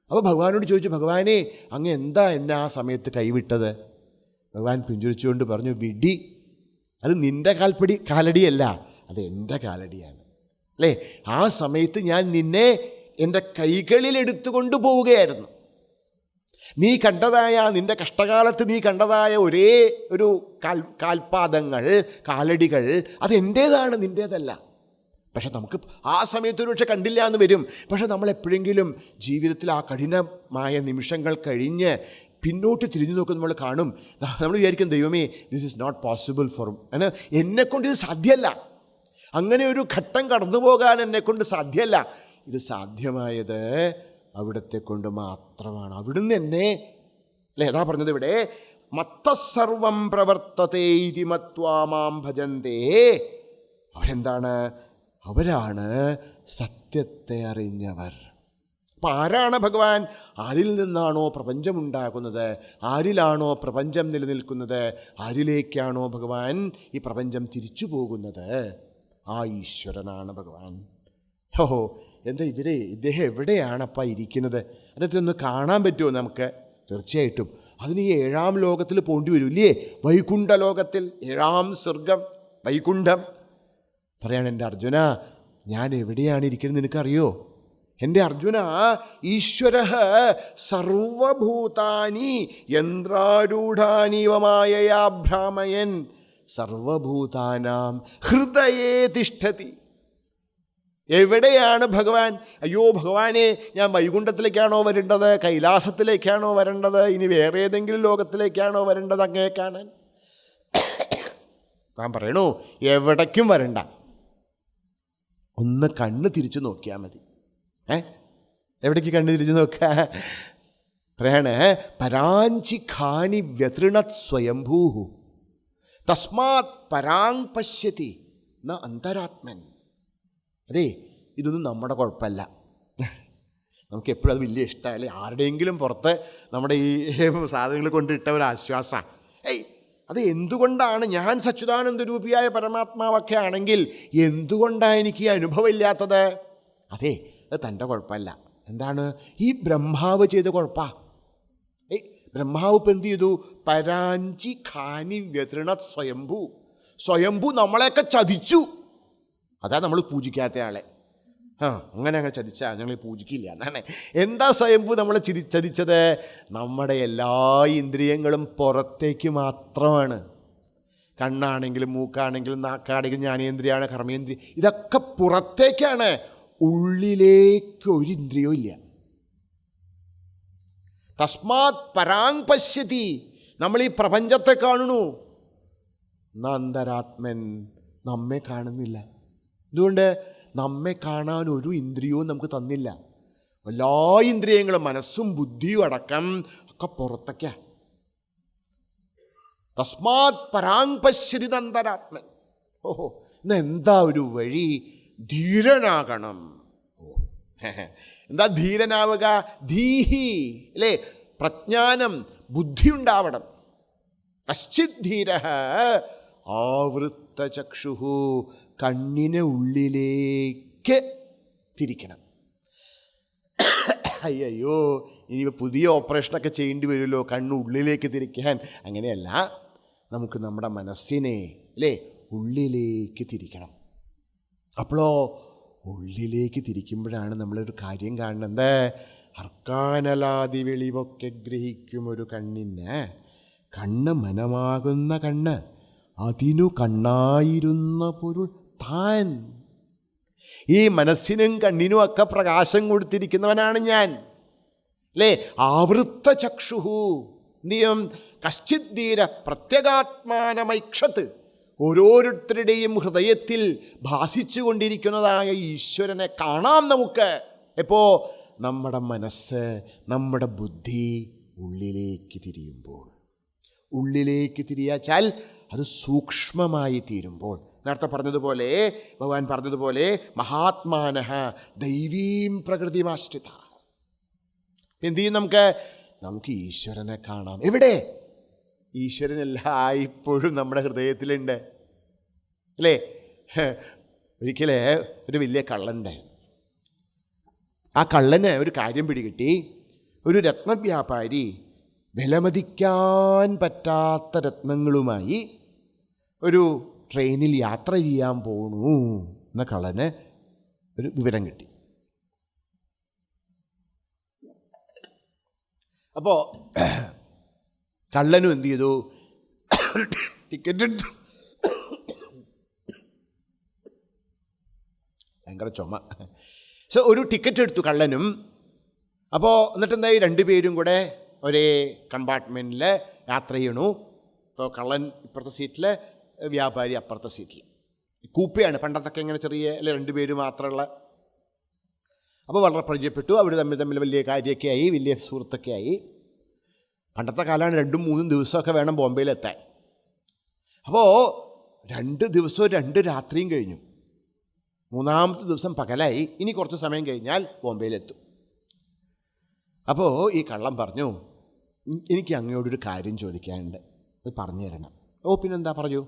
അപ്പോൾ ഭഗവാനോട് ചോദിച്ചു, ഭഗവാനെ, അങ്ങ് എന്താ എന്നെ ആ സമയത്ത് കൈവിട്ടത്? ഭഗവാൻ പുഞ്ചിരിച്ചുകൊണ്ട് പറഞ്ഞു, വിഡി, അത് നിൻ്റെ കാലടിയല്ല, അത് എൻ്റെ കാലടിയാണ് അല്ലേ. ആ സമയത്ത് ഞാൻ നിന്നെ എൻ്റെ കൈകളിൽ എടുത്തുകൊണ്ട് പോവുകയായിരുന്നു. നീ കണ്ടതായ, നിൻ്റെ കഷ്ടകാലത്ത് നീ കണ്ടതായ ഒരേ ഒരു കാൽപാദങ്ങൾ, കാലടികൾ, അതെൻ്റേതാണ്, നിൻ്റേതല്ല. പക്ഷെ നമുക്ക് ആ സമയത്ത് ഒരു പക്ഷെ കണ്ടില്ല എന്ന് വരും. പക്ഷെ നമ്മൾ എപ്പോഴെങ്കിലും ജീവിതത്തിൽ ആ കഠിനമായ നിമിഷങ്ങൾ കഴിഞ്ഞ് പിന്നോട്ട് തിരിഞ്ഞു നോക്കുന്ന നമ്മൾ കാണും, നമ്മൾ വിചാരിക്കും ദൈവമേ this is not possible for എന്നെക്കൊണ്ട് ഇത് സാധ്യമല്ല, അങ്ങനെ ഒരു ഘട്ടം കടന്നു പോകാൻ എന്നെക്കൊണ്ട് സാധ്യമല്ല. ഇത് സാധ്യമായത് അവിടുത്തെ കൊണ്ട് മാത്രമാണ്. അവിടുന്ന് എന്നെ അല്ലേ ഏതാ പറഞ്ഞത് ഇവിടെ, മത്തസർവം പ്രവർത്തതേ ഇതി മത്വാ മാം ഭജന്തേ. അവരെന്താണ്? അവരാണ് സത്യത്തെ അറിഞ്ഞവർ. അപ്പം ആരാണ് ഭഗവാൻ? ആരിൽ നിന്നാണോ പ്രപഞ്ചമുണ്ടാകുന്നത്, ആരിലാണോ പ്രപഞ്ചം നിലനിൽക്കുന്നത്, ആരിലേക്കാണോ ഭഗവാൻ ഈ പ്രപഞ്ചം തിരിച്ചു പോകുന്നത്, ആ ഈശ്വരനാണ് ഭഗവാൻ. ഓഹോ, എന്താ ഇദ്ദേഹം എവിടെയാണപ്പാ ഇരിക്കുന്നത്? അതിനകത്തൊന്ന് കാണാൻ പറ്റുമോ നമുക്ക്? തീർച്ചയായിട്ടും. അതിന് ഈ 7ാം ലോകത്തിൽ പോണ്ടി വരും ഇല്ലേ? വൈകുണ്ഠ ലോകത്തിൽ, 7ാം സ്വർഗം വൈകുണ്ഠം. പറയാണ്, എൻ്റെ അർജുന ഞാൻ എവിടെയാണ് ഇരിക്കുന്നത് നിനക്കറിയോ? എൻ്റെ അർജുന, ഈശ്വരഃ സർവഭൂതാനി യന്ത്രാരൂഢാനി വമായയാ ഭ്രാമയൻ സർവഭൂതാനാം ഹൃദയേ തിഷ്ഠതി. എവിടെയാണ് ഭഗവാൻ? അയ്യോ ഭഗവാനെ, ഞാൻ വൈകുണ്ഠത്തിലേക്കാണോ വരേണ്ടത്, കൈലാസത്തിലേക്കാണോ വരേണ്ടത്, ഇനി വേറെ ഏതെങ്കിലും ലോകത്തിലേക്കാണോ വരേണ്ടത് അങ്ങേ കാണാൻ? ഞാൻ പറയണു, എവിടേക്കും വരണ്ട, ഒന്ന് കണ്ണ് തിരിച്ചു നോക്കിയാൽ മതി. എവിടേക്ക് കണ്ണ് തിരിച്ചു നോക്കുക? പറയാണ്, പരാഞ്ചി ഖാനി വ്യതൃണത് സ്വയംഭൂഹു തസ്മാത് പരാങ് പശ്യതി ന അന്തരാത്മൻ. അതെ, ഇതൊന്നും നമ്മുടെ കുഴപ്പമല്ല. നമുക്ക് എപ്പോഴും അത് വലിയ ഇഷ്ടമല്ലേ, ആരുടെയെങ്കിലും പുറത്ത് നമ്മുടെ ഈ സാധനങ്ങൾ കൊണ്ടിട്ട ഒരു ആശ്വാസമാണ്. അത് എന്തുകൊണ്ടാണ്? ഞാൻ സച്ചിദാനന്ദ രൂപിയായ പരമാത്മാവൊക്കെ ആണെങ്കിൽ എന്തുകൊണ്ടാണ് എനിക്ക് ഈ അനുഭവം ഇല്ലാത്തത്? അതെ, അത് തൻ്റെ കുഴപ്പമല്ല. എന്താണ്? ഈ ബ്രഹ്മാവ് ചെയ്ത കുഴപ്പമാണ്. ബ്രഹ്മാവ് ഇപ്പം എന്ത് ചെയ്തു? പരാഞ്ചി ഖാനി വ്യതൃണത് സ്വയംഭൂ. സ്വയംഭൂ നമ്മളെയൊക്കെ ചതിച്ചു. അതാ നമ്മൾ പൂജിക്കാത്ത ആളെ. അങ്ങനെ ചതിച്ചാൽ ഞങ്ങൾ പൂജിക്കില്ല എന്നാണ്. എന്താ സ്വയംഭൂ നമ്മളെ ചതിച്ചത്? നമ്മുടെ എല്ലാ ഇന്ദ്രിയങ്ങളും പുറത്തേക്ക് മാത്രമാണ്. കണ്ണാണെങ്കിലും മൂക്കാണെങ്കിലും നാക്കാണെങ്കിലും ജ്ഞാനേന്ദ്രിയാണ്, കർമ്മേന്ദ്രിയം, ഇതൊക്കെ പുറത്തേക്കാണ്. ഉള്ളിലേക്ക് ഒരു ഇന്ദ്രിയവും ഇല്ല. തസ്മാത് പരാങ് പശ്യതി. നമ്മൾ ഈ പ്രപഞ്ചത്തെ കാണുന്നു, അന്തരാത്മൻ നമ്മെ കാണുന്നില്ല. അതുകൊണ്ട് നമ്മെ കാണാൻ ഒരു ഇന്ദ്രിയവും നമുക്ക് തന്നില്ല. എല്ലാ ഇന്ദ്രിയങ്ങളും മനസ്സും ബുദ്ധിയും അടക്കം ഒക്കെ പുറത്തേക്കാ. തസ്മാത് പരാങ് പശ്യതി അന്തരാത്മൻ. ഓഹോ, ഇന്നെന്താ ഒരു വഴി? ധീരനാകണം. എന്താ ധീരനാവുക? ധീഹി അല്ലേ, പ്രജ്ഞാനം, ബുദ്ധി ഉണ്ടാവണം. കശ്ചിത് ധീരഃ ആവൃത്തചക്ഷുഃ, കണ്ണിനെ ഉള്ളിലേക്ക് തിരിക്കണം. അയ്യോ, ഇനി പുതിയ ഓപ്പറേഷനൊക്കെ ചെയ്യേണ്ടി വരുമല്ലോ കണ്ണുള്ളിലേക്ക് തിരിക്കാൻ. അങ്ങനെയല്ല, നമുക്ക് നമ്മുടെ മനസ്സിനെ അല്ലേ ഉള്ളിലേക്ക് തിരിക്കണം. അപ്പോഴോ ഉള്ളിലേക്ക് തിരിക്കുമ്പോഴാണ് നമ്മളൊരു കാര്യം കാണുന്നത്. അർക്കാനലാതി വെളിവൊക്കെ ഗ്രഹിക്കും ഒരു കണ്ണിന്, കണ്ണ് മനമാകുന്ന കണ്ണ്, അതിനു കണ്ണായിരുന്ന പൊരുൾ താൻ. ഈ മനസ്സിനും കണ്ണിനും ഒക്കെ പ്രകാശം കൊടുത്തിരിക്കുന്നവനാണ് ഞാൻ അല്ലേ. ആവൃത്ത ചക്ഷുഹു എന്ത് ചെയ്യും? കശ്ചിത് ധീര പ്രത്യഗാത്മാനമൈക്ഷത്ത്. ഓരോരുത്തരുടെയും ഹൃദയത്തിൽ ഭാസിച്ചു കൊണ്ടിരിക്കുന്നതായ ഈശ്വരനെ കാണാം നമുക്ക്. എപ്പോൾ? നമ്മുടെ മനസ്സ്, നമ്മുടെ ബുദ്ധി ഉള്ളിലേക്ക് തിരിയുമ്പോൾ. ഉള്ളിലേക്ക് തിരിയാച്ചാൽ അത് സൂക്ഷ്മമായി തീരുമ്പോൾ, നേരത്തെ പറഞ്ഞതുപോലെ, ഭഗവാൻ പറഞ്ഞതുപോലെ, മഹാത്മാനഃ ദൈവീം പ്രകൃതിമാശ്രിത. എന്ത് ചെയ്യും? നമുക്ക് ഈശ്വരനെ കാണാം. എവിടെ? ഈശ്വരൻ എല്ലായ്പ്പോഴും നമ്മുടെ ഹൃദയത്തിലുണ്ട് അല്ലേ. ഒരിക്കലേ ഒരു വലിയ കള്ളനുണ്ടായിരുന്നു. ആ കള്ളന് ഒരു കാര്യം പിടികിട്ടി. ഒരു രത്നവ്യാപാരി വിലമതിക്കാൻ പറ്റാത്ത രത്നങ്ങളുമായി ഒരു ട്രെയിനിൽ യാത്ര ചെയ്യാൻ പോണു എന്ന കള്ളന് ഒരു വിവരം കിട്ടി. അപ്പോൾ കള്ളനും എന്ത് ചെയ്തു? ടിക്കറ്റ് എടുത്തു. ഭയങ്കര ചുമ. ഒരു ടിക്കറ്റ് എടുത്തു കള്ളനും. അപ്പോൾ എന്നിട്ട് എന്തായി? രണ്ടുപേരും കൂടെ ഒരേ കമ്പാർട്ട്മെൻറ്റിൽ യാത്ര ചെയ്യണു. ഇപ്പോൾ കള്ളൻ ഇപ്പുറത്തെ സീറ്റിൽ, വ്യാപാരി അപ്പുറത്തെ സീറ്റിൽ. കൂപ്പയാണ് പണ്ടത്തൊക്കെ ഇങ്ങനെ ചെറിയ അല്ലെ 2 പേര് മാത്രമുള്ള. അപ്പോൾ വളരെ പരിചയപ്പെട്ടു. അവർ തമ്മിൽ വലിയ കാര്യമൊക്കെ ആയി, വലിയ സുഹൃത്തൊക്കെ ആയി. പണ്ടത്തെ കാലമാണ് 2-3 ദിവസമൊക്കെ വേണം ബോംബെയിലെത്താൻ. അപ്പോൾ 2 ദിവസവും 2 രാത്രിയും കഴിഞ്ഞു. 3-ാമത്തെ ദിവസം പകലായി. ഇനി കുറച്ച് സമയം കഴിഞ്ഞാൽ ബോംബെയിലെത്തും. അപ്പോൾ ഈ കള്ളൻ പറഞ്ഞു, എനിക്ക് അങ്ങയോടൊരു കാര്യം ചോദിക്കാനുണ്ട്, അത് പറഞ്ഞു തരണം. ഓ പിന്നെന്താ, പറയൂ.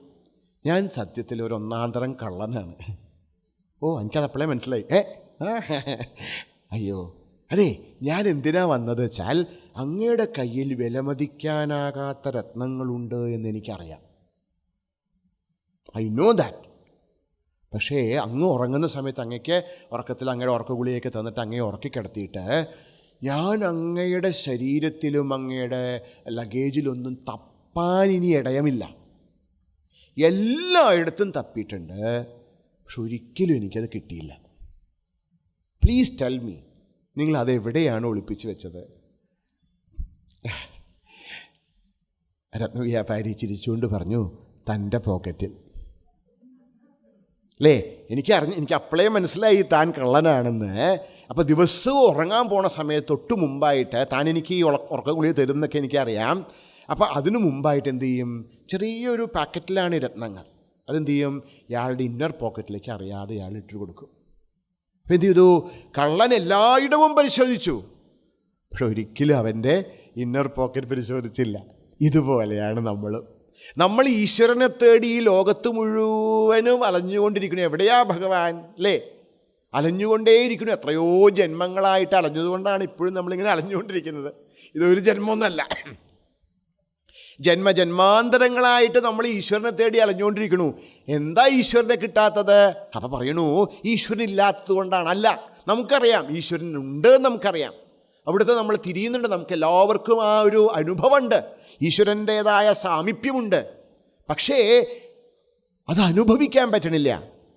ഞാൻ സത്യത്തിൽ ഒരു ഒന്നാന്തരം കള്ളനാണ്. ഓ എനിക്കതപ്പോഴേ മനസ്സിലായി. അയ്യോ അതെ, ഞാൻ എന്തിനാ വന്നത് വെച്ചാൽ അങ്ങയുടെ കയ്യിൽ വിലമതിക്കാനാകാത്ത രത്നങ്ങളുണ്ട് എന്നെനിക്കറിയാം. I know that. പക്ഷേ അങ്ങ് ഉറങ്ങുന്ന സമയത്ത് അങ്ങയ്ക്ക് ഉറക്കത്തിൽ അങ്ങയുടെ ഉറക്കഗുളിയൊക്കെ തന്നിട്ട് അങ്ങയെ ഉറക്കിക്കിടത്തിയിട്ട് ഞാൻ അങ്ങയുടെ ശരീരത്തിലും അങ്ങയുടെ ലഗേജിലൊന്നും തപ്പാൻ ഇനി ഇടയമില്ല. എല്ലായിടത്തും തപ്പിയിട്ടുണ്ട്, പക്ഷെ ഒരിക്കലും എനിക്കത് കിട്ടിയില്ല. പ്ലീസ് ടെൽ മീ, നിങ്ങൾ അതെവിടെയാണ് ഒളിപ്പിച്ച് വെച്ചത്? രത്നവ്യാപാരി ചിരിച്ചുകൊണ്ട് പറഞ്ഞു, തൻ്റെ പോക്കറ്റിൽ. അല്ലേ, എനിക്ക് അപ്പോഴേ മനസ്സിലായി താൻ കള്ളനാണെന്ന്. അപ്പോൾ ദിവസവും ഉറങ്ങാൻ പോണ സമയത്ത് തൊട്ട് മുമ്പായിട്ട് താൻ എനിക്ക് ഈ ഉറക്കഗുളിക തരും എന്നൊക്കെ എനിക്കറിയാം. അപ്പോൾ അതിനു മുമ്പായിട്ട് എന്തു ചെയ്യും, ചെറിയൊരു പാക്കറ്റിലാണ് ഈ രത്നങ്ങൾ. അതെന്ത് ചെയ്യും, ഇയാളുടെ ഇന്നർ പോക്കറ്റിലേക്ക് അറിയാതെ ഇയാൾ ഇട്ട് കൊടുക്കും. അപ്പോൾ എന്ത് ചെയ്തു, കള്ളൻ എല്ലായിടവും പരിശോധിച്ചു, പക്ഷെ ഒരിക്കലും അവൻ്റെ ഇന്നർ പോക്കറ്റ് പരിശോധിച്ചില്ല. ഇതുപോലെയാണ് നമ്മൾ ഈശ്വരനെ തേടി ഈ ലോകത്ത് മുഴുവനും അലഞ്ഞുകൊണ്ടിരിക്കുന്നു. എവിടെയാ ഭഗവാൻ, അല്ലേ? അലഞ്ഞുകൊണ്ടേയിരിക്കുന്നു. എത്രയോ ജന്മങ്ങളായിട്ട് അലഞ്ഞതുകൊണ്ടാണ് ഇപ്പോഴും നമ്മളിങ്ങനെ അലഞ്ഞുകൊണ്ടിരിക്കുന്നത്. ഇതൊരു ജന്മമൊന്നല്ല, ജന്മജന്മാന്തരങ്ങളായിട്ട് നമ്മൾ ഈശ്വരനെ തേടി അലഞ്ഞുകൊണ്ടിരിക്കണു. എന്താ ഈശ്വരനെ കിട്ടാത്തത്? അപ്പം പറയണു, ഈശ്വരൻ ഇല്ലാത്തത് കൊണ്ടാണ്. അല്ല, നമുക്കറിയാം ഈശ്വരൻ ഉണ്ട്, നമുക്കറിയാം. അവിടുത്തെ നമ്മൾ തിരിയുന്നുണ്ട്, നമുക്ക് എല്ലാവർക്കും ആ ഒരു അനുഭവമുണ്ട്, ഈശ്വരൻ്റേതായ സാമീപ്യമുണ്ട്. പക്ഷേ അത് അനുഭവിക്കാൻ പറ്റണില്ല.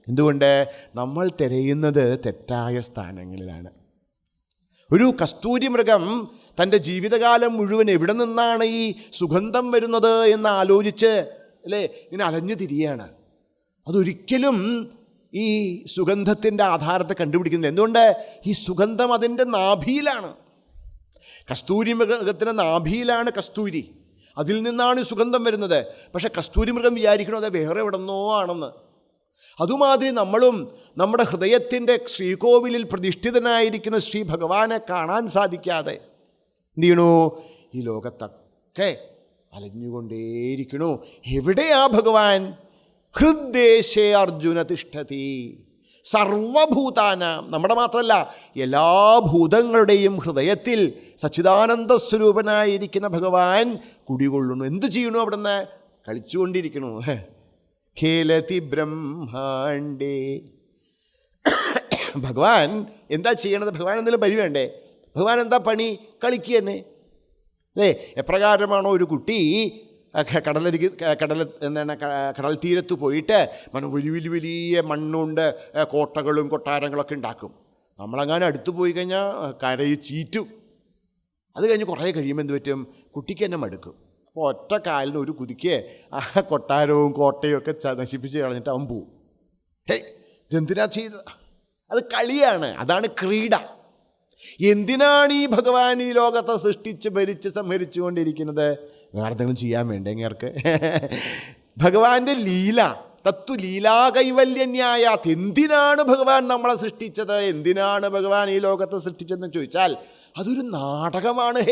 എന്തുകൊണ്ട്? നമ്മൾ തിരയുന്നത് തെറ്റായ സ്ഥാനങ്ങളിലാണ്. ഒരു കസ്തൂരി മൃഗം തൻ്റെ ജീവിതകാലം മുഴുവൻ എവിടെ നിന്നാണ് ഈ സുഗന്ധം വരുന്നത് എന്ന് ആലോചിച്ച് അല്ലേ ഇങ്ങനെ അലഞ്ഞു തിരിയാണ്. അതൊരിക്കലും ഈ സുഗന്ധത്തിൻ്റെ ആധാരത്തെ കണ്ടുപിടിക്കുന്നില്ല. എന്തുകൊണ്ട്? ഈ സുഗന്ധം അതിൻ്റെ നാഭിയിലാണ്. കസ്തൂരി മൃഗത്തിൻ്റെ നാഭിയിലാണ് കസ്തൂരി, അതിൽ നിന്നാണ് ഈ സുഗന്ധം വരുന്നത്. പക്ഷേ കസ്തൂരി മൃഗം വിചാരിക്കണോ അത് വേറെ എവിടെന്നോ ആണെന്ന്. അതുമാതിരി നമ്മളും നമ്മുടെ ഹൃദയത്തിൻ്റെ ശ്രീകോവിലിൽ പ്രതിഷ്ഠിതനായിരിക്കുന്ന ശ്രീ ഭഗവാനെ കാണാൻ സാധിക്കാതെ എന്ത് ചെയ്യണു? ഈ ലോകത്തൊക്കെ അലഞ്ഞുകൊണ്ടേയിരിക്കണു. എവിടെയാ ഭഗവാൻ? ഹൃദ്ദേശേ അർജുന തിഷ്ഠതി. സർവഭൂതാനാം, നമ്മുടെ മാത്രമല്ല എല്ലാ ഭൂതങ്ങളുടെയും ഹൃദയത്തിൽ സച്ചിദാനന്ദ സ്വരൂപനായിരിക്കുന്ന ഭഗവാൻ കുടികൊള്ളുന്നു. എന്തു ചെയ്യണു? അവിടെ നിന്ന് കളിച്ചുകൊണ്ടിരിക്കണു. ഖേലതി ബ്രഹ്മാണ്ടേ. ഭഗവാൻ എന്താ ചെയ്യണത്? ഭഗവാൻ എന്തെങ്കിലും പരി വേണ്ടേ? ഭഗവാൻ എന്താ പണി? കളിക്കുക തന്നെ അല്ലേ? എപ്രകാരമാണോ ഒരു കുട്ടി കടൽ തീരത്ത് പോയിട്ട് വലിയ വലിയ മണ്ണുകൊണ്ട് കോട്ടകളും കൊട്ടാരങ്ങളൊക്കെ ഉണ്ടാക്കും. നമ്മളങ്ങനെ അടുത്ത് പോയി കഴിഞ്ഞാൽ കരയിൽ ചീറ്റും. അത് കഴിഞ്ഞ് കുറേ കഴിയുമ്പോൾ എന്ത് പറ്റും? കുട്ടിക്ക് തന്നെ മടുക്കും. അപ്പോൾ ഒറ്റ കാലിന് ഒരു കുതിക്ക് ആ കൊട്ടാരവും കോട്ടയും ഒക്കെ നശിപ്പിച്ച് കളഞ്ഞിട്ട് അവൻ പോവും. ഇതെന്തിനാ ചെയ്തത്? അത് കളിയാണ്, അതാണ് ക്രീഡ. എന്തിനാണ് ഈ ഭഗവാൻ ഈ ലോകത്തെ സൃഷ്ടിച്ച് ഭരിച്ച് സംഹരിച്ചു കൊണ്ടിരിക്കുന്നത്? വേറെ എന്തെങ്കിലും ചെയ്യാൻ വേണ്ടേ ഇങ്ങേർക്ക്? ഭഗവാന്റെ ലീല, തത്വലീലാ കൈവല്യന്യായ. എന്തിനാണ് ഭഗവാൻ നമ്മളെ സൃഷ്ടിച്ചത്? എന്തിനാണ് ഭഗവാൻ ഈ ലോകത്തെ സൃഷ്ടിച്ചതെന്ന് ചോദിച്ചാൽ അതൊരു നാടകമാണ്.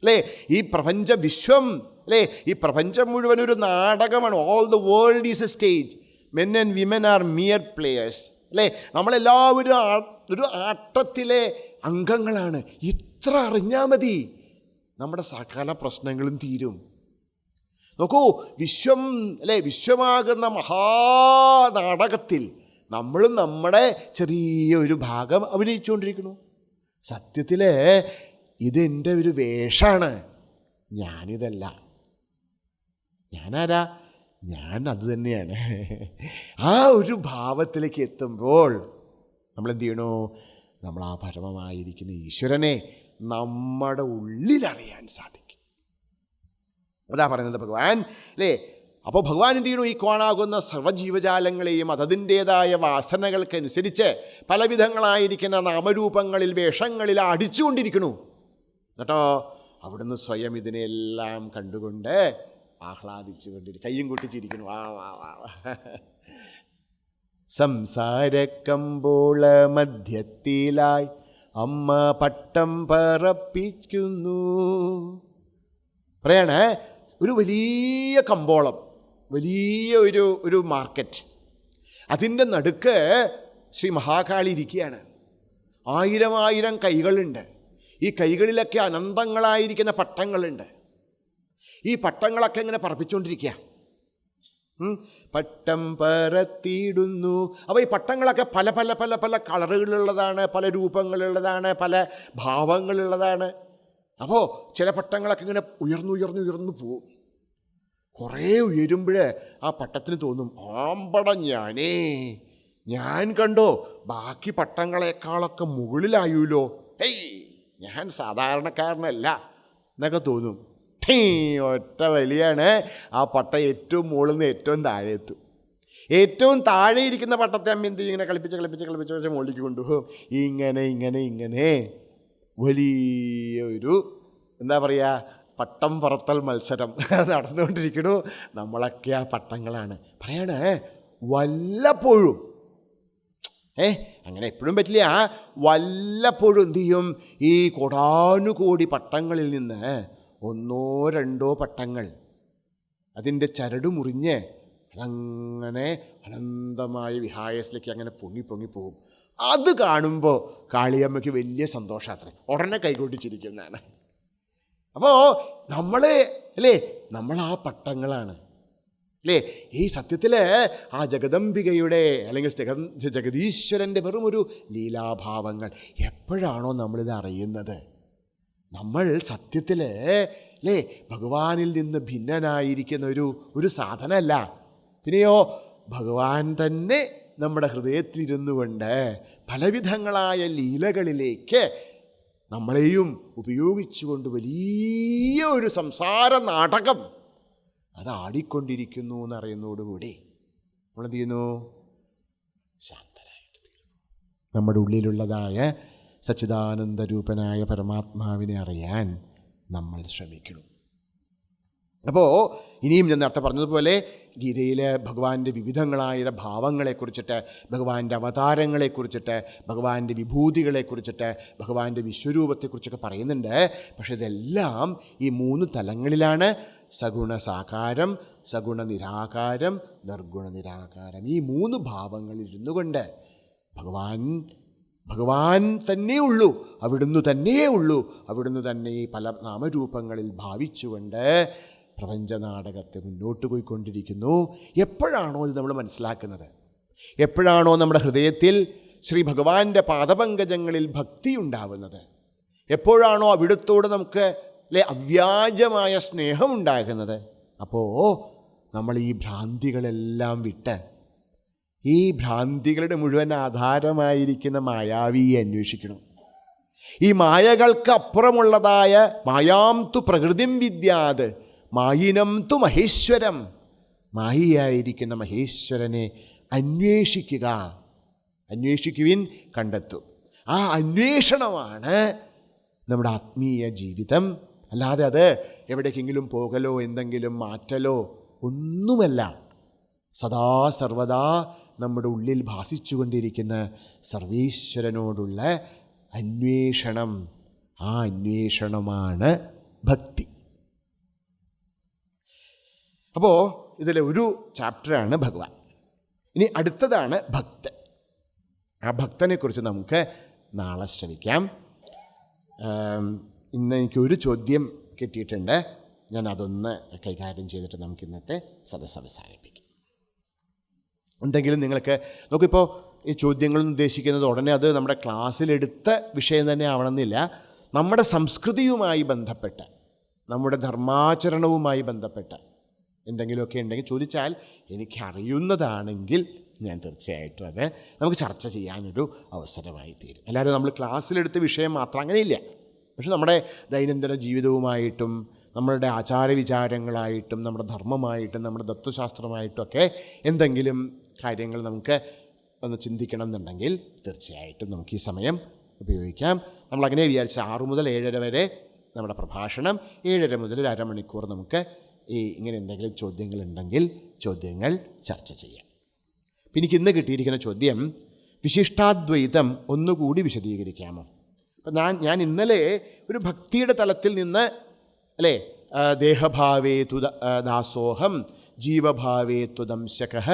അല്ലേ? ഈ പ്രപഞ്ച വിശ്വം, അല്ലേ, ഈ പ്രപഞ്ചം മുഴുവൻ ഒരു നാടകമാണ്. All the world is A stage, men and women are mere players. അല്ലേ? നമ്മളെല്ലാവരും ഒരു ആട്ടത്തിലെ അംഗങ്ങളാണ്. ഇത്ര അറിഞ്ഞാൽ മതി, നമ്മുടെ സകല പ്രശ്നങ്ങളും തീരും. നോക്കൂ, വിശ്വം, അല്ലേ, വിശ്വമാകുന്ന മഹാനാടകത്തിൽ നമ്മളും നമ്മുടെ ചെറിയൊരു ഭാഗം അഭിനയിച്ചുകൊണ്ടിരിക്കുന്നു. സത്യത്തിൽ ഇതെൻ്റെ ഒരു വേഷമാണ്, ഞാനിതല്ല. ഞാനാരാ? ഞാൻ അത് തന്നെയാണ്. ആ ഒരു ഭാവത്തിലേക്ക് എത്തുമ്പോൾ നമ്മളെന്ത് ചെയ്യണോ? നമ്മൾ ആ പരമമായിരിക്കുന്ന ഈശ്വരനെ നമ്മുടെ ഉള്ളിലറിയാൻ സാധിക്കും. അതാ പറയുന്നത് ഭഗവാൻ അല്ലേ. അപ്പോൾ ഭഗവാൻ എന്ത് ചെയ്യണു? ഈ കാണാകുന്ന സർവ്വജീവജാലങ്ങളെയും അതതിൻ്റേതായ വാസനകൾക്കനുസരിച്ച് പലവിധങ്ങളായിരിക്കുന്ന നാമരൂപങ്ങളിൽ വേഷങ്ങളിൽ അടിച്ചുകൊണ്ടിരിക്കണു. എന്നിട്ടോ അവിടുന്ന് സ്വയം ഇതിനെല്ലാം കണ്ടുകൊണ്ട് ആഹ്ലാദിച്ചു കൊണ്ടിരിക്കും, കയ്യും കൊട്ടിച്ചിരിക്കുന്നു. വാ വാ വാ. സംസാരക്കമ്പോള മധ്യത്തിലായി അമ്മ പട്ടം പറപ്പിക്കുന്നു. പറയാണ്, ഒരു വലിയ കമ്പോളം, വലിയ ഒരു മാർക്കറ്റ്, അതിൻ്റെ നടുക്ക് ശ്രീ മഹാകാളി ഇരിക്കുകയാണ്. 1000 കൈകളുണ്ട്. ഈ കൈകളിലൊക്കെ അനന്തങ്ങളായിരിക്കുന്ന പട്ടങ്ങളുണ്ട്. ഈ പട്ടങ്ങളൊക്കെ ഇങ്ങനെ പറപ്പിച്ചുകൊണ്ടിരിക്കുക. പട്ടം പറത്തിയിടുന്നു. അപ്പോൾ ഈ പട്ടങ്ങളൊക്കെ പല പല പല പല കളറുകളുള്ളതാണ്, പല രൂപങ്ങളുള്ളതാണ്, പല ഭാവങ്ങളുള്ളതാണ്. അപ്പോൾ ചില പട്ടങ്ങളൊക്കെ ഇങ്ങനെ ഉയർന്നു പോവും. കുറേ ഉയരുമ്പോൾ ആ പട്ടത്തിന് തോന്നും, ആമ്പട ഞാൻ കണ്ടോ ബാക്കി പട്ടങ്ങളെക്കാളൊക്കെ മുകളിലായുല്ലോ, ഞാൻ സാധാരണക്കാരനല്ല എന്നൊക്കെ തോന്നും. ഒറ്റ വലിയാണ്. ആ പട്ട ഏറ്റവും മുകളിൽ നിന്ന് ഏറ്റവും താഴെ എത്തും. ഏറ്റവും താഴെ ഇരിക്കുന്ന പട്ടത്തെ അമ്മ എന്ത് ഇങ്ങനെ കളിപ്പിച്ച് മുകളിലേക്ക് കൊണ്ടുപോകും. ഇങ്ങനെ വലിയ ഒരു എന്താ പറയുക, പട്ടം പറത്തൽ മത്സരം നടന്നുകൊണ്ടിരിക്കണു. നമ്മളൊക്കെ ആ പട്ടങ്ങളാണ്. പറയാണ്, വല്ലപ്പോഴും അങ്ങനെ എപ്പോഴും പറ്റില്ല, വല്ലപ്പോഴും എന്തു ചെയ്യും, ഈ കോടാനുകോടി പട്ടങ്ങളിൽ നിന്ന് 1 2 പട്ടങ്ങൾ അതിൻ്റെ ചരട് മുറിഞ്ഞ് അതങ്ങനെ അനന്തമായ വിഹായസിലേക്ക് അങ്ങനെ പൊങ്ങി പോകും. അത് കാണുമ്പോൾ കാളിയമ്മയ്ക്ക് വലിയ സന്തോഷാത്രേ, ഉടനെ കൈകൊട്ടിച്ചിരിക്കുന്നതാണ്. അപ്പോൾ നമ്മൾ ആ പട്ടങ്ങളാണ് അല്ലേ. ഈ സത്യത്തിൽ ആ ജഗദംബികയുടെ അല്ലെങ്കിൽ ജഗദീശ്വരൻ്റെ വെറും ഒരു ലീലാഭാവങ്ങൾ. എപ്പോഴാണോ നമ്മളിത് അറിയുന്നത്, നമ്മൾ സത്യത്തിൽ അല്ലേ ഭഗവാനിൽ നിന്ന് ഭിന്നനായിരിക്കുന്ന ഒരു സാധനമല്ല, പിന്നെയോ ഭഗവാൻ തന്നെ നമ്മുടെ ഹൃദയത്തിലിരുന്നു കൊണ്ട് പലവിധങ്ങളായ ലീലകളിലേക്ക് നമ്മളെയും ഉപയോഗിച്ചുകൊണ്ട് വലിയ ഒരു സംസാര നാടകം അത് ആടിക്കൊണ്ടിരിക്കുന്നു എന്നറിയുന്നതോടുകൂടി നമ്മളെന്ത് ചെയ്യുന്നു, ശാന്തരായിട്ട് തീരുന്നു. നമ്മുടെ ഉള്ളിലുള്ളതായ സച്ചിദാനന്ദരൂപനായ പരമാത്മാവിനെ അറിയാൻ നമ്മൾ ശ്രമിക്കണം. അപ്പോൾ ഇനിയും ഞാൻ നേരത്തെ പറഞ്ഞതുപോലെ ഗീതയിൽ ഭഗവാന്റെ വിവിധങ്ങളായ ഭാവങ്ങളെക്കുറിച്ചിട്ട്, ഭഗവാന്റെ അവതാരങ്ങളെക്കുറിച്ചിട്ട്, ഭഗവാന്റെ വിഭൂതികളെക്കുറിച്ചിട്ട്, ഭഗവാന്റെ വിശ്വരൂപത്തെക്കുറിച്ചൊക്കെ പറയുന്നുണ്ട്. പക്ഷെ ഇതെല്ലാം ഈ 3 തലങ്ങളിലാണ്: സഗുണ സാകാരം, സഗുണ നിരാകാരം, നിർഗുണ നിരാകാരം. ഈ 3 ഭാവങ്ങളിൽ ഇരുന്നു കൊണ്ട് ഭഗവാൻ തന്നെയുള്ളൂ, അവിടുന്ന് തന്നെയേ ഉള്ളൂ, അവിടുന്ന് തന്നെ ഈ പല നാമരൂപങ്ങളിൽ ഭാവിച്ചുകൊണ്ട് പ്രപഞ്ചനാടകത്തെ മുന്നോട്ട് പോയിക്കൊണ്ടിരിക്കുന്നു. എപ്പോഴാണോ ഇത് നമ്മൾ മനസ്സിലാക്കുന്നത്, എപ്പോഴാണോ നമ്മുടെ ഹൃദയത്തിൽ ശ്രീ ഭഗവാന്റെ പാദപങ്കജങ്ങളിൽ ഭക്തി ഉണ്ടാവുന്നത്, എപ്പോഴാണോ അവിടുത്തോട് നമുക്ക് അവ്യാജമായ സ്നേഹമുണ്ടാകുന്നത്, അപ്പോൾ നമ്മൾ ഈ ഭ്രാന്തികളെല്ലാം വിട്ട് ഈ ഭ്രാന്തികളുടെ മുഴുവൻ ആധാരമായിരിക്കുന്ന മായാവിയെ അന്വേഷിക്കണം. ഈ മായകൾക്ക് അപ്പുറമുള്ളതായ മായാം തു പ്രകൃതിം വിദ്യാത് മായിനം തു മഹേശ്വരം, മായിയായിരിക്കുന്ന മഹേശ്വരനെ അന്വേഷിക്കുവിൻ, കണ്ടെത്തും. ആ അന്വേഷണമാണ് നമ്മുടെ ആത്മീയ ജീവിതം. അല്ലാതെ അത് എവിടേക്കെങ്കിലും പോകലോ എന്തെങ്കിലും മാറ്റലോ ഒന്നുമല്ല. സദാ സർവദാ നമ്മുടെ ഉള്ളിൽ ഭാസിച്ചുകൊണ്ടിരിക്കുന്ന സർവീശ്വരനോടുള്ള അന്വേഷണം, ആ അന്വേഷണമാണ് ഭക്തി. അപ്പോൾ ഇതിലെ ഒരു ചാപ്റ്ററാണ് ഭഗവാൻ. ഇനി അടുത്തതാണ് ഭക്തൻ. ആ ഭക്തനെക്കുറിച്ച് നമുക്ക് നാളെ ശ്രമിക്കാം. ഇന്ന് എനിക്കൊരു ചോദ്യം കിട്ടിയിട്ടുണ്ട്, ഞാൻ അതൊന്ന് കൈകാര്യം ചെയ്തിട്ട് നമുക്ക് ഇന്നത്തെ സദസ്സ് അവസാനിപ്പിക്കാം. എന്തെങ്കിലും നിങ്ങൾക്ക് നോക്കിപ്പോൾ ഈ ചോദ്യങ്ങൾ ഉദ്ദേശിക്കുന്നത് ഉടനെ അത് നമ്മുടെ ക്ലാസ്സിലെടുത്ത വിഷയം തന്നെ ആവണമെന്നില്ല. നമ്മുടെ സംസ്കൃതിയുമായി ബന്ധപ്പെട്ട്, നമ്മുടെ ധർമാചരണവുമായി ബന്ധപ്പെട്ട് എന്തെങ്കിലുമൊക്കെ ഉണ്ടെങ്കിൽ ചോദിച്ചാൽ എനിക്കറിയുന്നതാണെങ്കിൽ ഞാൻ തീർച്ചയായിട്ടും അത് നമുക്ക് ചർച്ച ചെയ്യാനൊരു അവസരമായി തീരും. അല്ലാതെ നമ്മൾ ക്ലാസ്സിലെടുത്ത വിഷയം മാത്രം അങ്ങനെയില്ല. പക്ഷെ നമ്മുടെ ദൈനംദിന ജീവിതവുമായിട്ടും നമ്മളുടെ ആചാരവിചാരങ്ങളായിട്ടും നമ്മുടെ ധർമ്മമായിട്ടും നമ്മുടെ തത്വശാസ്ത്രമായിട്ടുമൊക്കെ എന്തെങ്കിലും കാര്യങ്ങൾ നമുക്ക് ഒന്ന് ചിന്തിക്കണം എന്നുണ്ടെങ്കിൽ തീർച്ചയായിട്ടും നമുക്ക് ഈ സമയം ഉപയോഗിക്കാം. നമ്മളങ്ങനെ വിചാരിച്ച 6 മുതൽ 7:30 വരെ നമ്മുടെ പ്രഭാഷണം, 7:30 മുതൽ ഒരു അരമണിക്കൂർ നമുക്ക് ഇങ്ങനെ എന്തെങ്കിലും ചോദ്യങ്ങളുണ്ടെങ്കിൽ ചോദ്യങ്ങൾ ചർച്ച ചെയ്യാം. അപ്പം എനിക്ക് ഇന്ന് കിട്ടിയിരിക്കുന്ന ചോദ്യം, വിശിഷ്ടാദ്വൈതം ഒന്നുകൂടി വിശദീകരിക്കാമോ? അപ്പം ഞാൻ ഇന്നലെ ഒരു ഭക്തിയുടെ തലത്തിൽ നിന്ന് അല്ലേ, ദേഹഭാവേ തു ദാസോഹം ജീവഭാവേ ത്വദംശകഃ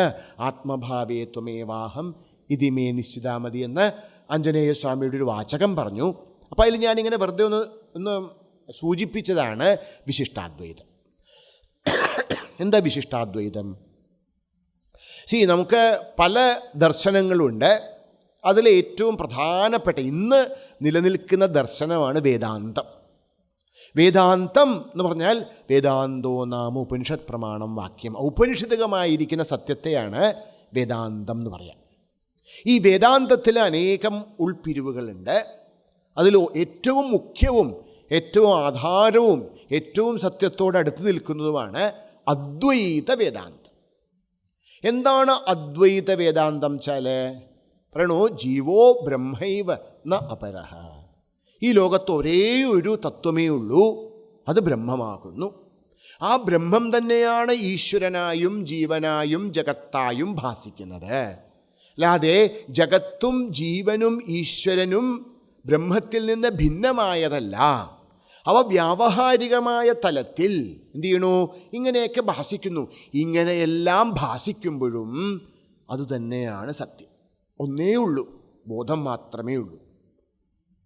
ആത്മഭാവേ ത്വമേവാഹം ഇതിമേ നിശ്ചിതാമതി എന്ന് ആഞ്ജനേയ സ്വാമിയുടെ ഒരു വാചകം പറഞ്ഞു. അപ്പോൾ അതിൽ ഞാനിങ്ങനെ വെറുതെ ഒന്ന് സൂചിപ്പിച്ചതാണ് വിശിഷ്ടാദ്വൈതം. എന്താ വിശിഷ്ടാദ്വൈതം? നമുക്ക് പല ദർശനങ്ങളുണ്ട്. അതിൽ ഏറ്റവും പ്രധാനപ്പെട്ട ഇന്ന് നിലനിൽക്കുന്ന ദർശനമാണ് വേദാന്തം. വേദാന്തം എന്ന് പറഞ്ഞാൽ വേദാന്തോ നാമ ഉപനിഷത് പ്രമാണം വാക്യം, ഔപനിഷദികമായിരിക്കുന്ന സത്യത്തെയാണ് വേദാന്തം എന്ന് പറയാം. ഈ വേദാന്തത്തിൽ അനേകം ഉൾപ്പിരിവുകളുണ്ട്. അതിൽ ഏറ്റവും മുഖ്യവും ഏറ്റവും ആധാരവും ഏറ്റവും സത്യത്തോട് അടുത്ത് നിൽക്കുന്നതുമാണ് അദ്വൈത വേദാന്തം. എന്താണ് അദ്വൈത വേദാന്തം വെച്ചാൽ പറയണു, ജീവോ ബ്രഹ്മൈവ ന അപരഃ. ഈ ലോകത്ത് ഒരേ ഒരു തത്വമേ ഉള്ളൂ, അത് ബ്രഹ്മമാകുന്നു. ആ ബ്രഹ്മം തന്നെയാണ് ഈശ്വരനായും ജീവനായും ജഗത്തായും ഭാസിക്കുന്നത്. അല്ലാതെ ജഗത്തും ജീവനും ഈശ്വരനും ബ്രഹ്മത്തിൽ നിന്ന് ഭിന്നമായതല്ല. അവ വ്യാവഹാരികമായ തലത്തിൽ എന്ത് ചെയ്യണു? ഇങ്ങനെയൊക്കെ ഭാസിക്കുന്നു. ഇങ്ങനെയെല്ലാം ഭാസിക്കുമ്പോഴും അതുതന്നെയാണ് സത്യം. ഒന്നേ ഉള്ളൂ, ബോധം മാത്രമേ ഉള്ളൂ.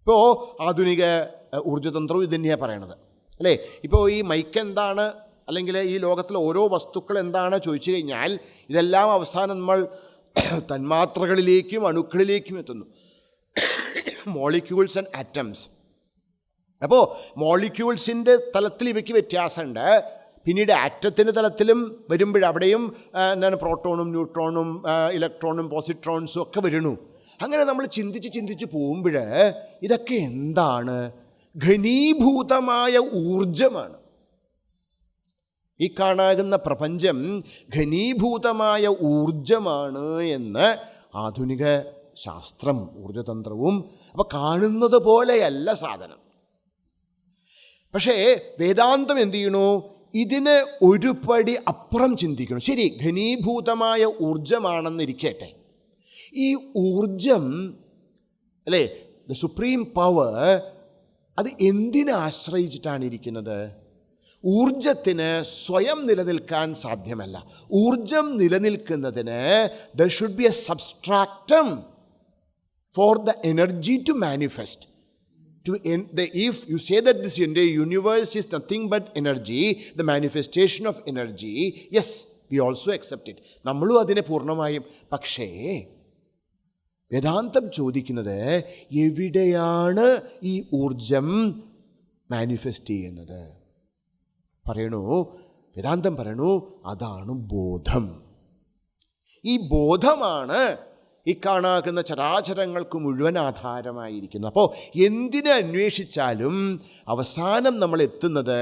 ഇപ്പോൾ ആധുനിക ഊർജ്ജതന്ത്രവും ഇത് തന്നെയാണ് പറയണത് അല്ലേ. ഇപ്പോൾ ഈ മൈക്ക് എന്താണ്, അല്ലെങ്കിൽ ഈ ലോകത്തിലെ ഓരോ വസ്തുക്കൾ എന്താണ് ചോദിച്ചു കഴിഞ്ഞാൽ ഇതെല്ലാം അവസാനം നമ്മൾ തന്മാത്രകളിലേക്കും അണുക്കളിലേക്കും എത്തുന്നു. Molecules and atoms. അപ്പോൾ മോളിക്യൂൾസിൻ്റെ തലത്തിൽ ഇവയ്ക്ക് വ്യത്യാസമുണ്ട്. പിന്നീട് ആറ്റത്തിൻ്റെ തലത്തിലും വരുമ്പോഴവിടെയും എന്താണ് പ്രോട്ടോണും ന്യൂട്രോണും ഇലക്ട്രോണും പോസിട്രോൺസും ഒക്കെ വരുന്നു. അങ്ങനെ നമ്മൾ ചിന്തിച്ച് പോകുമ്പോൾ ഇതൊക്കെ എന്താണ്? ഘനീഭൂതമായ ഊർജമാണ്. ഈ കാണാകുന്ന പ്രപഞ്ചം ഘനീഭൂതമായ ഊർജമാണ് എന്ന് ആധുനിക ശാസ്ത്രം, ഊർജതന്ത്രവും. അപ്പോൾ കാണുന്നത് പോലെയല്ല സാധനം. പക്ഷേ വേദാന്തം എന്ത് ചെയ്യണു? ഇതിന് ഒരു പടി അപ്പുറം ചിന്തിക്കണം. ശരി, ഘനീഭൂതമായ ഊർജമാണെന്നിരിക്കട്ടെ, ഈ ഊർജം അല്ലേ, ദ സുപ്രീം പവർ, അത് എന്തിനെ ആശ്രയിച്ചിട്ടാണ് ഇരിക്കുന്നത്? ഊർജത്തിന് സ്വയം നിലനിൽക്കാൻ സാധ്യമല്ല. ഊർജം നിലനിൽക്കുന്നതിന് there should be a substratum for the energy to manifest. If you say that this entire universe is nothing but energy, the manifestation of energy, yes, we also accept it. നമ്മളും അതിനെ പൂർണ്ണമായും. പക്ഷേ വേദാന്തം ചോദിക്കുന്നത്, എവിടെയാണ് ഈ ഊർജം മാനിഫെസ്റ്റ് ചെയ്യുന്നത്? വേദാന്തം പറയണു, അതാണ് ബോധം. ഈ ബോധമാണ് ഈ കാണാകുന്ന ചരാചരങ്ങൾക്ക് മുഴുവൻ ആധാരമായിരിക്കുന്നു. അപ്പോൾ എന്തിനെ അന്വേഷിച്ചാലും അവസാനം നമ്മൾ എത്തുന്നത്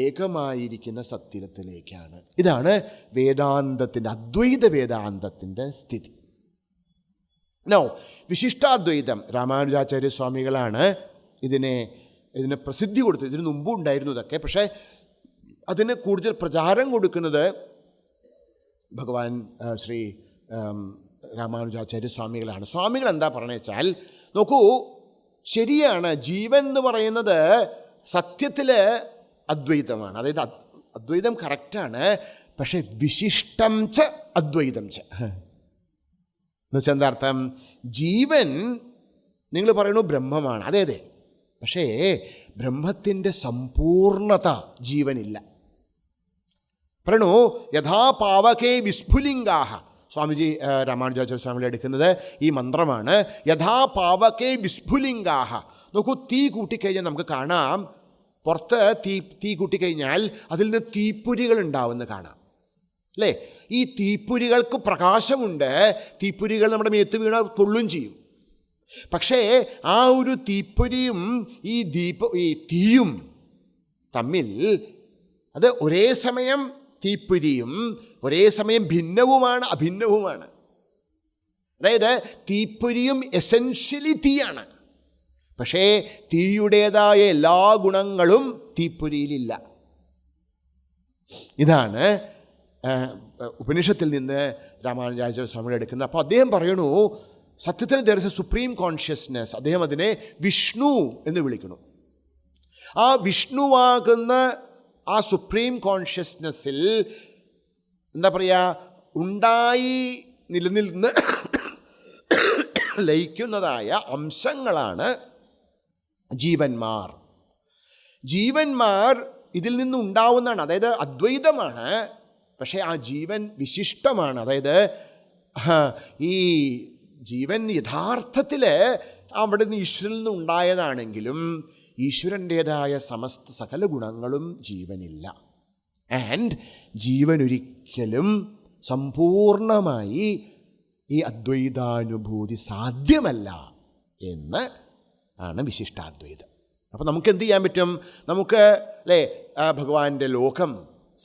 ഏകമായിരിക്കുന്ന സത്യത്തിലേക്കാണ്. ഇതാണ് വേദാന്തത്തിൻ്റെ, അദ്വൈത വേദാന്തത്തിൻ്റെ സ്ഥിതി. നോ, വിശിഷ്ടാദ്വൈതം രാമാനുജാചാര്യ സ്വാമികളാണ് ഇതിന് പ്രസിദ്ധി കൊടുത്തത്. ഇതിനു മുമ്പും ഉണ്ടായിരുന്നു ഇതൊക്കെ. പക്ഷേ അതിന് കൂടുതൽ പ്രചാരം കൊടുക്കുന്നത് ഭഗവാൻ ശ്രീ രാമാനുജാചാര്യ സ്വാമികളാണ്. സ്വാമികൾ എന്താ പറയണത് വെച്ചാൽ, നോക്കൂ, ശരിയാണ്, ജീവൻ എന്ന് പറയുന്നത് സത്യത്തിൽ അദ്വൈതമാണ്. അതായത് അദ്വൈതം കറക്റ്റാണ്. പക്ഷേ വിശിഷ്ടം ച അദ്വൈതം ച എന്നുവെച്ചാൽ എന്താ അർത്ഥം? ജീവൻ നിങ്ങൾ പറയുന്നു ബ്രഹ്മമാണ്, അതെ അതെ, പക്ഷേ ബ്രഹ്മത്തിൻ്റെ സമ്പൂർണത ജീവനില്ല. പറയണു, യഥാ പാവകേ വിസ്ഫുലിംഗാഹ. സ്വാമിജി രാമാനുജാചാര്യ സ്വാമികൾ എടുക്കുന്നത് ഈ മന്ത്രമാണ്. യഥാ പാവകേ വിസ്ഫുലിംഗാഹ. നോക്കൂ, തീ കൂട്ടിക്കഴിഞ്ഞാൽ നമുക്ക് കാണാം, പുറത്ത് തീ കൂട്ടിക്കഴിഞ്ഞാൽ അതിൽ നിന്ന് തീപ്പൊരികൾ ഉണ്ടാവുമെന്ന് കാണാം അല്ലേ. ഈ തീപ്പൊരികൾക്ക് പ്രകാശമുണ്ട്. തീപ്പൊരികൾ നമ്മുടെ മേത്ത് വീണ പൊള്ളും ചെയ്യും. പക്ഷേ ആ ഒരു തീപ്പൊരിയും ഈ തീയും തമ്മിൽ അത് ഒരേ സമയം തീപ്പൊരിയും ഒരേ സമയം ഭിന്നവുമാണ്, അഭിന്നവുമാണ്. അതായത് തീപ്പൊരിയും എസെൻഷ്യലി തീയാണ്, പക്ഷേ തീയുടേതായ എല്ലാ ഗുണങ്ങളും തീപ്പൊരിയിലില്ല. ഇതാണ് ഉപനിഷത്തിൽ നിന്ന് രാമാനുജാചാര്യ സ്വാമികൾ എടുക്കുന്നത്. അപ്പോൾ അദ്ദേഹം പറയണു, സത്യത്തിൽ there is A supreme consciousness. അദ്ദേഹം അതിനെ വിഷ്ണു എന്ന് വിളിക്കുന്നു. ആ വിഷ്ണുവാകുന്ന ആ സുപ്രീം കോൺഷ്യസ്നെസ്സിൽ എന്താ പറയുക, ഉണ്ടായി നിലനിന്ന് ലയിക്കുന്നതായ അംശങ്ങളാണ് ജീവന്മാർ. ജീവന്മാർ ഇതിൽ നിന്നുണ്ടാവുന്നതാണ്, അതായത് അദ്വൈതമാണ്. പക്ഷേ ആ ജീവൻ വിശിഷ്ടമാണ്. അതായത് ഈ ജീവൻ യഥാർത്ഥത്തിൽ അവിടെ നിന്ന് ഈശ്വരനിൽ നിന്ന് ഉണ്ടായതാണെങ്കിലും ഈശ്വരൻ്റേതായ സകല ഗുണങ്ങളും ജീവനില്ല. ആൻഡ് ജീവനൊരിക്കലും സമ്പൂർണമായി ഈ അദ്വൈതാനുഭൂതി സാധ്യമല്ല എന്ന് ആണ് വിശിഷ്ടാദ്വൈതം. അപ്പോൾ നമുക്ക് എന്ത് ചെയ്യാൻ പറ്റും? നമുക്ക് അല്ലേ ഭഗവാന്റെ ലോകം,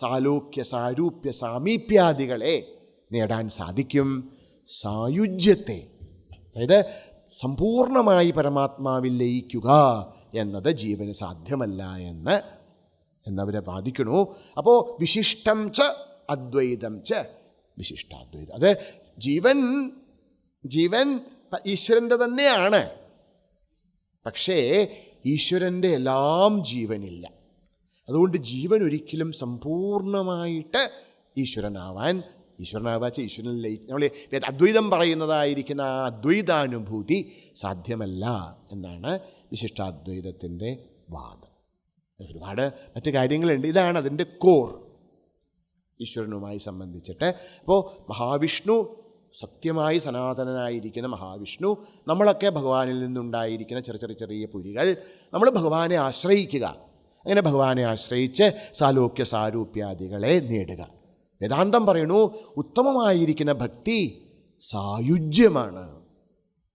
സാലോക്യ സാരൂപ്യ സാമീപ്യാദികളെ നേടാൻ സാധിക്കും. സായുജ്യത്തെ, അതായത് സമ്പൂർണമായി പരമാത്മാവിൽ ലയിക്കുക എന്നത് ജീവന് സാധ്യമല്ല എന്നവരെ വാദിക്കണു. അപ്പോൾ വിശിഷ്ടം ച അദ്വൈതം ച വിശിഷ്ടാദ്വൈതം. അത് ജീവൻ ഈശ്വരൻ്റെ തന്നെയാണ്, പക്ഷേ ഈശ്വരൻ്റെ എല്ലാം ജീവനില്ല. അതുകൊണ്ട് ജീവൻ ഒരിക്കലും സമ്പൂർണമായിട്ട് ഈശ്വരനാവാച്ച ഈശ്വരനിൽ നമ്മൾ അദ്വൈതം പറയുന്നതായിരിക്കുന്ന ആ അദ്വൈതാനുഭൂതി സാധ്യമല്ല എന്നാണ് വിശിഷ്ടാദ്വൈതത്തിൻ്റെ വാദം. ഒരുപാട് മറ്റു കാര്യങ്ങളുണ്ട്. ഇതാണ് അതിൻ്റെ കോർ ഈശ്വരനുമായി സംബന്ധിച്ചിട്ട്. അപ്പോൾ മഹാവിഷ്ണു, സത്യമായി സനാതനനായിരിക്കുന്ന മഹാവിഷ്ണു, നമ്മളൊക്കെ ഭഗവാനിൽ നിന്നുണ്ടായിരിക്കുന്ന ചെറിയ പുരികൾ, നമ്മൾ ഭഗവാനെ ആശ്രയിക്കുക. അങ്ങനെ ഭഗവാനെ ആശ്രയിച്ച് സാലോക്യ സാരൂപ്യാദികളെ നേടുക. വേദാന്തം പറയണു, ഉത്തമമായിരിക്കുന്ന ഭക്തി സായുജ്യമാണ്.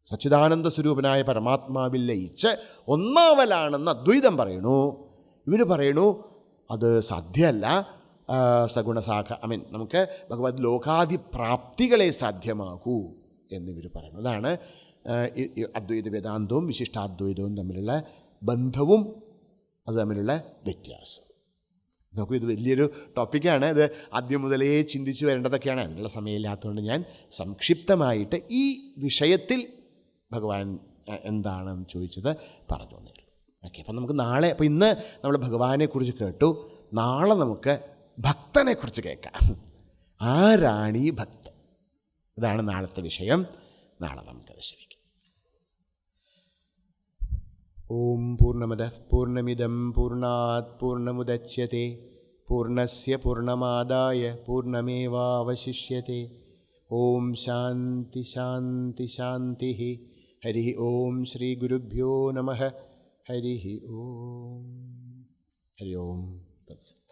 സച്ചിദാനന്ദ സ്വരൂപനായ പരമാത്മാവിൽ ലയിച്ച് ഒന്നാവലാണെന്ന് അദ്വൈതം പറയണു. ഇവർ പറയണു അത് സാധ്യമല്ല. നമുക്ക് ഭഗവത് ലോകാദിപ്രാപ്തികളെ സാധ്യമാകൂ എന്നിവർ പറയുന്നു. അതാണ് അദ്വൈത വേദാന്തവും വിശിഷ്ടാദ്വൈതവും തമ്മിലുള്ള ബന്ധവും അത് തമ്മിലുള്ള വ്യത്യാസം. ഇത് വലിയൊരു ടോപ്പിക്കാണ്. ഇത് ആദ്യം മുതലേ ചിന്തിച്ച് വരേണ്ടതൊക്കെയാണ്. അതിനുള്ള സമയമില്ലാത്തതുകൊണ്ട് ഞാൻ സംക്ഷിപ്തമായിട്ട് ഈ വിഷയത്തിൽ ഭഗവാൻ എന്താണെന്ന് ചോദിച്ചത് പറഞ്ഞു തന്നേയുള്ളൂ. ഓക്കെ, അപ്പം നമുക്ക് നാളെ, അപ്പോൾ ഇന്ന് നമ്മൾ ഭഗവാനെക്കുറിച്ച് കേട്ടു. നാളെ നമുക്ക് ഭക്തനെക്കുറിച്ച് കേൾക്കാം. ആരാണ് ഈ ഭക്തൻ? ഇതാണ് നാളത്തെ വിഷയം. നാളെ നമുക്കത് ശ്രമിക്കാം. ഓം പൂർണ്ണമദഃ പൂർണ്ണമിദം പൂർണ്ണാത് പൂർണ്ണമുദച്യത്തെ പൂർണ്ണസ്യ പൂർണ്ണമാദായ പൂർണ്ണമേവാവശിഷ്യത്തെ. ഓം ശാന്തി ശാന്തി ശാന്തി. ഹരി ഓം ശ്രീ ഗുരുഭ്യോ നമഃ. ഹരി ഓം. ഹരി ഓം തത്സത്.